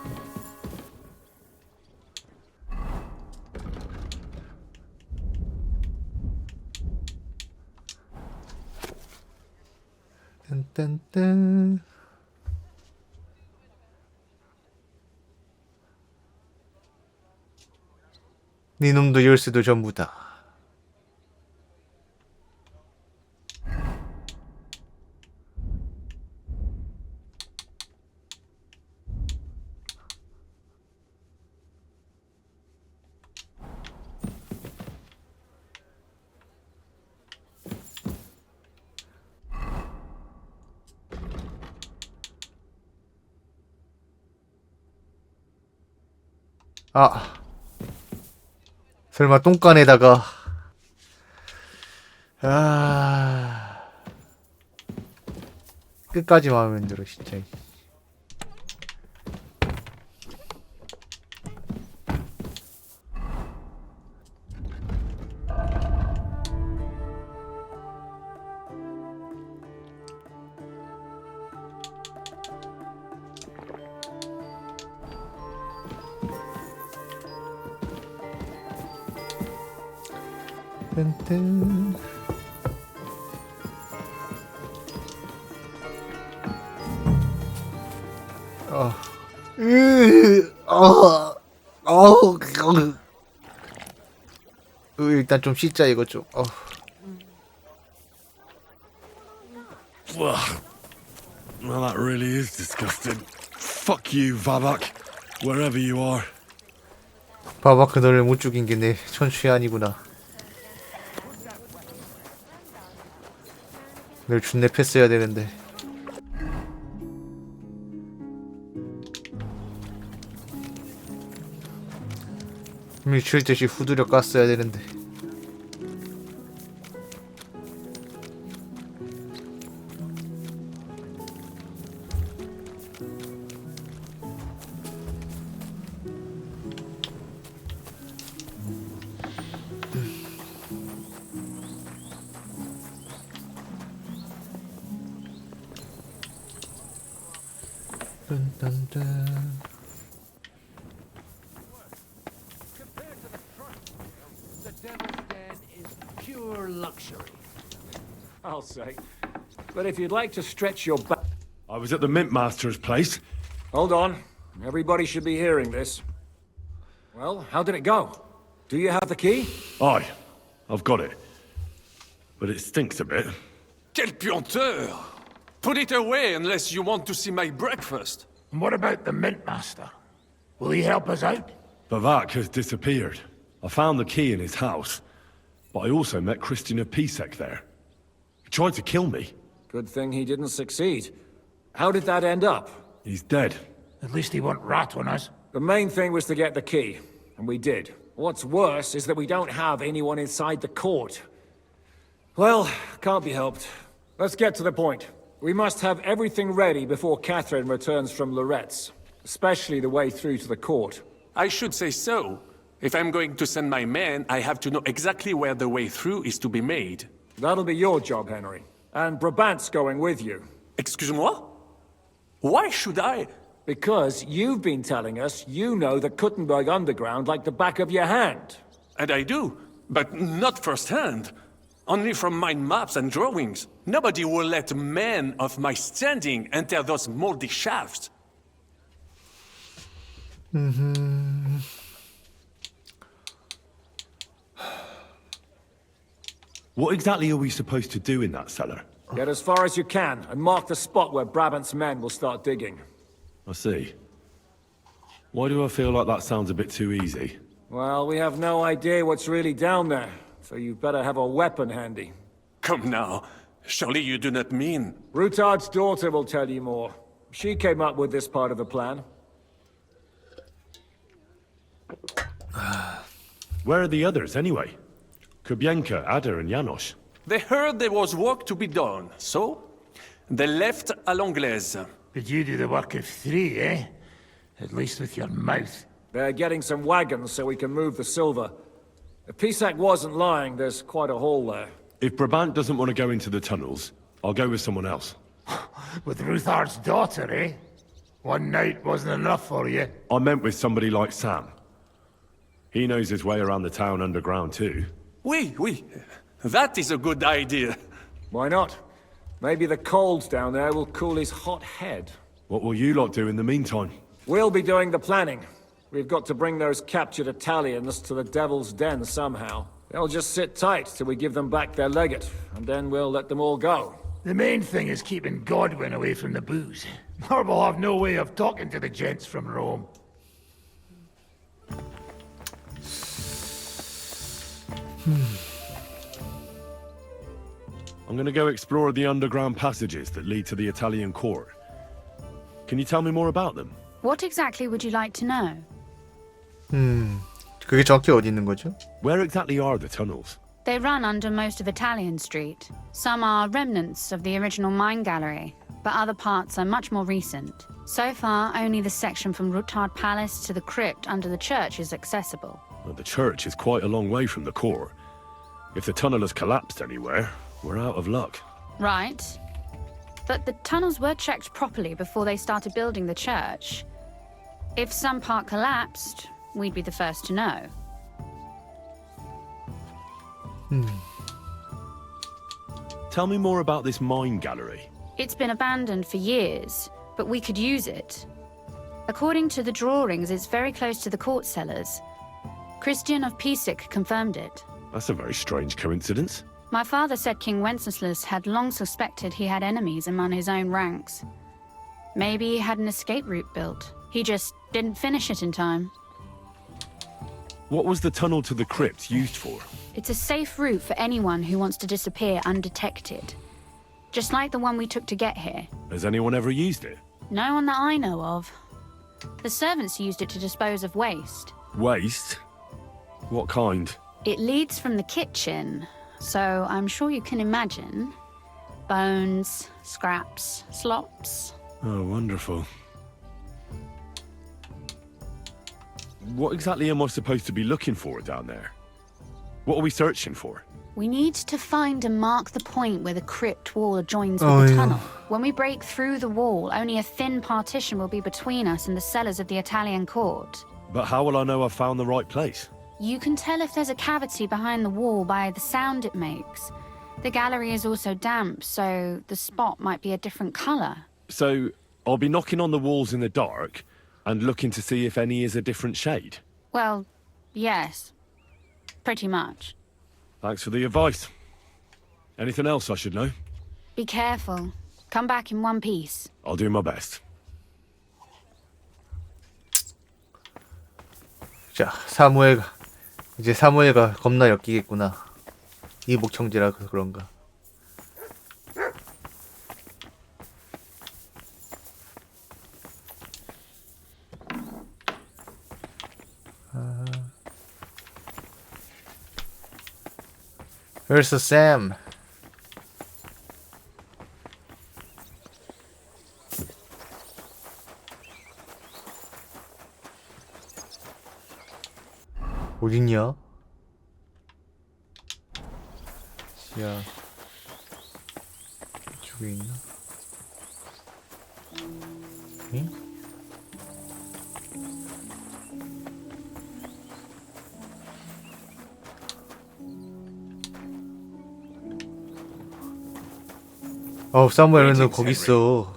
딴딴딴. 네 놈도 열쇠도 전부다. 아, 설마 똥간에다가 끝까지 마음에 안 들어 진짜. 뜬뜬. 일단 좀 씻자 이거 좀. Well, that really is disgusting. Fuck you, Vabak. Wherever you are. 바바크 너를 못 죽인 게 내 천추의 아니구나. 널 준내 패스해야 되는데. 미칠 듯이 후두려 깠어야 되는데. I'll say. But if you'd like to stretch your back... I was at the Mint Master's place. Hold on. Everybody should be hearing this. Well, how did it go? Do you have the key? Aye, I've got it. But it stinks a bit. Quel puanteur! Put it away unless you want to see my breakfast. And what about the Mint Master? Will he help us out? Bavak has disappeared. I found the key in his house. But I also met Christian of Pisek there. He tried to kill me. Good thing he didn't succeed. How did that end up? He's dead. At least he won't rat on us. The main thing was to get the key, and we did. What's worse is that we don't have anyone inside the court. Well, can't be helped. Let's get to the point. We must have everything ready before Catherine returns from Loretz, especially the way through to the court. I should say so. If I'm going to send my men, I have to know exactly where the way through is to be made. That'll be your job, Henry. And Brabant's going with you. Excuse-moi? Why should I? Because you've been telling us you know the Kuttenberg Underground like the back of your hand. And I do, but not firsthand. Only from mind maps and drawings. Nobody will let men of my standing enter those moldy shafts. What exactly are we supposed to do in that cellar? Get as far as you can, and mark the spot where Brabant's men will start digging. I see. Why do I feel like that sounds a bit too easy? Well, we have no idea what's really down there, so you better have a weapon handy. Come now. Surely you do not mean... Rutard's daughter will tell you more. She came up with this part of the plan. Where are the others, anyway? Kubienka, Ada, and Janos. They heard there was work to be done, so... they left à l'anglaise. Did you do the work of 3, eh? At least with your mouth. They're getting some wagons so we can move the silver. If Pisak wasn't lying, there's quite a hole there. If Brabant doesn't want to go into the tunnels, I'll go with someone else. With Ruthard's daughter, eh? One night wasn't enough for you. I meant with somebody like Sam. He knows his way around the town underground too. Oui. That is a good idea. Why not? Maybe the cold down there will cool his hot head. What will you lot do in the meantime? We'll be doing the planning. We've got to bring those captured Italians to the Devil's Den somehow. They'll just sit tight till we give them back their legate, and then we'll let them all go. The main thing is keeping Godwin away from the booze. Or we'll have no way of talking to the gents from Rome. I'm gonna go explore the underground passages that lead to the Italian court. Can you tell me more about them? What exactly would you like to know? 그게 정확히 어디 있는 거죠? Where exactly are the tunnels? They run under most of Italian Street. Some are remnants of the original mine gallery, but other parts are much more recent. So far, only the section from Rutard Palace to the crypt under the church is accessible. Well, the church is quite a long way from the court. If the tunnel has collapsed anywhere, we're out of luck. Right. But the tunnels were checked properly before they started building the church. If some part collapsed, we'd be the first to know. Tell me more about this mine gallery. It's been abandoned for years, but we could use it. According to the drawings, it's very close to the court cellars. Christian of Pisek confirmed it. That's a very strange coincidence. My father said King Wenceslas had long suspected he had enemies among his own ranks. Maybe he had an escape route built. He just didn't finish it in time. What was the tunnel to the crypt used for? It's a safe route for anyone who wants to disappear undetected. Just like the one we took to get here. Has anyone ever used it? No one that I know of. The servants used it to dispose of waste. Waste? What kind? It leads from the kitchen, so I'm sure you can imagine. Bones, scraps, slops. Oh, wonderful. What exactly am I supposed to be looking for down there? What are we searching for? We need to find and mark the point where the crypt wall joins with the tunnel. When we break through the wall, only a thin partition will be between us and the cellars of the Italian court. But how will I know I've found the right place? You can tell if there's a cavity behind the wall by the sound it makes. The gallery is also damp, so the spot might be a different color. So, I'll be knocking on the walls in the dark and looking to see if any is a different shade? Well, yes. Pretty much. Thanks for the advice. Anything else I should know? Be careful. Come back in one piece. I'll do my best. 자, 이제 사무엘가 겁나 엮이겠구나. 이복 형제라 그런가. Where's Sam? 어딨냐? 지하 이쪽에 있나? 응? 사무엘 너 거기 있어.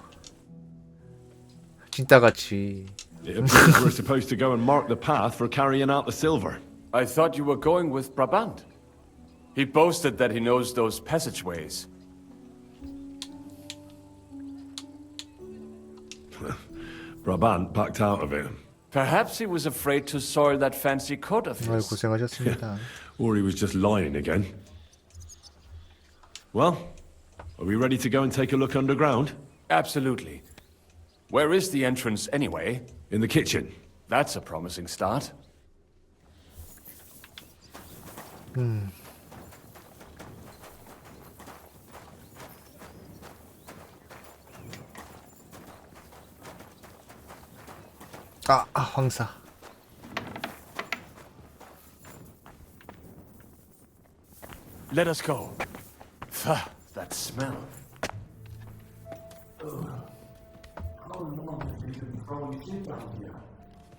찐따같이. It appears we're supposed to go and mark the path for carrying out the silver. I thought you were going with Brabant. He boasted that he knows those passageways. Brabant backed out of it. Perhaps he was afraid to soil that fancy coat of his. 고생하셨습니다. Or he was just lying again. Well, are we ready to go and take a look underground? Absolutely. Where is the entrance anyway? In the kitchen. That's a promising start. 황사. Let us go. That smell.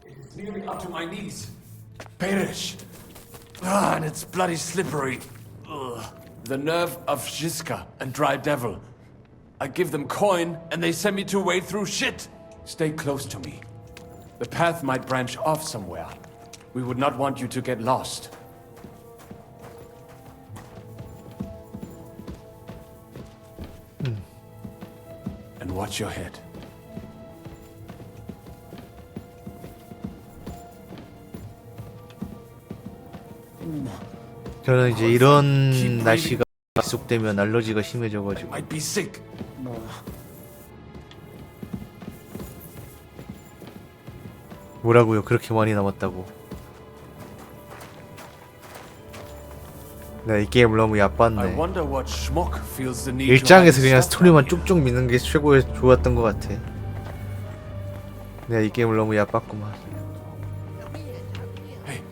It's nearly up to my knees. Perish. And it's bloody slippery. Ugh. The nerve of Žižka and Dry Devil. I give them coin, and they send me to wade through shit. Stay close to me. The path might branch off somewhere. We would not want you to get lost. And watch your head. 저는 이제 이런 날씨가 계속되면 알러지가 심해져가지고. Might be sick. 뭐라고요? 그렇게 많이 남았다고. 나 이 게임을 너무 얕봤네. 일장에서 그냥 스토리만 쭉쭉 미는 게 최고의 좋았던 것 같아. 내가 이 게임을 너무 얕봤구만. Hey,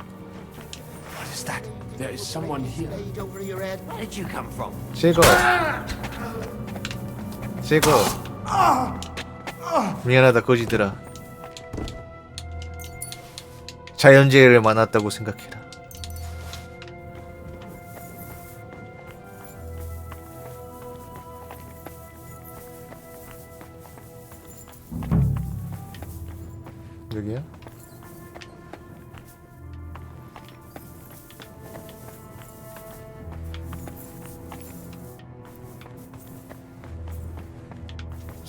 what is that? There is someone here. Where did you come from? 제거. 미안하다 거지들아. 자연재해를 만났다고 생각해라. 여기야?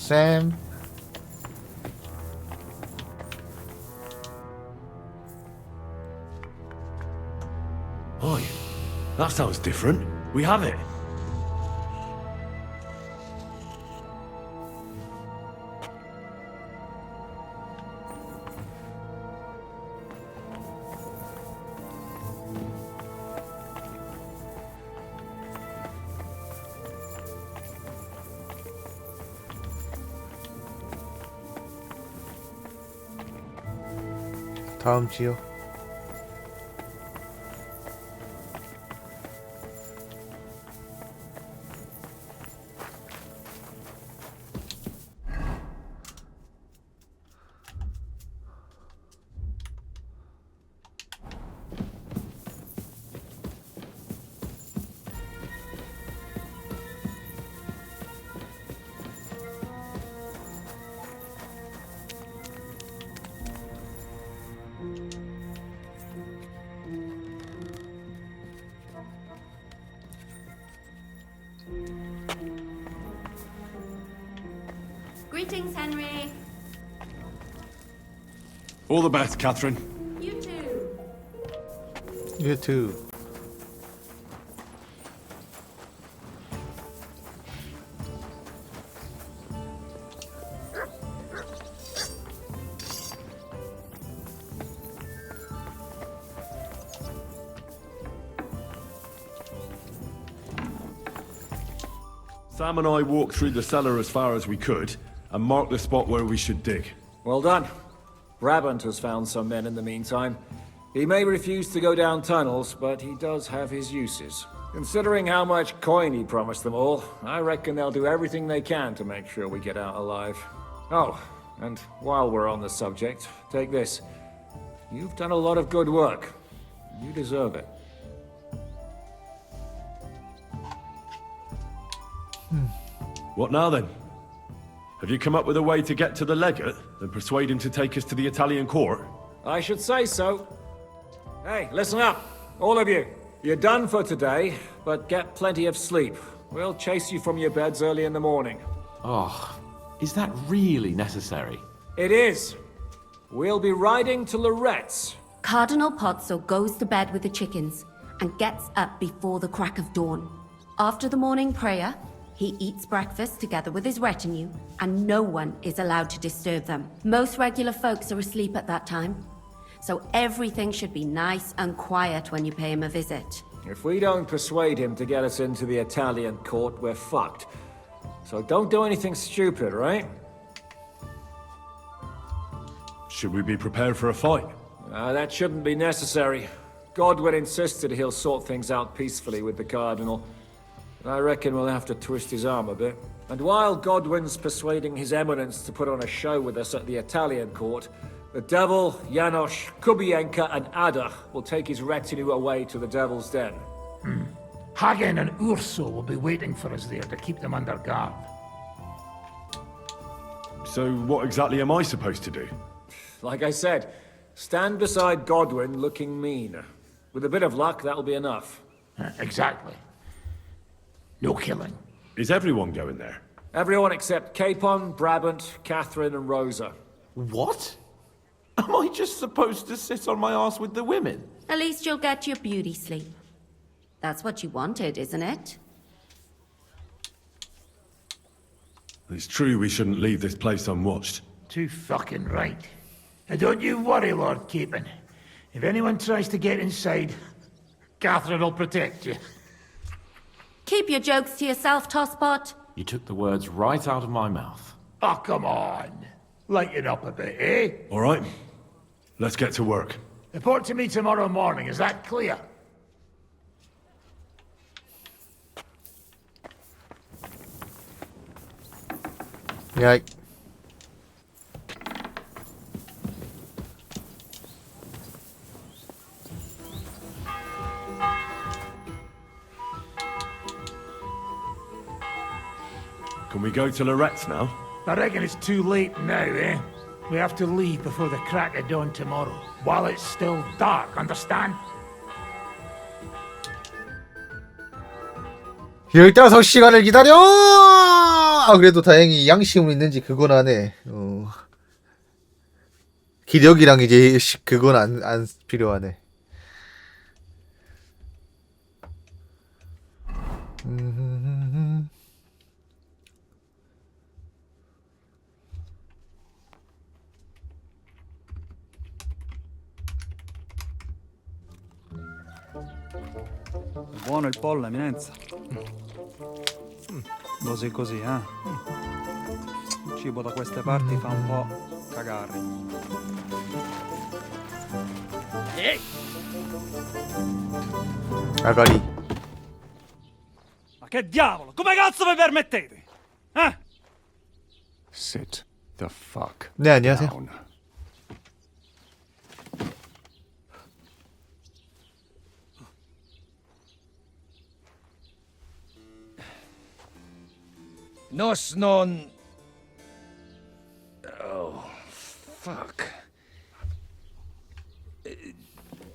Sam. Oi, that sounds different. We have it. 다음 지역. Greetings, Henry. All the best, Catherine. You too. You too. Sam and I walked through the cellar as far as we could and marked the spot where we should dig. Well done. Brabant has found some men in the meantime. He may refuse to go down tunnels, but he does have his uses. Considering how much coin he promised them all, I reckon they'll do everything they can to make sure we get out alive. Oh, and while we're on the subject, take this. You've done a lot of good work. You deserve it. What now then? Have you come up with a way to get to the legate and persuade him to take us to the Italian court? I should say so. Hey, listen up, all of you. You're done for today, but get plenty of sleep. We'll chase you from your beds early in the morning. Oh, is that really necessary? It is. We'll be riding to Lorette's. Cardinal Pozzo goes to bed with the chickens and gets up before the crack of dawn. After the morning prayer, he eats breakfast together with his retinue, and no one is allowed to disturb them. Most regular folks are asleep at that time, so everything should be nice and quiet when you pay him a visit. If we don't persuade him to get us into the Italian court, we're fucked. So don't do anything stupid, right? Should we be prepared for a fight? That shouldn't be necessary. Godwin insisted he'll sort things out peacefully with the Cardinal. I reckon we'll have to twist his arm a bit. And while Godwin's persuading His Eminence to put on a show with us at the Italian court, the Devil, Janos, Kubienka, and Ada will take his retinue away to the Devil's Den. Hagen and Urso will be waiting for us there to keep them under guard. So what exactly am I supposed to do? Like I said, stand beside Godwin looking mean. With a bit of luck, that'll be enough. Exactly. No killing. Is everyone going there? Everyone except Capon, Brabant, Catherine, and Rosa. What? Am I just supposed to sit on my ass with the women? At least you'll get your beauty sleep. That's what you wanted, isn't it? It's true we shouldn't leave this place unwatched. Too fucking right. Now don't you worry, Lord Capon. If anyone tries to get inside, Catherine will protect you. Keep your jokes to yourself, Tosspot. You took the words right out of my mouth. Oh, come on. Lighten up a bit, eh? All right. Let's get to work. Report to me tomorrow morning, is that clear? Yike. Can we go to Lorette's now? I reckon it's too late now, eh? We have to leave before the crack of dawn tomorrow, while it's still dark, understand? 15시간을 기다려! 아, 그래도 다행히 양심은 있는지 그건 안 해. 기력이랑 이제 그건 안 필요하네. Buono il pollo, eminenza. Così così, eh? Il cibo da queste parti fa un po' cagare. 아가리. Ma che diavolo? Come cazzo vi permettete? Eh? Sit the fuck 네, 안녕하세요. down. Nos non... Oh, fuck.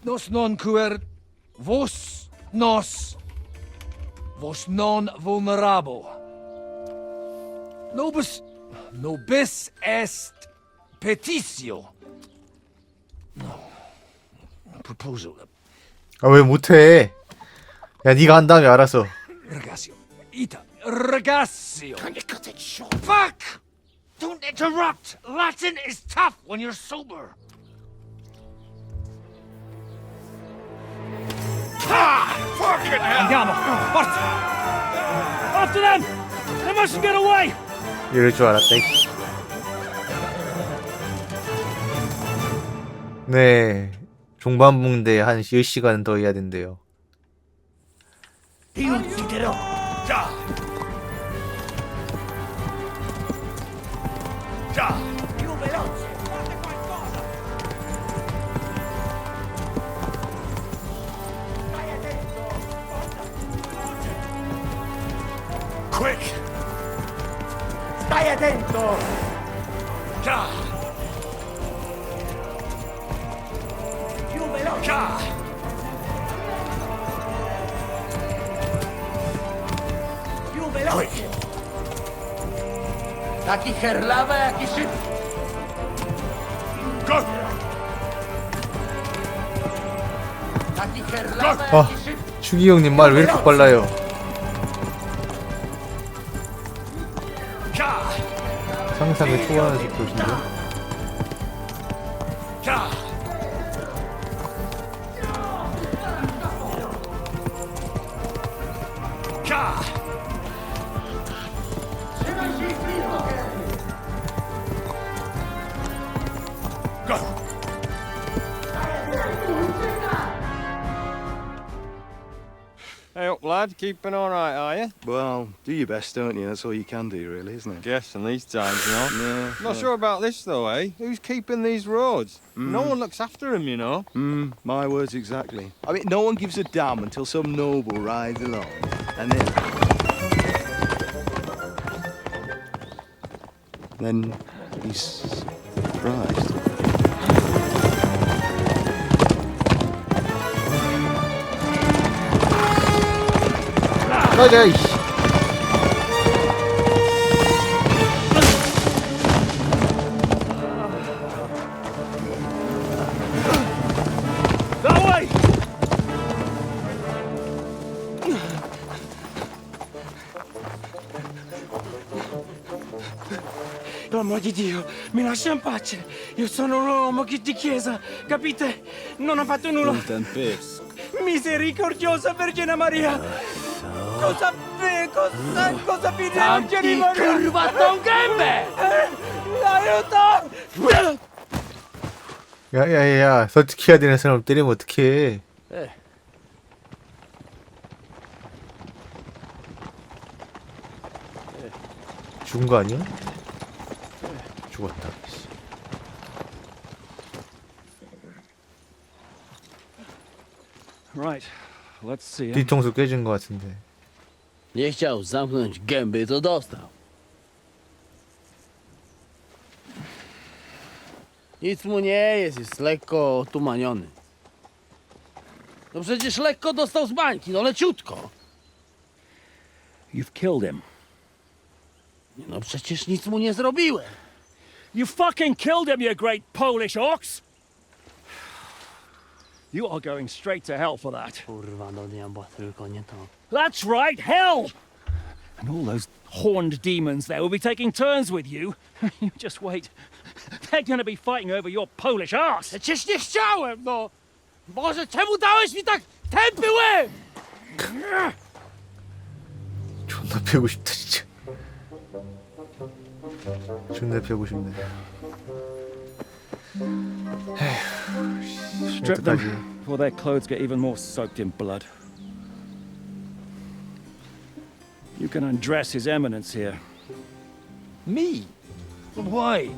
Nos non quer... Vos nos... Vos non vulnerabo. Nobis est petitio. No. Proposal. 아, 왜 못해? 야, 네가 한다며, 알았어. Ragazio. Ita. Ragazio. Fuck! Don't interrupt. Latin is tough when you're sober. Ha! Fucking hell! Andiamo. Forza. After them. They mustn't get away. 이럴 줄 알았다. 이씨. 네. 종반붕대 한 10시간 더 해야 된대요. 자! 자! Più veloce! Fate qualcosa! Stai attento! Quick! Stai attento! Già! Più veloce! Già! Più veloce! Taki herlawe, jaki szybki! Go! Taki herlawe, 아, jaki szybki! 추기 형님 말 왜 이렇게 빨라요? 상상을 초월하는 속도신데? 자! 자! Go! Hey up, lad. Keeping all right, are you? Well, do your best, don't you? That's all you can do, really, isn't it? Guess in these times, you know. Yeah. Not sure about this, though, eh? Who's keeping these roads? No one looks after them, you know. My words exactly. I mean, no one gives a damn until some noble rides along, and then he's surprised. 맞아, 이씨. That way! Per amor di Dio, mi lascia in pace. Io sono un uomo di chiesa, capite? Non ho fatto nulla. Misericordiosa Vergine Maria. Cosa vi Vergine Maria? curvato gambe! Aiuto! 야야야, 설득해야 되는 사람 때리면 어떡해? 죽은 거 아니야? 죽었다. Right, let's see. 뒤통수 깨진 거 같은데. Nie chciał zamknąć gęby, to dostał. Nic mu nie jest lekko otumaniony. No przecież lekko dostał z bańki, no leciutko. You've killed him. No przecież nic mu nie zrobiłem. You fucking killed him, you great Polish ox! You are going straight to hell for that. Kurwa, do diabła, tylko nie to. That's right, hell! And all those horned demons there will be taking turns with you. You just wait. They're gonna be fighting over your Polish arse. Przecież nie chciałem, no! Boże, czemu dałeś mi tak tępy łeb? 존나 패고 싶다 진짜. 존나 패고 싶네. Strip them before their clothes get even more soaked in blood. You can undress His Eminence here. Me? Why?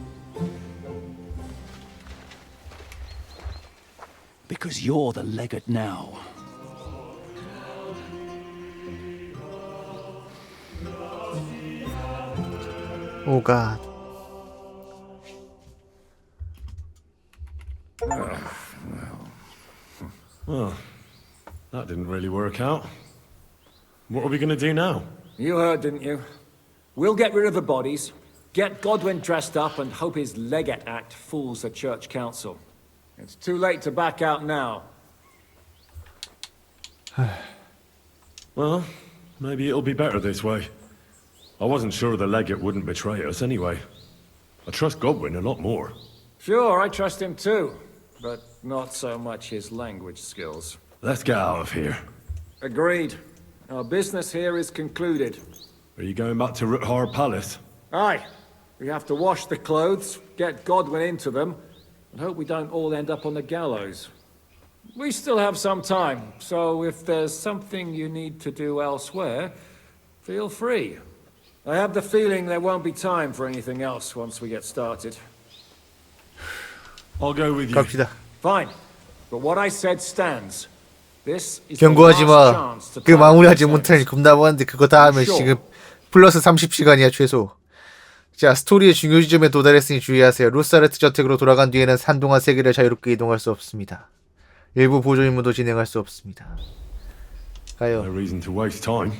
Because you're the legate now. Oh God. Well, that didn't really work out. What are we going to do now? You heard, didn't you? We'll get rid of the bodies, get Godwin dressed up, and hope his legate act fools the church council. It's too late to back out now. Well, maybe it'll be better this way. I wasn't sure the legate wouldn't betray us anyway. I trust Godwin a lot more. Sure, I trust him too, but not so much his language skills. Let's get out of here. Agreed. Our business here is concluded. Are you going back to Ruthard Palace? Aye. We have to wash the clothes, get Godwin into them, and hope we don't all end up on the gallows. We still have some time, so if there's something you need to do elsewhere, feel free. I have the feeling there won't be time for anything else once we get started. I'll go with you. 갑시다. Fine. But what I said stands. This is 경고하지 the 마. last chance to 그 tie 마무리하지 up 못하니 겁나 많은데 그거 다 하면 지금 플러스 30시간이야 최소. 자, 스토리의 중요 지점에 도달했으니 주의하세요. 루사르트 저택으로 돌아간 뒤에는 한동안 세계를 자유롭게 이동할 수 없습니다. 일부 보조 임무도 진행할 수 없습니다. 가요. No reason to waste time.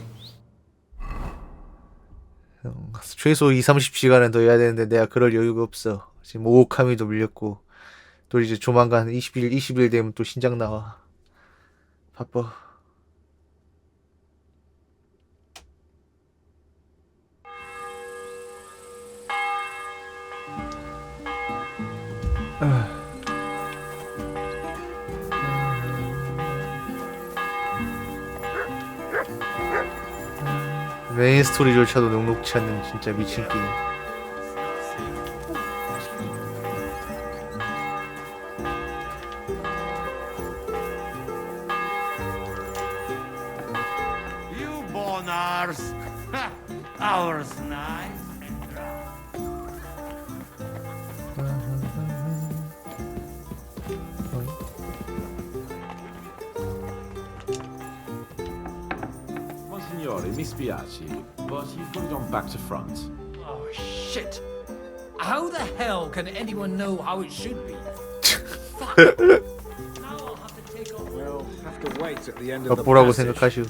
최소 2-30시간은 더 해야 되는데 내가 그럴 여유가 없어. 지금 오오카미도 밀렸고 또 이제 조만간 20일 되면 또 신작 나와. 바빠. 메인 스토리조차도 녹록치 않는 진짜 미친 게임. You born ours. Ours nice and dry. Monsignore, mi spiace, but you've got it on back to front. Oh, shit. How the hell can anyone know how it should be? Fuck. Now I'll have to take off. We'll have to wait at the end of the 뭐라고 passage. 생각하시오?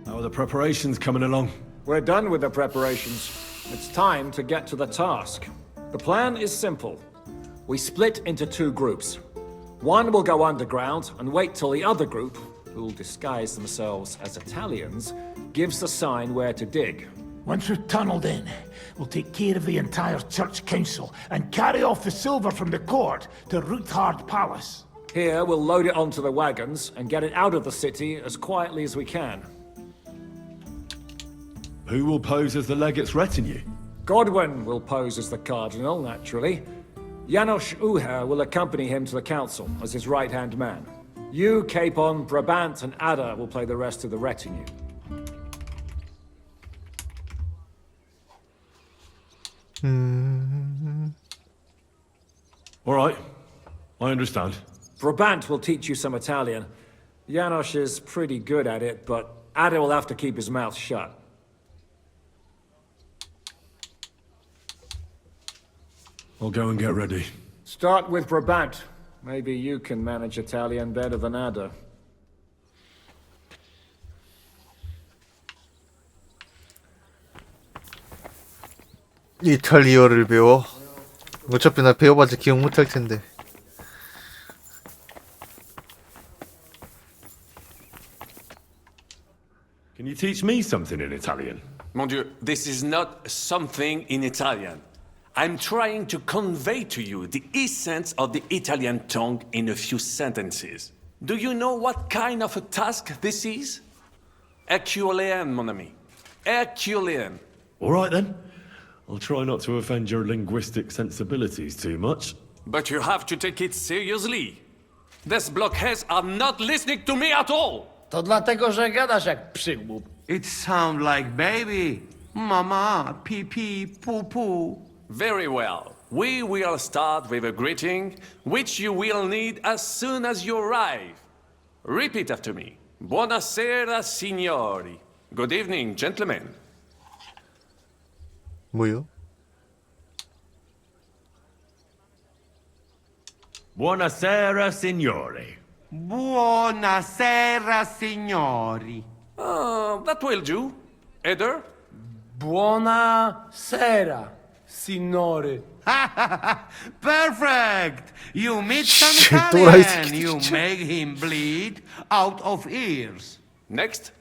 How are the preparations coming along? We're done with the preparations. It's time to get to the task. The plan is simple. We split into two groups. One will go underground and wait till the other group, who'll disguise themselves as Italians, gives the sign where to dig. Once we've tunneled in, we'll take care of the entire church council and carry off the silver from the court to Ruthard Palace. Here, we'll load it onto the wagons and get it out of the city as quietly as we can. Who will pose as the legate's retinue? Godwin will pose as the cardinal, naturally. Janos Uher will accompany him to the council as his right-hand man. You, Capon, Brabant, and Ada will play the rest of the retinue. All right, I understand. Brabant will teach you some Italian. Janos is pretty good at it, but Ada will have to keep his mouth shut. I'll go and get ready. Start with Brabant. Maybe you can manage Italian better than Ada. 이탈리아를 배워. 어차피 나 배워봤자 기억 못할 텐데. Can you teach me something in Italian? Mon Dieu, this is not something in Italian. I'm trying to convey to you the essence of the Italian tongue in a few sentences. Do you know what kind of a task this is? Herculean, mon ami. Herculean. All right then. I'll try not to offend your linguistic sensibilities too much. But you have to take it seriously. These blockheads are not listening to me at all. To dlatego, że gadasz jak przygłup. It sounds like baby. Mama, pee pee, poo poo. Very well. We will start with a greeting, which you will need as soon as you arrive. Repeat after me. Buonasera, signori. Good evening, gentlemen. 뭐요? Buonasera, signori. Buonasera, signori. That will do. Eder? Buonasera, signore. Perfect! You meet some Shit, 또라이 Italian. 새끼 You 진짜. make him bleed out of ears. Next,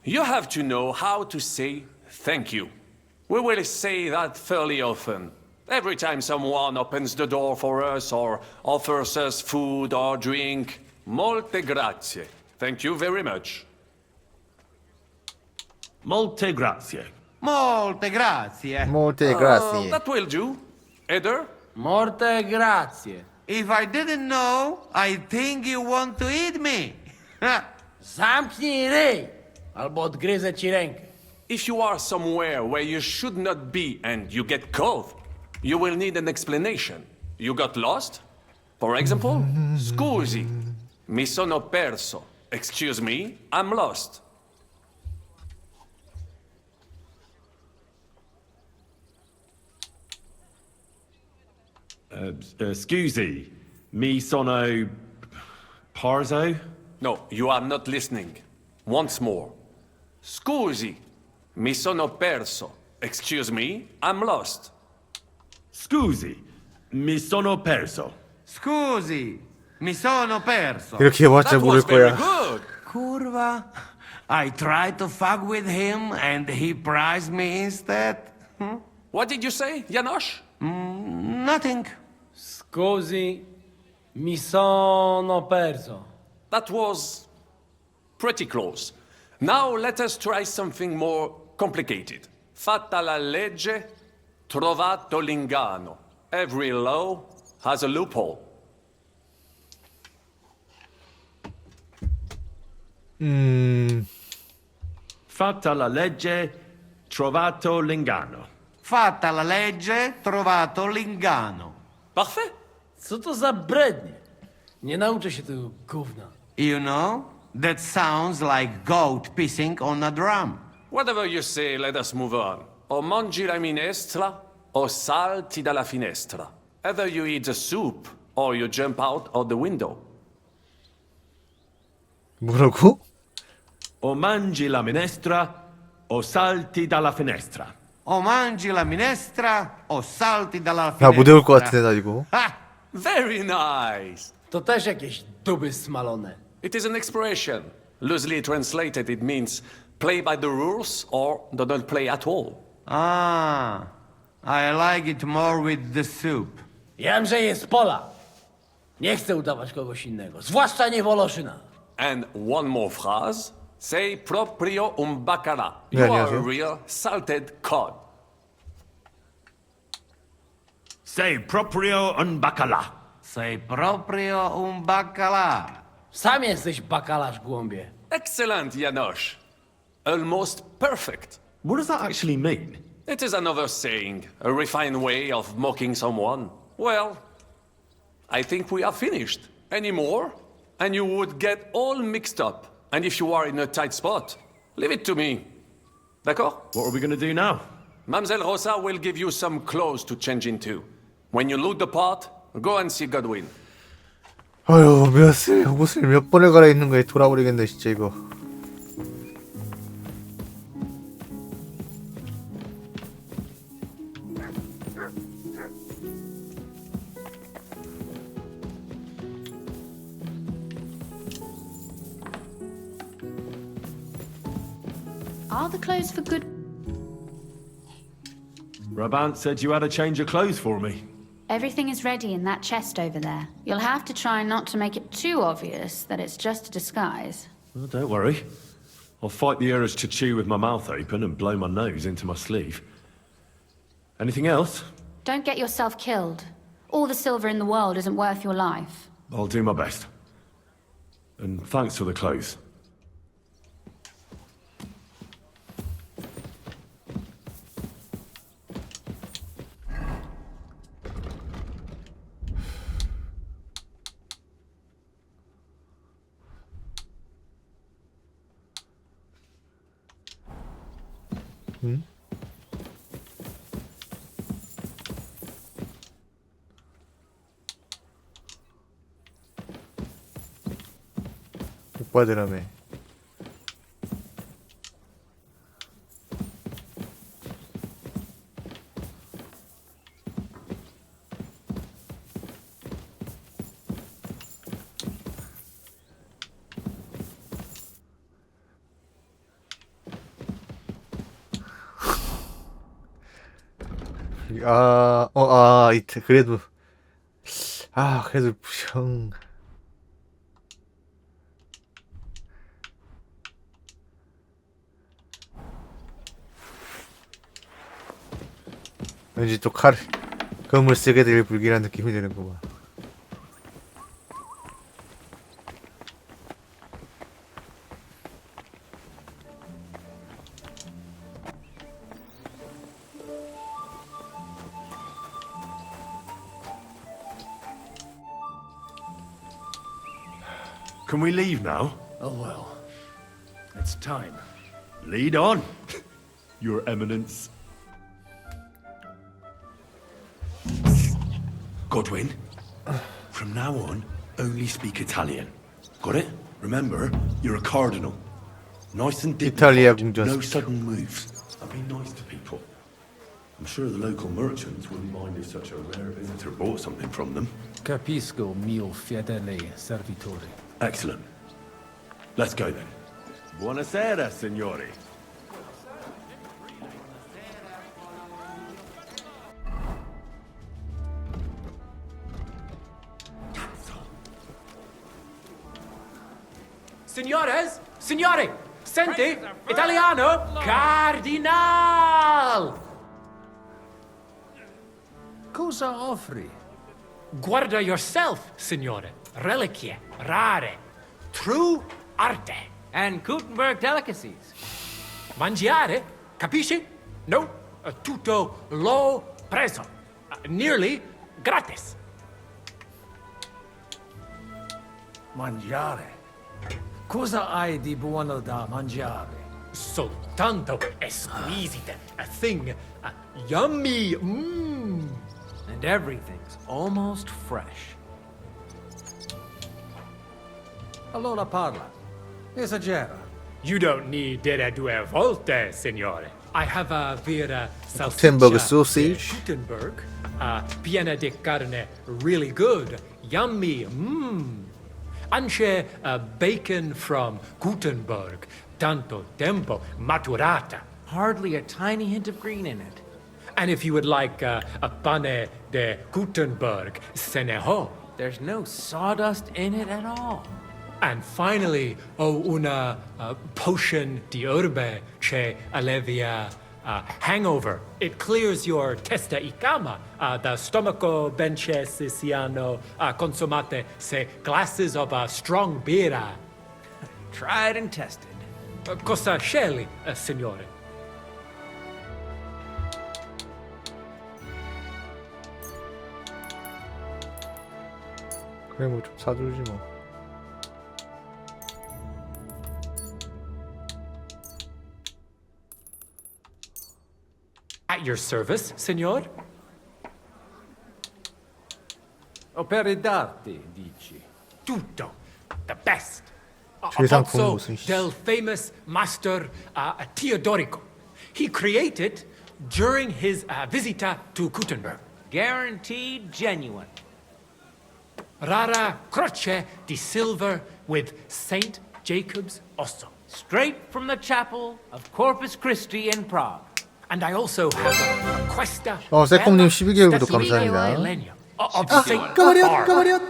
you have to know how to say thank you. We will say that fairly often. Every time someone opens the door for us or offers us food or drink. Molte grazie. Thank you very much. Molte grazie. Molte grazie. Molte grazie. That will do. Eder? Morte grazie. If I didn't know, I think you want to eat me. Zamknij ryj, albo odgryzę ci rękę. If you are somewhere where you should not be and you get caught, you will need an explanation. You got lost? For example, scusi, mi sono perso. Excuse me, I'm lost. Scusi, mi sono parzo? No, you are not listening. Once more. Scusi, mi sono perso. Excuse me, I'm lost. Scusi, mi sono perso. Scusi, mi sono perso. 이렇게 해봤자 모를 거야. Good. Kurva. I tried to fuck with him and he prized me instead. What did you say, Janosch? Nothing. Scusi, mi sono perso. That was pretty close. Now let us try something more complicated. Fatta la legge, trovato l'inganno. Every law has a loophole. Fatta la legge, trovato l'inganno. Fatta la legge, trovato l'inganno. Parfait. Co to za brednie? Nie nauczę się tego gówna. You know, that sounds like goat pissing on a drum. Whatever you say, let us move on. O mangi la minestra, o salti dalla finestra. Either you eat the soup, or you jump out of the window. 뭐라고? O mangi la minestra, o salti dalla finestra. O mangi la minestra, o salti dalla 나 못 finestra. 외울 것 같은데 나 이거. Very nice. To też jakieś duby smalone. It is an expression. Loosely translated, it means play by the rules or do not play at all. Ah, I like it more with the soup. Jamże jest Polak. Nie chcę udawać kogoś innego, zwłaszcza nie Woloszyna. And one more phrase. Say proprio un bacala. You Yeah, are yeah, a real salted cod. Sei proprio un baccalà. Sei proprio un baccalà. Sam jesteś bakalarz, głąbie. Excellent, Janosch. Almost perfect. What does that actually mean? It is another saying, a refined way of mocking someone. Well, I think we are finished. Any more? And you would get all mixed up. And if you are in a tight spot, leave it to me. D'accord? What are we going to do now? Mamselle Rosa will give you some clothes to change into. When you loot the pot, go and see Godwin. 아유 옷을 몇 번을 갈아입는 거에 돌아버리겠네 진짜 이거. Are the clothes for good? Brabant said you had a change of clothes for me. Everything is ready in that chest over there. You'll have to try not to make it too obvious that it's just a disguise. Well, don't worry. I'll fight the urge to chew with my mouth open and blow my nose into my sleeve. Anything else? Don't get yourself killed. All the silver in the world isn't worth your life. I'll do my best. And thanks for the clothes. 오빠들하며 그래도 그래도 형 왠지 또 검을 쓰게 될 불길한 느낌이 드는구만. Can we leave now? Oh well. It's time. Lead on, Your Eminence. Godwin, from now on, only speak Italian. Got it? Remember, you're a cardinal. Nice and dignified, no sudden moves. And be nice to people. I'm sure the local merchants wouldn't mind if such a rare visitor bought something from them. Capisco, mio fedele servitore. Excellent. Let's go then. Buonasera, signori. Signores, signori, senti, italiano, cardinal! Cosa offri? Guarda yourself, signore. Reliquie, rare, true arte. And Gutenberg delicacies. Mangiare, capisci? No, tutto lo preso. Nearly gratis. Mangiare. Cosa hai di buono da mangiare? Soltanto esquisite. A thing yummy. And everything's almost fresh. Allora parla. Esagera. You don't need dire due volte, signore. I have a vera Gutenberg sausage. Gutenberg. Piena di carne, really good. Yummy. Anche bacon from Gutenberg. Tanto tempo maturata. Hardly a tiny hint of green in it. And if you would like a pane de Gutenberg, se ne ho. There's no sawdust in it at all. And finally, una potion di herbe che allevia hangover. It clears your testa y cama. The stomaco benche siano consumate se glasses of strong beer. Tried and tested. Cosa scegli, signore? 그래 뭐 좀 사주지 뭐. At your service, signor? Opere d'arte, dici? Tutto. The best. Also, del famous master Teodorico. He created during his visita to Gutenberg. Guaranteed genuine. Rara croce di silver with Saint Jacob's osso. straight from the chapel of Corpus Christi in Prague. And I also have a questa. 세콤님 12개월 구독 감사합니다.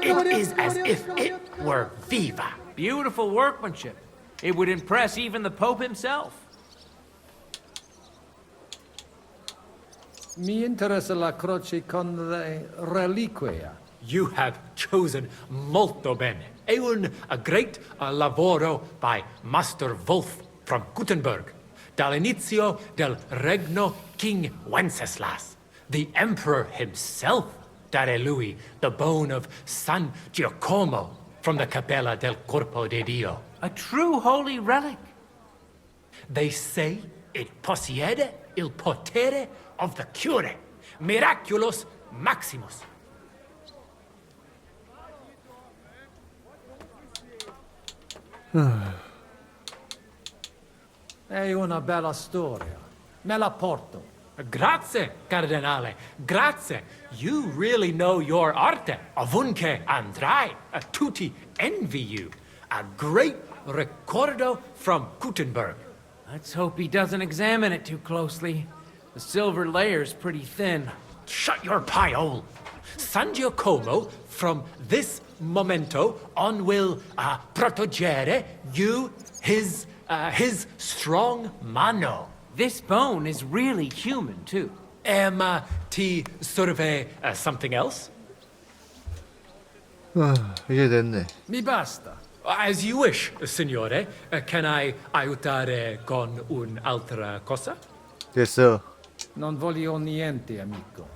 It is as if it were viva. Beautiful workmanship. It would impress even the Pope himself. Mi interessa la croce con le reliquie. You have chosen molto bene. È a great lavoro by Master Wolf from Gutenberg. Dall'inizio del regno King Wenceslas. The emperor himself dare lui the bone of San Giacomo from the Capella del Corpo de Dio. A true holy relic. They say it possiede il potere of the cure. Miraculous Maximus. È una bella storia. Me la porto. Grazie, Cardinale. Grazie. You really know your arte. Ovunque andrai. Tutti envy you. A great ricordo from Gutenberg. Let's hope he doesn't examine it too closely. The silver layer's pretty thin. Shut your piehole. San Giacomo, from this momento on, will proteggere you, his strong mano. This bone is really human, too. Ti serve something else? 이제 됐네. Mi basta. As you wish, signore. Can I aiutare con un'altra cosa? 됐어. Non voglio niente, amico.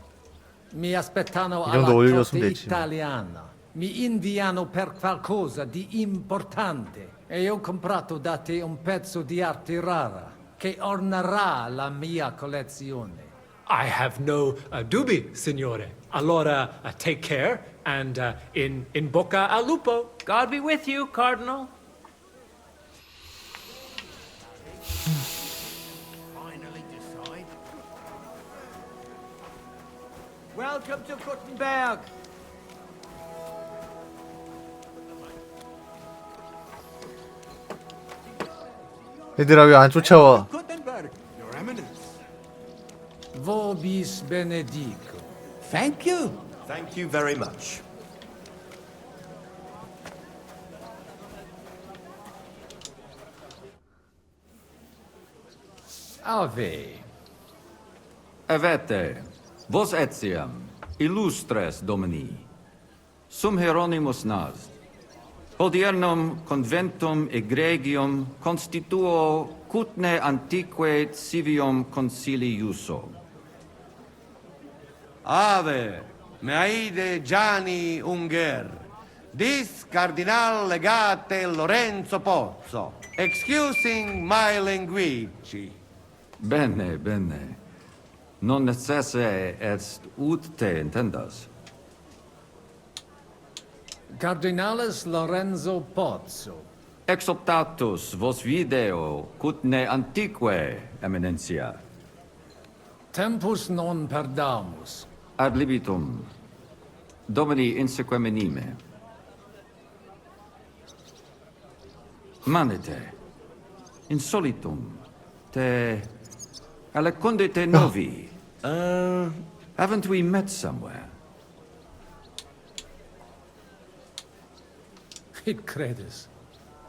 Mi aspettano 이 정도 alla 올려줬으면 corte 됐지. italiana. Mi inviano per qualcosa di importante. E ho comprato da te un pezzo di arte rara che ornerà la mia collezione. I have no dubbi, signore. Allora, take care and in bocca al lupo. God be with you, Cardinal. Welcome to Gutenberg. 얘들아 왜 안 쫓아와? Gutenberg, Your Eminence. Vobis benedico. Thank you. Thank you very much. Ave. Avete, vos etiam, illustres domini, sum Hieronymus nas, hodiernum conventum egregium constituo cutne antique civium concili iuso. Ave, meaide Gianni Unger, dis Cardinal Legate Lorenzo Pozzo, excusing my language. Bene, bene. Non necesse est ut te intendas. Cardinales Lorenzo Pozzo. Ex optatus vos video cutne antique, Eminentia. Tempus non perdamus. Ad libitum, Domini inseque menime. Manete, insolitum, te alecundite novi. Haven't we met somewhere? It credes.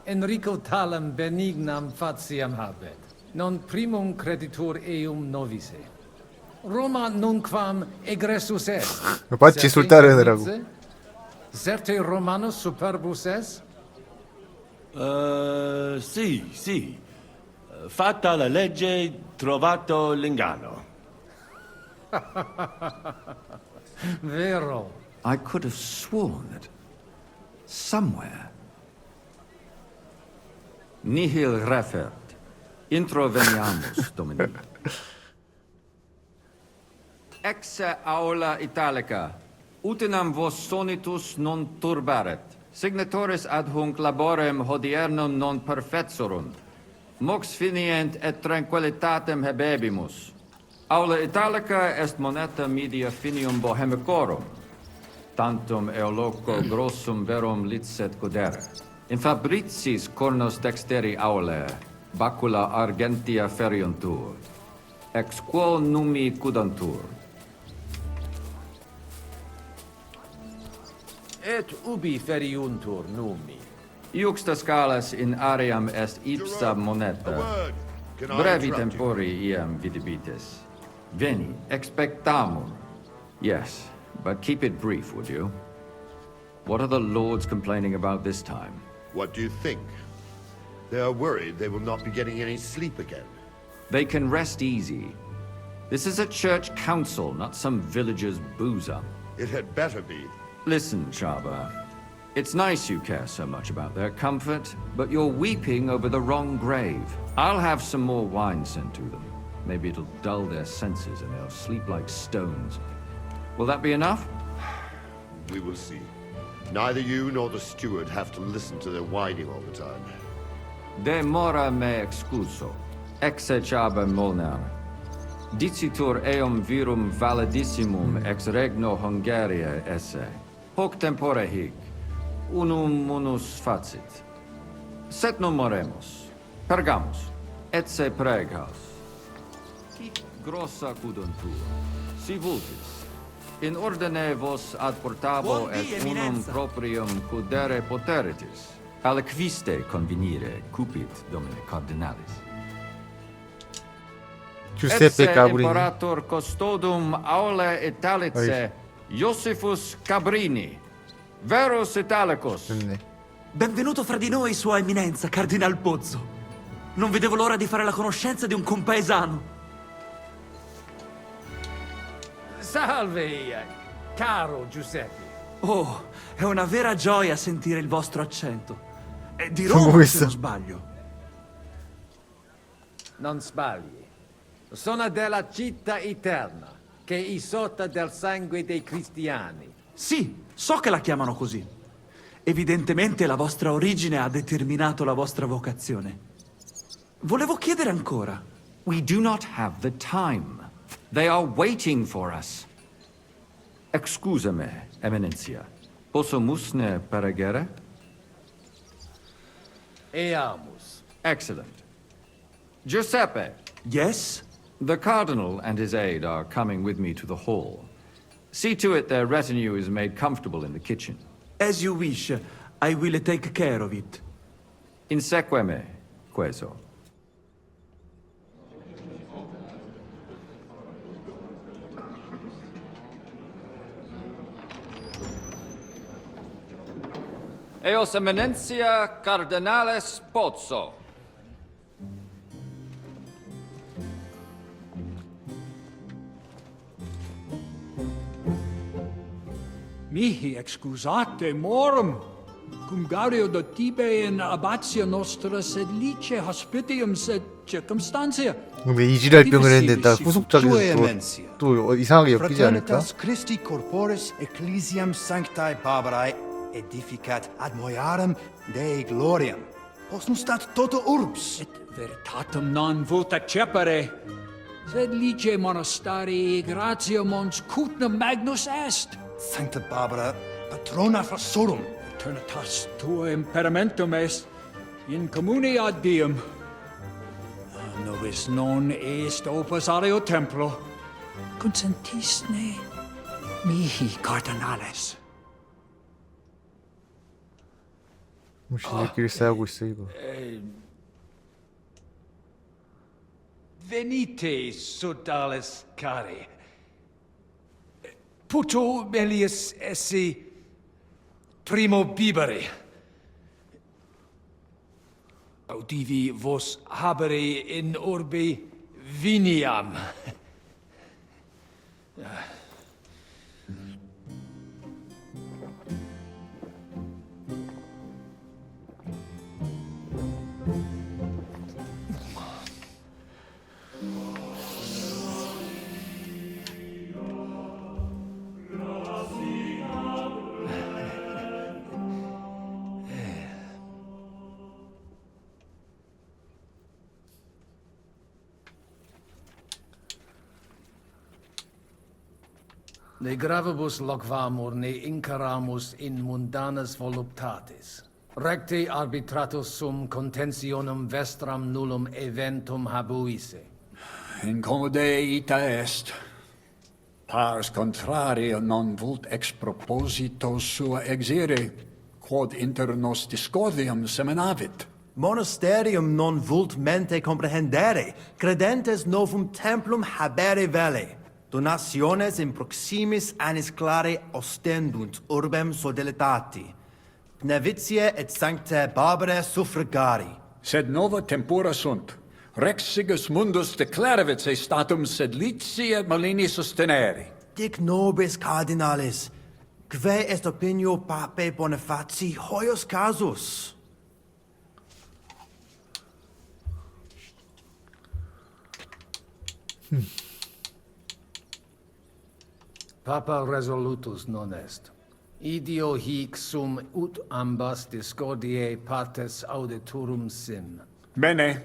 Enrico talam benignam faciam habet. Non primum creditur eum novise. Roma nunquam egressus est. 맞지 술 따르느라고. Certe Romanus superbus est? Sì. Fatta la legge, trovato l'inganno. Vero. I could have sworn that somewhere. Nihil refert. Introveniamus, Domini. Ex aula italica. Utinam vos sonitus non turbaret. Signatoris ad hunc laborem hodiernum non perfetsurunt. Mox finient et tranquillitatem habebimus. Aula italica est moneta media finium bohemicorum. Tantum eoloco grossum verum licet godere. In fabricis cornos dexteri aule, bacula argentia feriontur, ex quo numi cudantur. Et ubi feriuntur numi? Iuxta scalas in aream est ipsa moneta. Brevi tempori iam vidibitis. Veni, expectamur. Yes, but keep it brief, would you? What are the lords complaining about this time? What do you think? They are worried they will not be getting any sleep again. They can rest easy. This is a church council, not some villager's boozum. It had better be. Listen, Chaba. It's nice you care so much about their comfort, but you're weeping over the wrong grave. I'll have some more wine sent to them. Maybe it'll dull their senses and they'll sleep like stones. Will that be enough? We will see. Neither you nor the steward have to listen to their whining all the time. De mora me excuso. Exe Chaba Molnar. Dicitur eum virum validissimum ex regno Hungaria esse. Hoc tempore hic. Unum munus facit. Set non moremus. Pergamus. Etse pregaus. Hic grossa cuduntur. Si vultis. In ordine vos ad portabo et unum proprium cudere poteritis. Aliquiste convenire cupit domine cardinalis. Giuseppe Cabrini. Imperator custodum aule Italice Iosifus Cabrini. Verus Italicus. Benvenuto fra di noi, Sua Eminenza, Cardinal Pozzo. Non vedevo l'ora di fare la conoscenza di un compaesano. Salve, caro Giuseppe. Oh, è una vera gioia sentire il vostro accento. È di Roma, se non sbaglio. Non sbagli. Sono della città eterna, che è isotta del sangue dei cristiani. Sì, so che la chiamano così. Evidentemente la vostra origine ha determinato la vostra vocazione. Volevo chiedere ancora. We do not have the time. They are waiting for us. Excusame, Eminentia. Possumusne peregere? Eamus. Excellent. Giuseppe. Yes? The Cardinal and his aide are coming with me to the hall. See to it their retinue is made comfortable in the kitchen. As you wish. I will take care of it. Inseque me, queso. Eos Eminentia Cardinales Pozzo. Mihi excusate morum, cum gaudio de tibe in abatio nostra sed lice hospitium sed circumstantia. 근데 이지랄병을 했는데 나 후속작에서 또 이상하게 엮이지 않을까? Fraternitas Christi corporis ecclesiam sanctae Barbarae edificat ad moiarem Dei gloriam. Postnustat toto urbs. Et veritatem non vult accepere, sed lice monastarii gratia mons cutnum magnus est. Sancta Barbara, patrona frassorum. Eternitas tua imperamentum est, in communi ad diem. Nobis non est opus aleo templo, consentisne mihi cardinales. 무신들끼리 싸우고 있어 이거. Venite, sodales cari. Puto melius esse primo bibere. Audivi vos habere in orbe viniam. Ne gravibus loquamur ne incaramus in mundanas voluptatis. Recte arbitratus sum contentionum vestram nullum eventum habuisse. Incomode ita est. Pars contrario non vult ex proposito sua exire, quod inter nos discordium seminavit. Monasterium non vult mente comprehendere, credentes novum templum habere vele. Donationes in proximis annis clare ostendunt urbem sodelitati. Nevitiae et sanctae Barbarae suffragari. Sed nova tempora sunt. Rex sigus mundus declaravit se statum sed litia malini sostenere. Dic nobis cardinalis, kve est opinio pape Bonifati hoius casus? Papa resolutus non est. Idio hic sum ut ambas discordiae partes auditorum sim. Bene,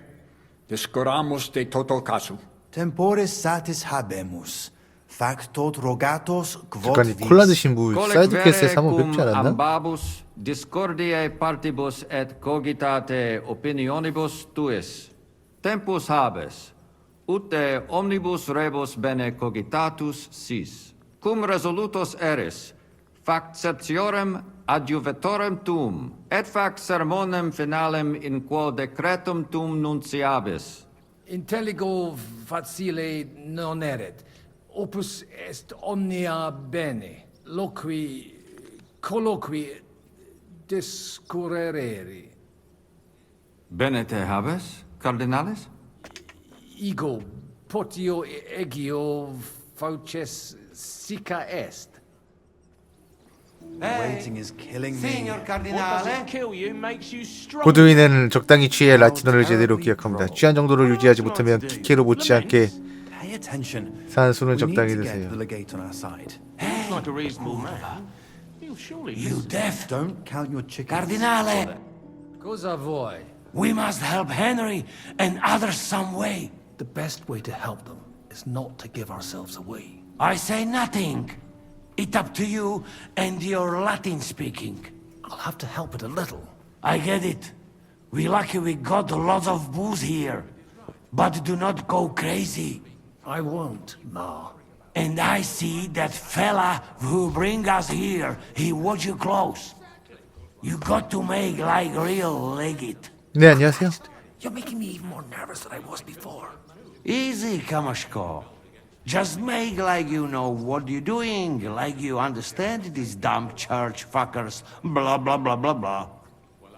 discoramus de toto casu. Temporis satis habemus. Factot rogatos quod 잠깐 이 콜라 드신 분 사이드 퀘스트에서 한번 뵙지 않았나? Ambabus discordiae partibus et cogitate opinionibus tuis. Tempus habes, ut de omnibus rebus bene cogitatus sis. Cum resolutos eris, factiorem adjuvetorem tum, et fac sermonem finalem in quo decretum tum nunciabis. Intelligo facile non erit. Opus est omnia bene. Loqui colloqui discurrere. Bene te habes, cardinalis? Ego potio egio fauces sica est. Waiting is killing me. Signor What Cardinale? doesn't kill you makes you strong. 고드윈은 적당히 취해 라틴어를 제대로 기억합니다. 취한 정도를 유지하지 못하면 키케로 못지않게 Pay attention. 산수는 We need 적당히 to get 드세요. the legate on our side. Seems like a reasonable man. He'll surely You listen. deaf? Don't count your chickens. Cardinale, Cosa voi? we must help Henry and others some way. The best way to help them is not to give ourselves away. I say nothing. It's up to you and your Latin speaking. I'll have to help it a little. I get it. We lucky we got lots of booze here. But do not go crazy. I won't, Ma. And I see that fella who bring us here. He watch you close. You got to make like real legit. 네, 안녕하세요. You're making me even more nervous than I was before. Easy, Kamashko. Just make like you know what you're doing, like you understand these dumb church fuckers, blah, blah, blah, blah, blah.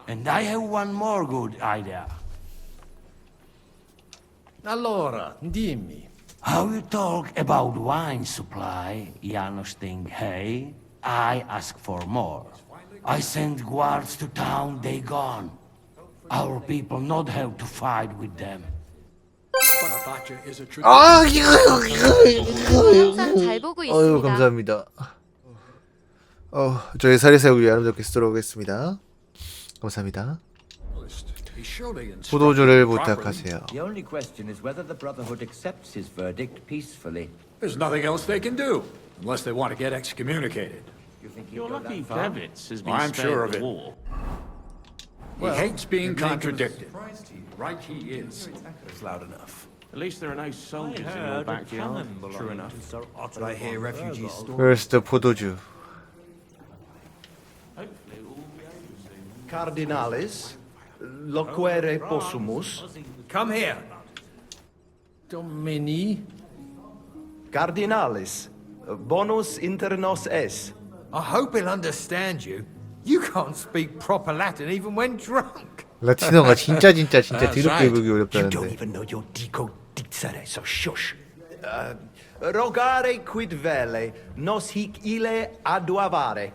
And I have one more good idea. Allora, dimmi. How you talk about wine supply, Janos think, hey, I ask for more. I send guards to town, they gone. Our people not have to fight with them. 아, 항상 잘 보고 있습니다. 어유 감사합니다. 저희 사리사구 야름적 게스트로 오겠습니다. 감사합니다. 포도주를 부탁하세요. The only question is whether the Brotherhood accepts his verdict peacefully. There's nothing else they can do, unless they want to get excommunicated. You think You're lucky Bevitz has been I'm spared sure of the it. war. He hates being contradicted. Right he is. It's loud enough. At least there are no soldiers in your backyard. True enough. But I hear refugee stories. Where's the 포도주? Cardinalis, loquere possumus. Come here. Domini. Cardinalis, bonus inter nos es. I hope he'll understand you. You can't speak proper Latin even when drunk. 라틴어가 진짜 드럽게 보기 You don't 어렵다는데. even know your dico dicere, so shush. Rogare quid vele, nos hic ile aduavare.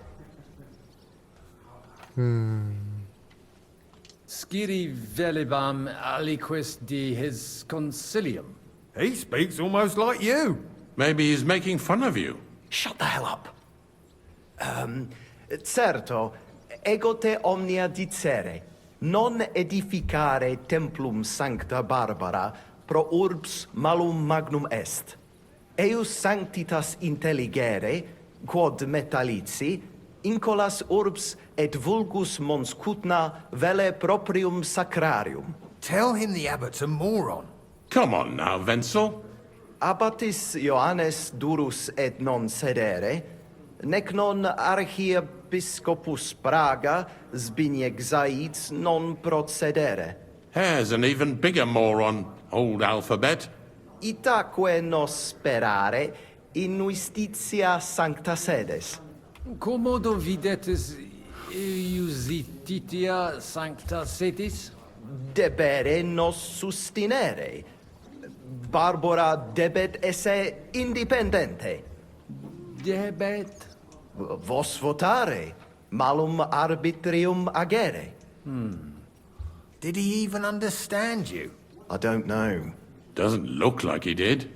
Sciri velibam aliquis di his concilium. He speaks almost like you. Maybe he's making fun of you. Shut the hell up. Certo, ego te omnia dicere, non edificare templum sancta Barbara pro urbs malum magnum est. Eius sanctitas intelligere, quod metallici, incolas urbs et vulgus mons cutna vele proprium sacrarium. Tell him the abbot's a moron. Come on now, Wenzel. Abbatis Ioannes durus et non sedere, nec non archiepiscopus Praga Zbigniew Zaitz non procedere. Here's an even bigger moron, old alphabet. Itaque nos sperare in justitia sancta sedes. Commodo videtis iusititia sancta sedis? Debere nos sustinere. Barbara debet esse independente. Debet? Vos votare, malum arbitrium agere. Did he even understand you? I don't know. Doesn't look like he did.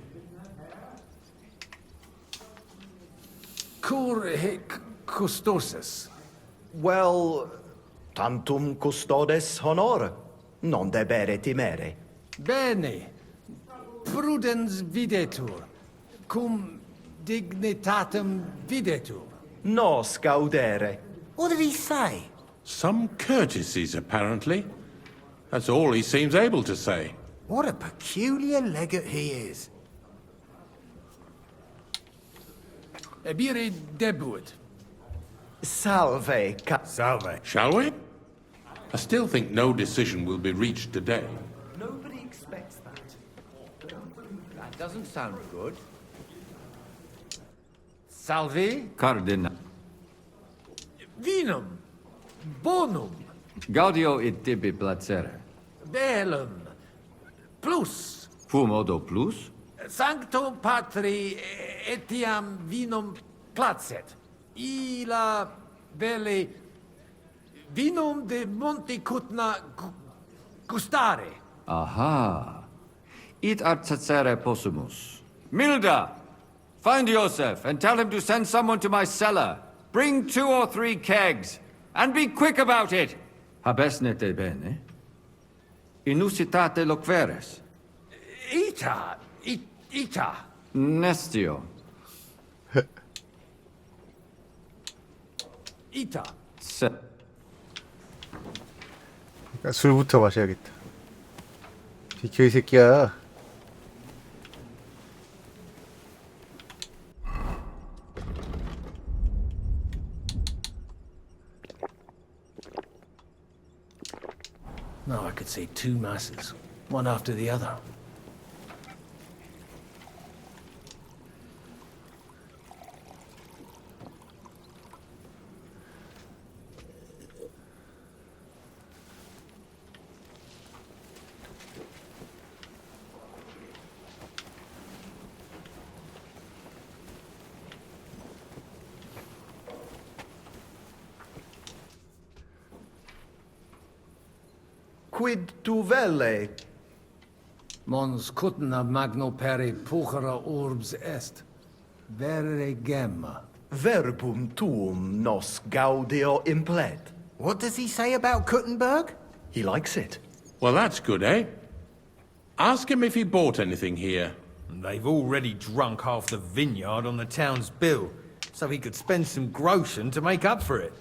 Cur hic custosus? Well, tantum custodes honor, non debere timere. Bene. Prudens videtur, cum dignitatem videtur. Nos gaudere. What did he say? Some courtesies, apparently. That's all he seems able to say. What a peculiar legate he is. Ebire debuit. Salve, Salve. Shall we? I still think no decision will be reached today. Nobody expects that. That doesn't sound good. Salve? Cardinal. Vinum. Bonum. Gaudio et tibi placere. Bellum. Plus. Fumodo plus? Sancto Patri etiam vinum placet. Illa belle vinum de Monte Cutna gustare. Aha. Id arcere possumus. Milda! Find Joseph and tell him to send someone to my cellar. Bring 2 or 3 kegs. And be quick about it! Habesnete bene? Inusitate loqueres. Ita. Nestio. Ita. Se. 술부터 마셔야겠다. 비켜 이 새끼야. Now I could say 2 masses, one after the other. Quid tu velle? Mons cutna magno peri puchera urbs est. Vere gemma. Verbum tuum nos gaudio implet. What does he say about Kuttenberg? He likes it. Well, that's good, eh? Ask him if he bought anything here. They've already drunk half the vineyard on the town's bill, so he could spend some groschen to make up for it.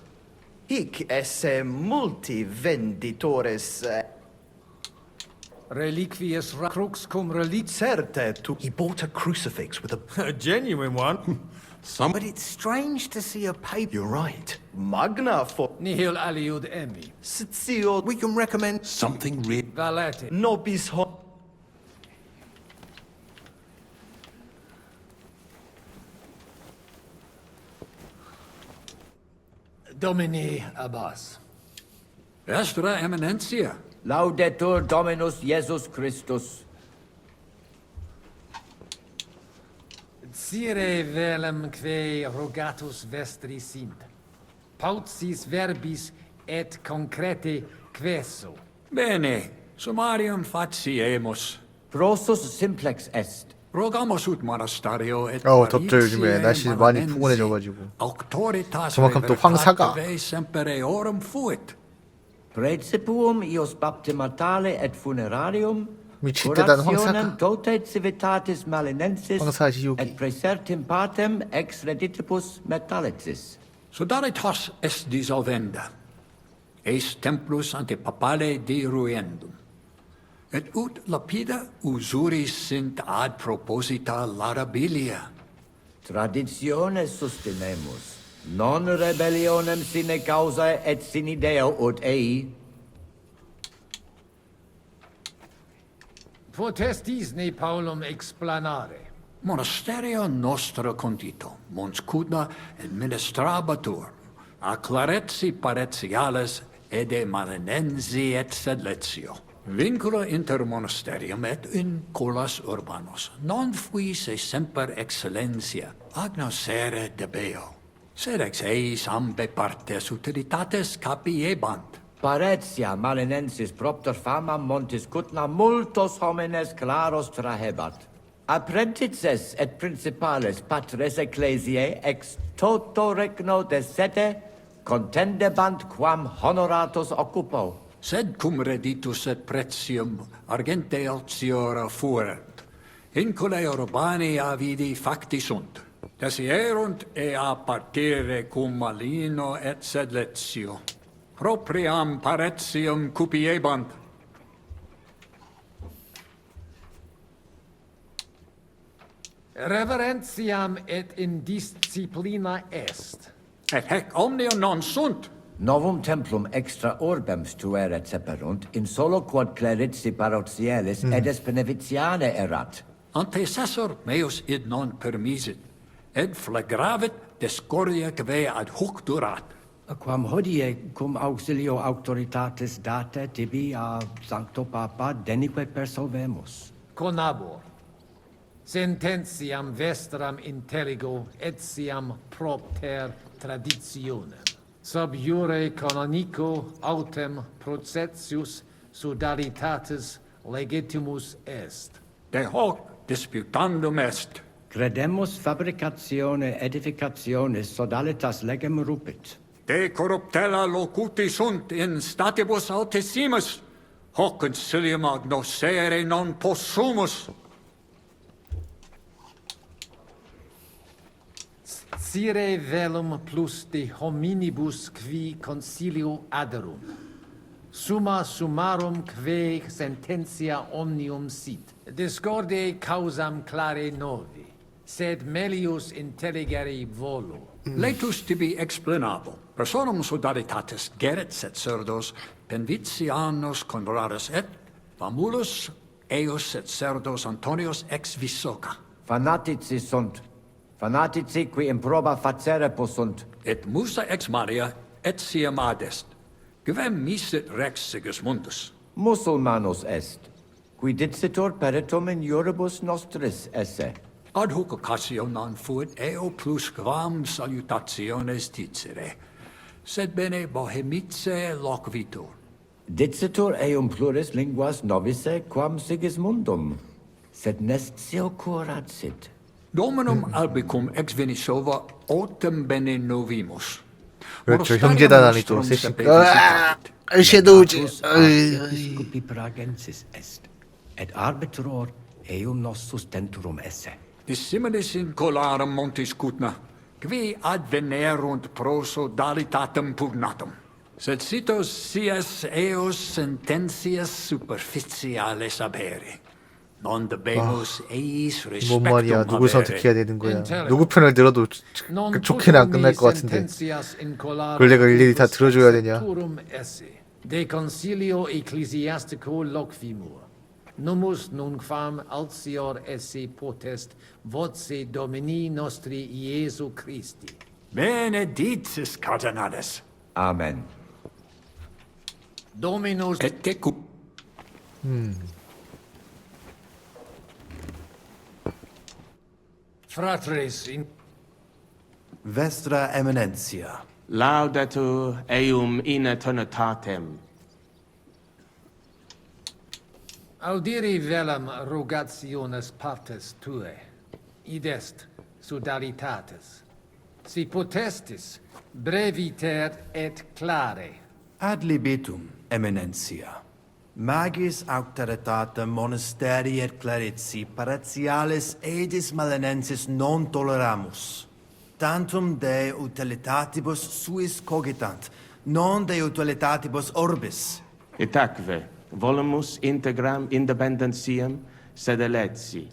Hic esse multi venditores Reliquies crux cum relic. certe tu. He bought a crucifix with a A genuine one. But it's strange to see a paper. You're right. Magna for Nihil aliud emi. Sitio. We can recommend Something real. Valete. Nobis ho. Domini Abbas. Vestra Eminentia. Laudetur Dominus Jesus Christus. Sire velem que rogatus vestri sint. Pautsis verbis et concrete queso. Bene, summarium faciemus. Prosus simplex est. Rogamus ut monasterio et 덥죠 요즘에 날씨 많이 푸근해져가지고. auctoritas 저만큼 또 황사가. sempereorum fuit. Praecipuum ios baptimatale et funerarium. 미치대단 황사가. Curationem totae civitatis malinensis 황사 지옥이. et praesertim partem ex reditibus metallexis. Sodalitas est dissolvenda, eis templus ante papale deruendum, et ut lapida usuris sint ad proposita larabilia. Traditiones sustenemus, non rebellionem sine causa et sine Deo ut ei. Potestis ne Paulum explanare. Monasterio nostro condito, mons cuda administrabatur, a clareti paretiales ede malinensi et sedletio. Vincula inter monasterium et in colas urbanos, non fuis e semper excellentia, agnosere debeo, sed ex eis ambe partes utilitates capiebant. Paretia malinensis propter fama montis cutna multos homines claros trahebat. Apprentices et principales patres ecclesiae ex toto regno de sede contendebant quam honoratus occupo. Sed cum reditus et pretium argente altiora fuerunt, inculae urbani avidi facti sunt, desierunt ea partire cum malino et sedletio, propriam paretium cupiebant. Reverentiam et indisciplina est. Et hec omnia non sunt. Novum templum extra orbem stueret seperunt, in solo quod clerici parotialis edes beneficiane erat. Antecessor meus id non permisit, ed flagravit discordia que ad hoc durat. Quam hodie cum auxilio auctoritatis date tibi a Sancto Papa denique persolvemus. Conabor. Sententiam vestram intelligo etiam propter traditionem. Sub iure canonico autem processius sodalitatis legitimus est. De hoc disputandum est. Credemus fabricatione edificationis sodalitas legem rupit. De corruptella locuti sunt in statibus altissimus, hoc concilium agnosere non possumus. Sire velum plus de hominibus qui concilio aderum. Summa summarum que sententia omnium sit. Discorde causam clare novi, sed melius intelligere volo. Letus tibi explanabo. Personum sodalitatis geret et cerdos, penvitianos convolaris et, famulus eos et cerdos Antonios ex Visoca. Fanatici sunt. Fanatici qui improba facere possunt. Et musa ex Maria etiam adest. Quem misit rex Sigismundus? Musulmanus est, qui dicitur peritum in iuribus nostris esse. Ad hoc occasio non fuit eo plus quam salutationes dicere, sed bene bohemice loquitur. Dicitur eum pluris linguas novice quam Sigismundum, sed nestio curat sit. Dominum albicum ex Venisova autem bene novimus. 그렇죠. 형제단안이 또 셋이니까. 섀도우즈. Episcopi Pragensis est, et arbitror eum nos sustenturum esse. Dissimilis in colarum montis cutna, qui advenerunt pro sodalitatem pugnatum. Sed sitos sias eos sententias superficiales abere. Non debemus eis 뭔 말이야? respectum 누굴 habere. 선택해야 되는 거야? 누구 편을 들어도 좋게는 안 끝날 것 같은데. 그걸 내가 일일이 다 들어줘야 되냐? De concilio ecclesiastico loquimur. Numus nunquam altior esse potest voce Domini nostri Iesu Christi. Benedictis cardinales. Amen. Dominus et que fratres in Vestra Eminentia. Laudetur eum in eternitatem. audiri velam rogationes partes tue, id est sodalitatis. Si potestis breviter et clare. Ad libitum, Eminentia. Magis auctoritatem monasteri et clerici paratialis edis malinensis non toleramus. tantum de utilitatibus suis cogitant, non de utilitatibus orbis. Itaque, volumus integram independentiam sed eletsi,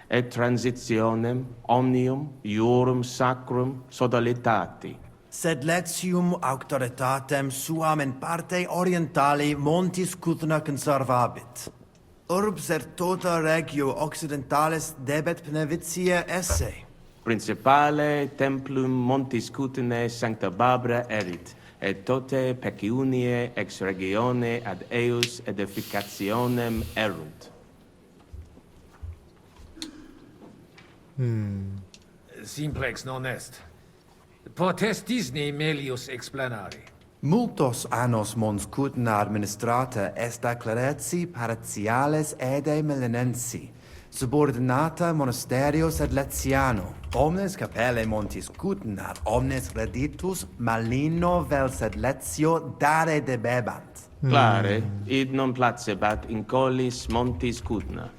et transitionem omnium iurum sacrum sodalitati. Sed letium auctoritatem suam in parte orientali montis Cutna conservabit. Urbs er tota regio occidentalis debet benevitia esse. Principale templum montis Cutnae sancta Barbara erit, et tote peciunie ex regione ad eius edificationem erunt. Simplex non est. Potestisne melius explanare. Multos annos mons Cutna administrata est a clareti paratiales ede melanensi, subordinata monasterio sed letiano. Omnes capelle montis Cutna, omnes reditus malino vel sed letio dare debebant. Clare, id non placebat in collis montis Cutna,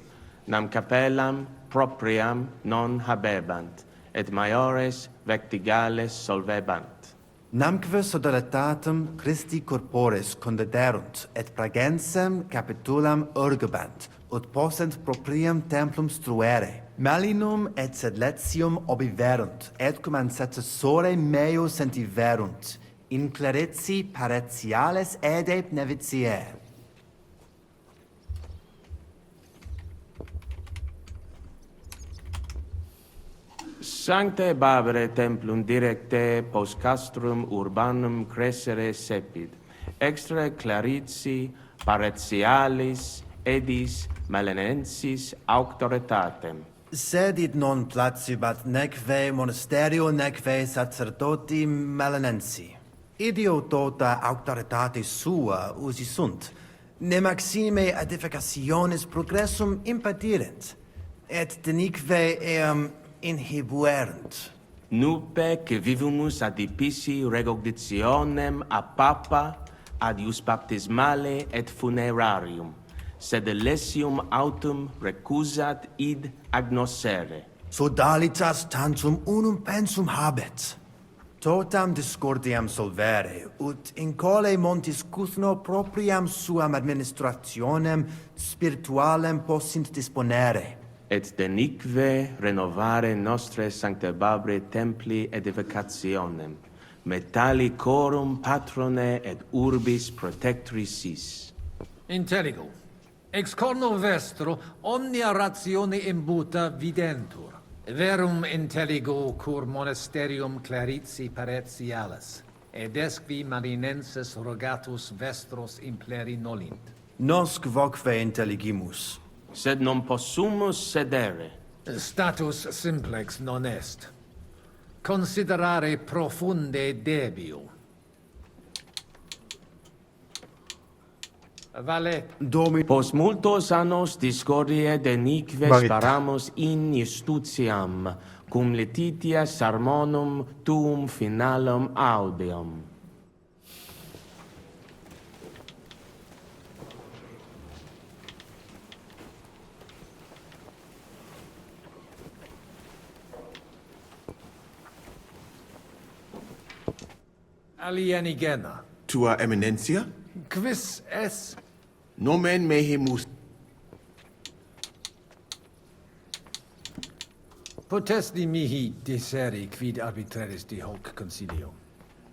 nam capellam propriam non habebant, et maiores vectigales solvebant. Namque sodalitatem Christi corporis condederunt, et pragensem capitulam urgebant, ut possent proprium templum struere. Malinum et sed letium obiverunt, et cum ancestore meo sentiverunt, in clareti paretiales ede nevitiae. Sanctae Barbarae templum directe post castrum urbanum crescere sepid, extra clarici paretialis edis malenensis auctoritatem. Sed id non placibat neque monasterio neque sacerdoti malenensi. Idio tota auctoritatis sua usi sunt, ne maxime edificationis progressum impedirent, et denique eam inhibuerunt. Nupe que vivumus adipici recognitionem a papa ad ius baptismale et funerarium, sed lesium autum recusat id agnoscere. Sodalitas tantum unum pensum habet. Totam discordiam solvere, ut in cole montis Cuthno propriam suam administrationem spiritualem possint disponere. Et denique renovare nostre Sanctae Barbarae templi edificationem, metallicorum patrone et urbis protectris sis. Intelligo. Ex corno vestro omnia ratione imbuta videntur. Verum intelligo cur monasterium clarici paretialis, ed esqui marinenses rogatus vestros impleri nolint. Nosc voque intelligimus. Sed non possumus sedere. Status simplex non est. Considerare profunde debio. Valet. Post multos annos discordie denique sparamus in justitiam, cum letitia sermonum tuum finalum audeum. Alienigena. Tua eminencia? Quis es? Nomen mehimus. Potesti mihi dicere quid arbitraris de hoc concilio.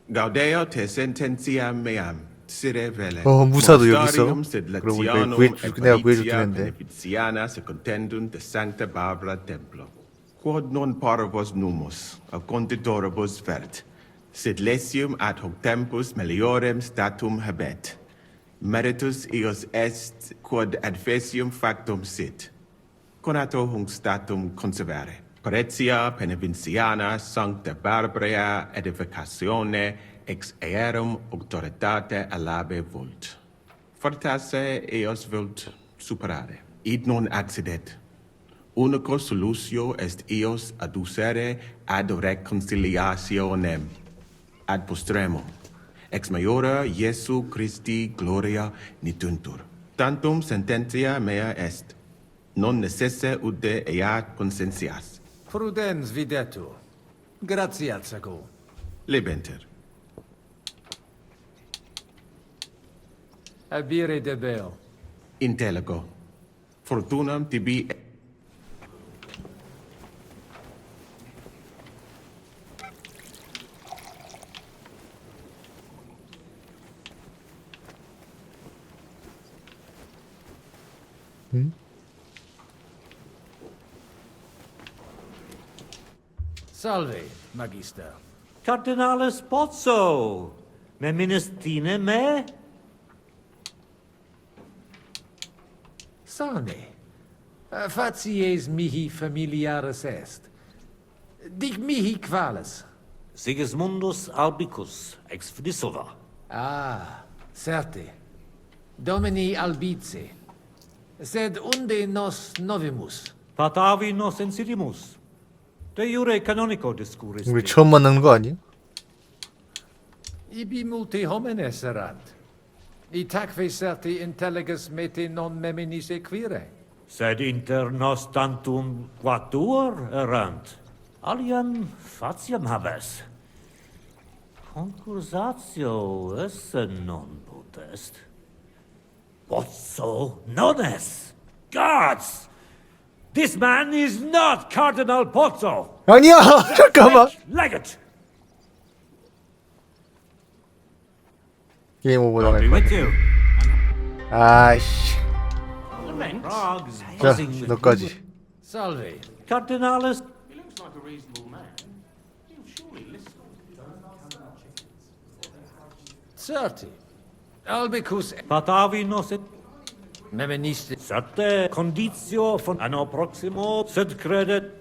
Gaudeo te sententia meam. Sire vele. 무사도 여기서. Monastarium sed 그럼 우리 Latianum 내가 et 구해줄 Patricia 텐데. Beneficiana secondendunt de Sancta Barbara Templo. Quod non paribus numus, a conditoribus vert, sed lesium ad hoc tempus meliorem statum habet. Meritus eos est quod adfesium factum sit. Conato hunc statum conservare. Paretia Beneficiana Sancta Barbara edificatione ex aerum auctoritate alabe vult. Fortasse eos vult superare. Id non accidet. Unico solutio est eos adducere ad reconciliationem. Ad postremum. Ex maiora Iesu Christi gloria nituntur. Tantum sententia mea est. Non necesse ude eat consentias. Prudens videtur. Graziazzago. Lebenter. Abire de beo. Intellego. Fortunam tibi... Salve, Magister. Cardinalis Pozzo. Me ministine me? Sane. Facies mihi familiaris est. Dic mihi qualis. Sigismundus Albicus, ex Fidisova. Ah, certe. Domini albice. Sed unde nos novimus? Patavi nos insidimus. De jure canonico discuris. 우리 처음 만나는 거 아니야? Ibi multi homines erant. Itaque certi intelligus mete non meminis equire. Sed inter nos tantum quatuor erant. Aliam fatiam habes. Concursatio esse non potest. Pozzo non est. Gods! This man is not Cardinal Pozzo! 아니야! 잠깐만! Legate! 게임 오버 당할 뻔. 아이씨. 자, 너까지. Salve. Cardinalis. He looks like a reasonable man. He'll surely listen. Certi. Albicus. Patavi nos et Memeniste. Certe conditio von anno proximo sed credet.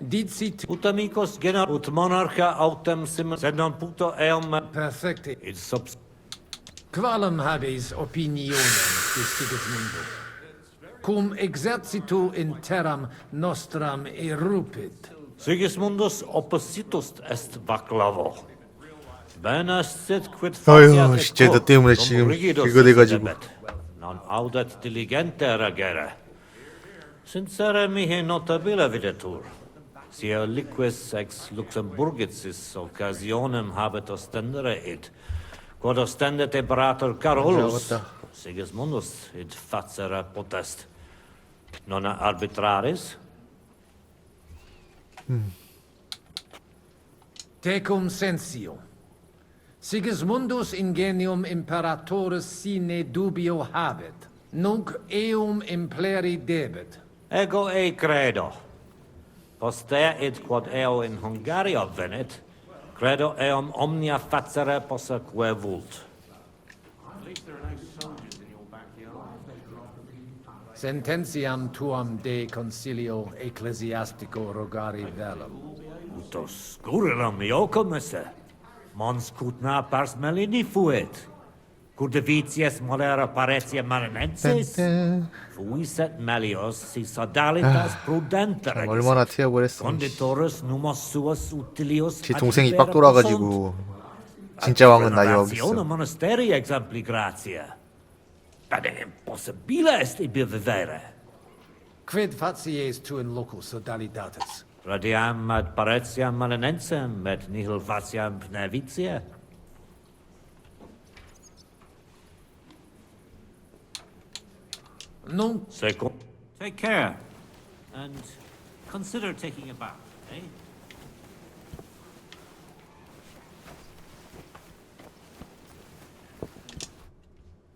Dicit ut amicos gener ut monarcha autem sim sed non puto eum perfecte. It subs Qualem habes opinionem de Sigismundo? Cum exercitu in terram nostram erupit. Sigismundus oppositus est vaclavo. Bene sit quid 아유, faciat 진짜 너 때문에 지금 그거 돼가지고. Non audet diligente regere. Sincere mihi notabile videtur. Sia liquis ex Luxemburgicis occasionem habet ostendere id. Quod ostendet imperator Carolus. Sigismundus id facere potest. Non arbitraris? Tecum sensio. Sigismundus ingenium imperatoris sine dubio habet. Nunc eum impleri debet. Ego e credo. Poste id quod eo in Hungaria venit, credo eum omnia facere posseque vult. At least there are no soldiers in your backyard. Sententiam tuam de concilio ecclesiastico rogari velum. Utos scurrilum iocum esse. Mons cutna pars melini fuit. Curdivities molera paretia marinensis. Fuiset melios si sodalitas prudente regis. 얼마나 태역을 했어. Conditorus numos suos utilius. 제 동생이 빡 돌아가지고 진짜 왕은 나 여기 있어. Monasteri exempli gratia. Bene impossibile est ibi vivere. Quid facies tu in loco sodalitatis? Radiam ad paretiam malinensem, et nihil faciam pnevitia. Non. Second. Take care, and consider taking a bath, eh?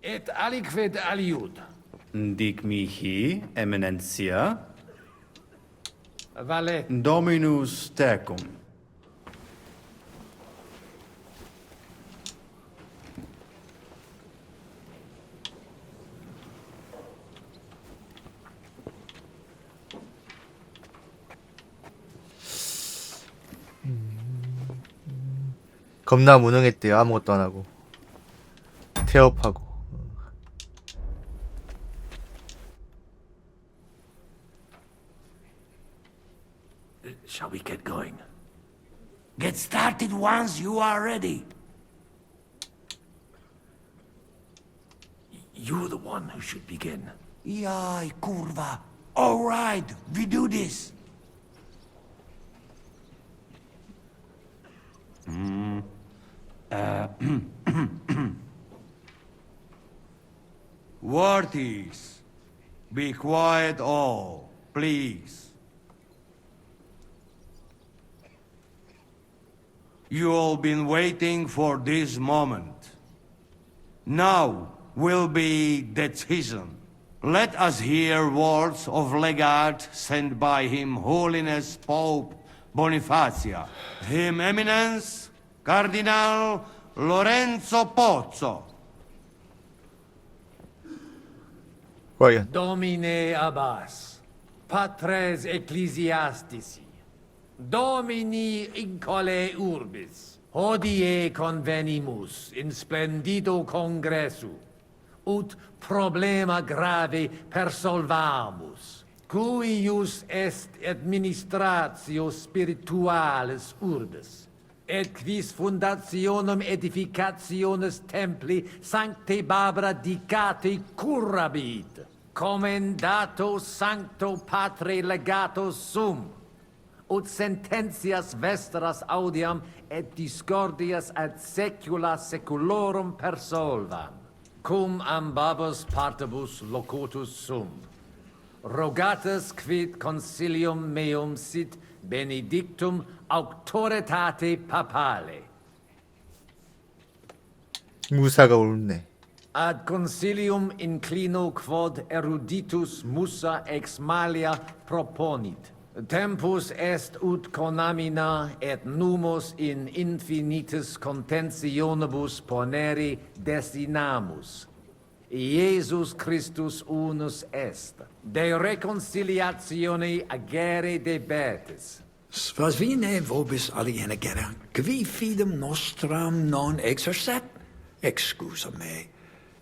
Et aliquid aliud. Dic mihi, eminentia. Vale. Dominus tecum. 겁나 무능했대요. 아무것도 안 하고 태업하고. Shall we get going? Get started once you are ready. You're the one who should begin. Iai, curva. All right, we do this. Worthies, be quiet all, please. You all been waiting for this moment. Now will be decision. Let us hear words of legate sent by Him Holiness Pope Bonifacia, Him Eminence Cardinal Lorenzo Pozzo. 과연 Domine Abbas, Patres Ecclesiastici, Domini incole urbis, hodie convenimus in splendido congressu, ut problema grave persolvamus, cuius est administratio spiritualis urbis, et quis fundationem edificationis templi sancte Barbara dicate curabit, commendato sancto patre legato sum, ut sententias vestras audiam et discordias ad secula seculorum persolvam, cum ambabus partibus locutus sum. Rogatus quid consilium meum sit benedictum auctoritate papale. 무사가 옳네. Ad consilium inclino quod eruditus musa ex malia proponit. Tempus est ut conamina et numos in infinitus contentionibus ponere destinamus. Iesus Christus unus est, de reconciliatione agere debetis. Svasvine vobis aliena gera, qui fidem nostram non exercet, excusa me,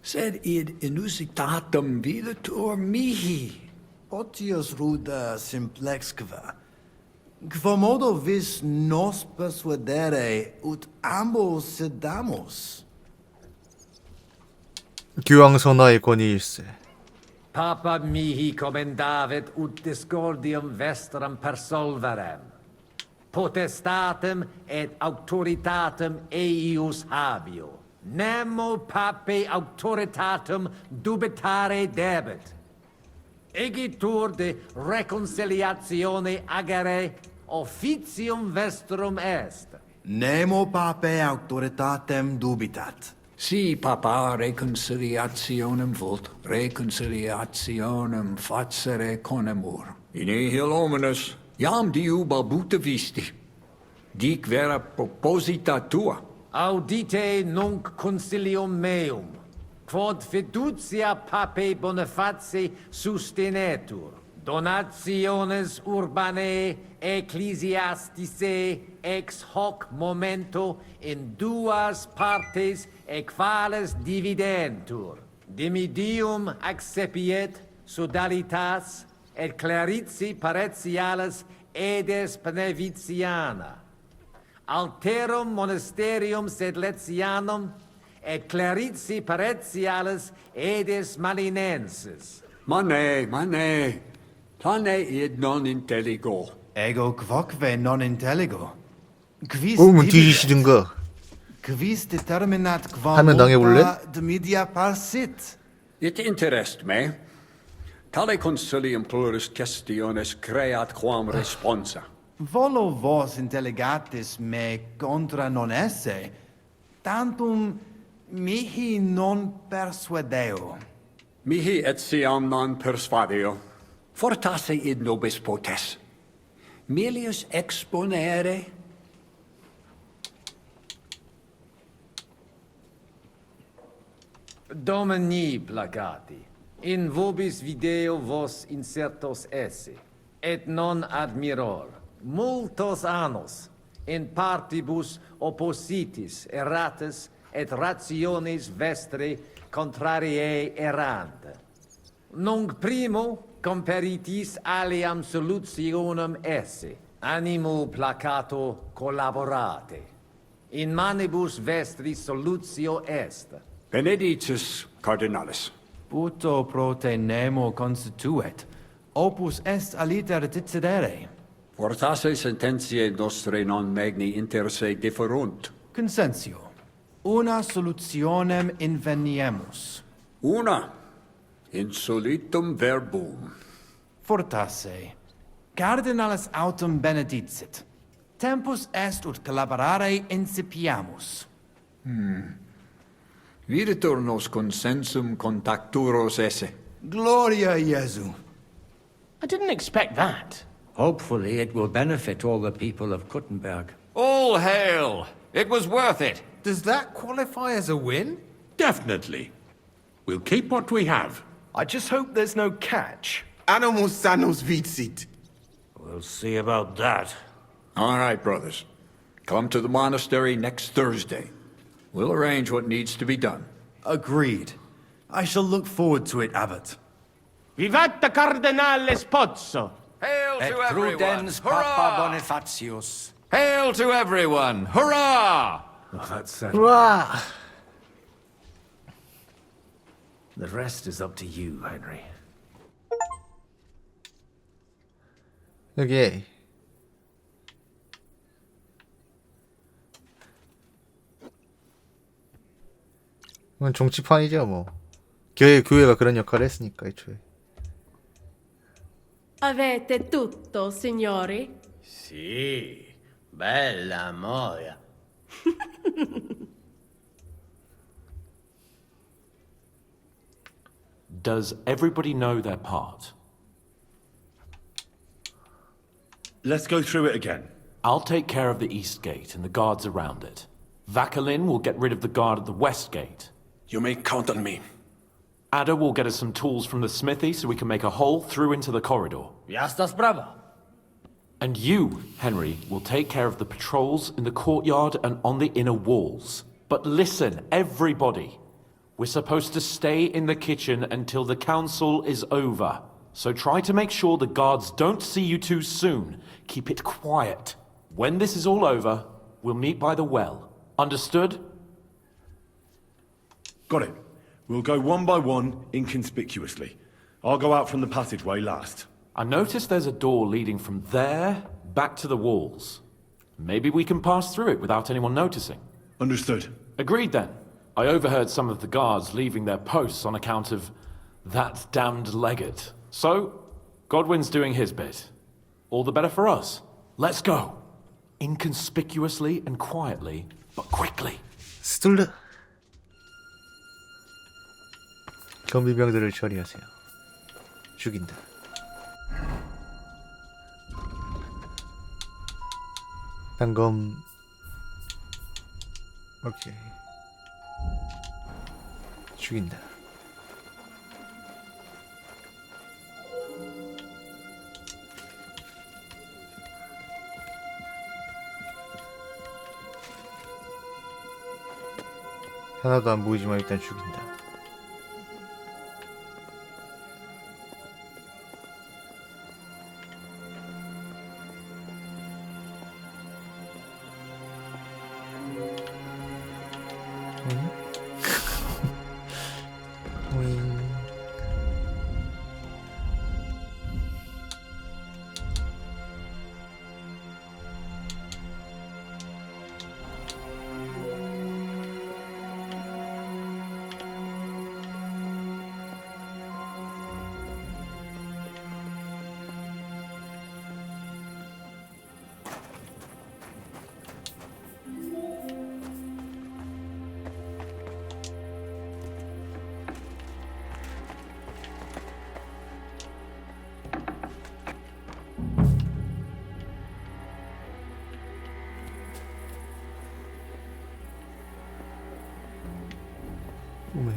sed id inusitatem videtur mihi. Otius ruda simplexqua. Quomodo vis nos persuadere ut ambos sedamus? 교황선하의 권위일세. Papa mihi commendavit ut discordium vestram persolverem. Potestatem et auctoritatem eius habio. Nemo pape auctoritatem dubitare debet. Egitur de reconciliatione agere officium vestrum est. Nemo pape auctoritatem dubitat. Si papa reconciliationem vult, reconciliationem facere conemur. In nihil omnes, iam diu balbuta visti. Dic vera proposita tua. Audite nunc concilium meum, quod fiducia pape Boniface sustenetur, donationes urbanae ecclesiasticae ex hoc momento in duas partes equales dividentur, dimidium accepiet sodalitas et clarici paretialis edes Beneviciana, alterum monasterium sed Letianum et clarici paretialis edes Malinensis. Mane, tane id non intelligo. Ego quoque non intelligo. Quis 그러면 뒤지시든가. Quis determinat quam 하면 당해볼래? de media parsit? It interest me. Tale consilium pluris questiones creat quam responsa. Volo vos intelligatis me contra non esse, tantum mihi non persuadeo. Mihi etiam non persuadeo. Fortasse id nobis potes. Melius exponere. Domini placati, in vobis video vos insertos esse, et non admiror, multos annos, in partibus oppositis erratis et rationes vestre contrariae errant. Nunc primo comperitis aliam solutionem esse, animo placato collaborate. In manibus vestri solutio est. Benedictus cardinalis. Puto pro te nemo constituet, Opus est aliter dicere. Fortasse sententiae nostre non magni inter se differunt. Consensio. Una solutionem inveniemus. Una. Insolitum verbum. Fortasse. Cardinalis autem benedicit. Tempus est ut collaborare incipiamus. Videtur nos consensum contacturos esse. Gloria Iesu. I didn't expect that. Hopefully it will benefit all the people of Kuttenberg. All hail! It was worth it. Does that qualify as a win? Definitely. We'll keep what we have. I just hope there's no catch. Animus sanus vicit. We'll see about that. All right, brothers. Come to the monastery next Thursday. We'll arrange what needs to be done. Agreed. I shall look forward to it, Abbot. Vivat Cardinale Spozzo! Hail Et to everyone! prudens Hurrah! Papa Bonifatius. Hail to everyone! Hurrah! Oh, that's sad. 우와. The rest is up to you, Henry. 여기 이건 정치판이죠 뭐. 교회가 그런 역할을 했으니까 애초에. Avete tutto, signori? Sì, bella moia. Does everybody know their part? Let's go through it again. I'll take care of the east gate and the guards around it. Vakalin will get rid of the guard at the west gate. You may count on me. Ada will get us some tools from the smithy so we can make a hole through into the corridor. Ya estás brava. And you, Henry, will take care of the patrols in the courtyard and on the inner walls. But listen, everybody. We're supposed to stay in the kitchen until the council is over. So try to make sure the guards don't see you too soon. Keep it quiet. When this is all over, we'll meet by the well. Understood? Got it. We'll go one by one, inconspicuously. I'll go out from the passageway last. I noticed there's a door leading from there back to the walls. Maybe we can pass through it without anyone noticing. Understood. Agreed then. I overheard some of the guards leaving their posts on account of that damned legate. So, Godwin's doing his bit. All the better for us. Let's go. Inconspicuously and quietly, but quickly. 스툴르. 경비병들을 처리하세요. 죽인다. 단검. 오케이. 죽인다. 하나도 안 보이지만 일단 죽인다. 오메.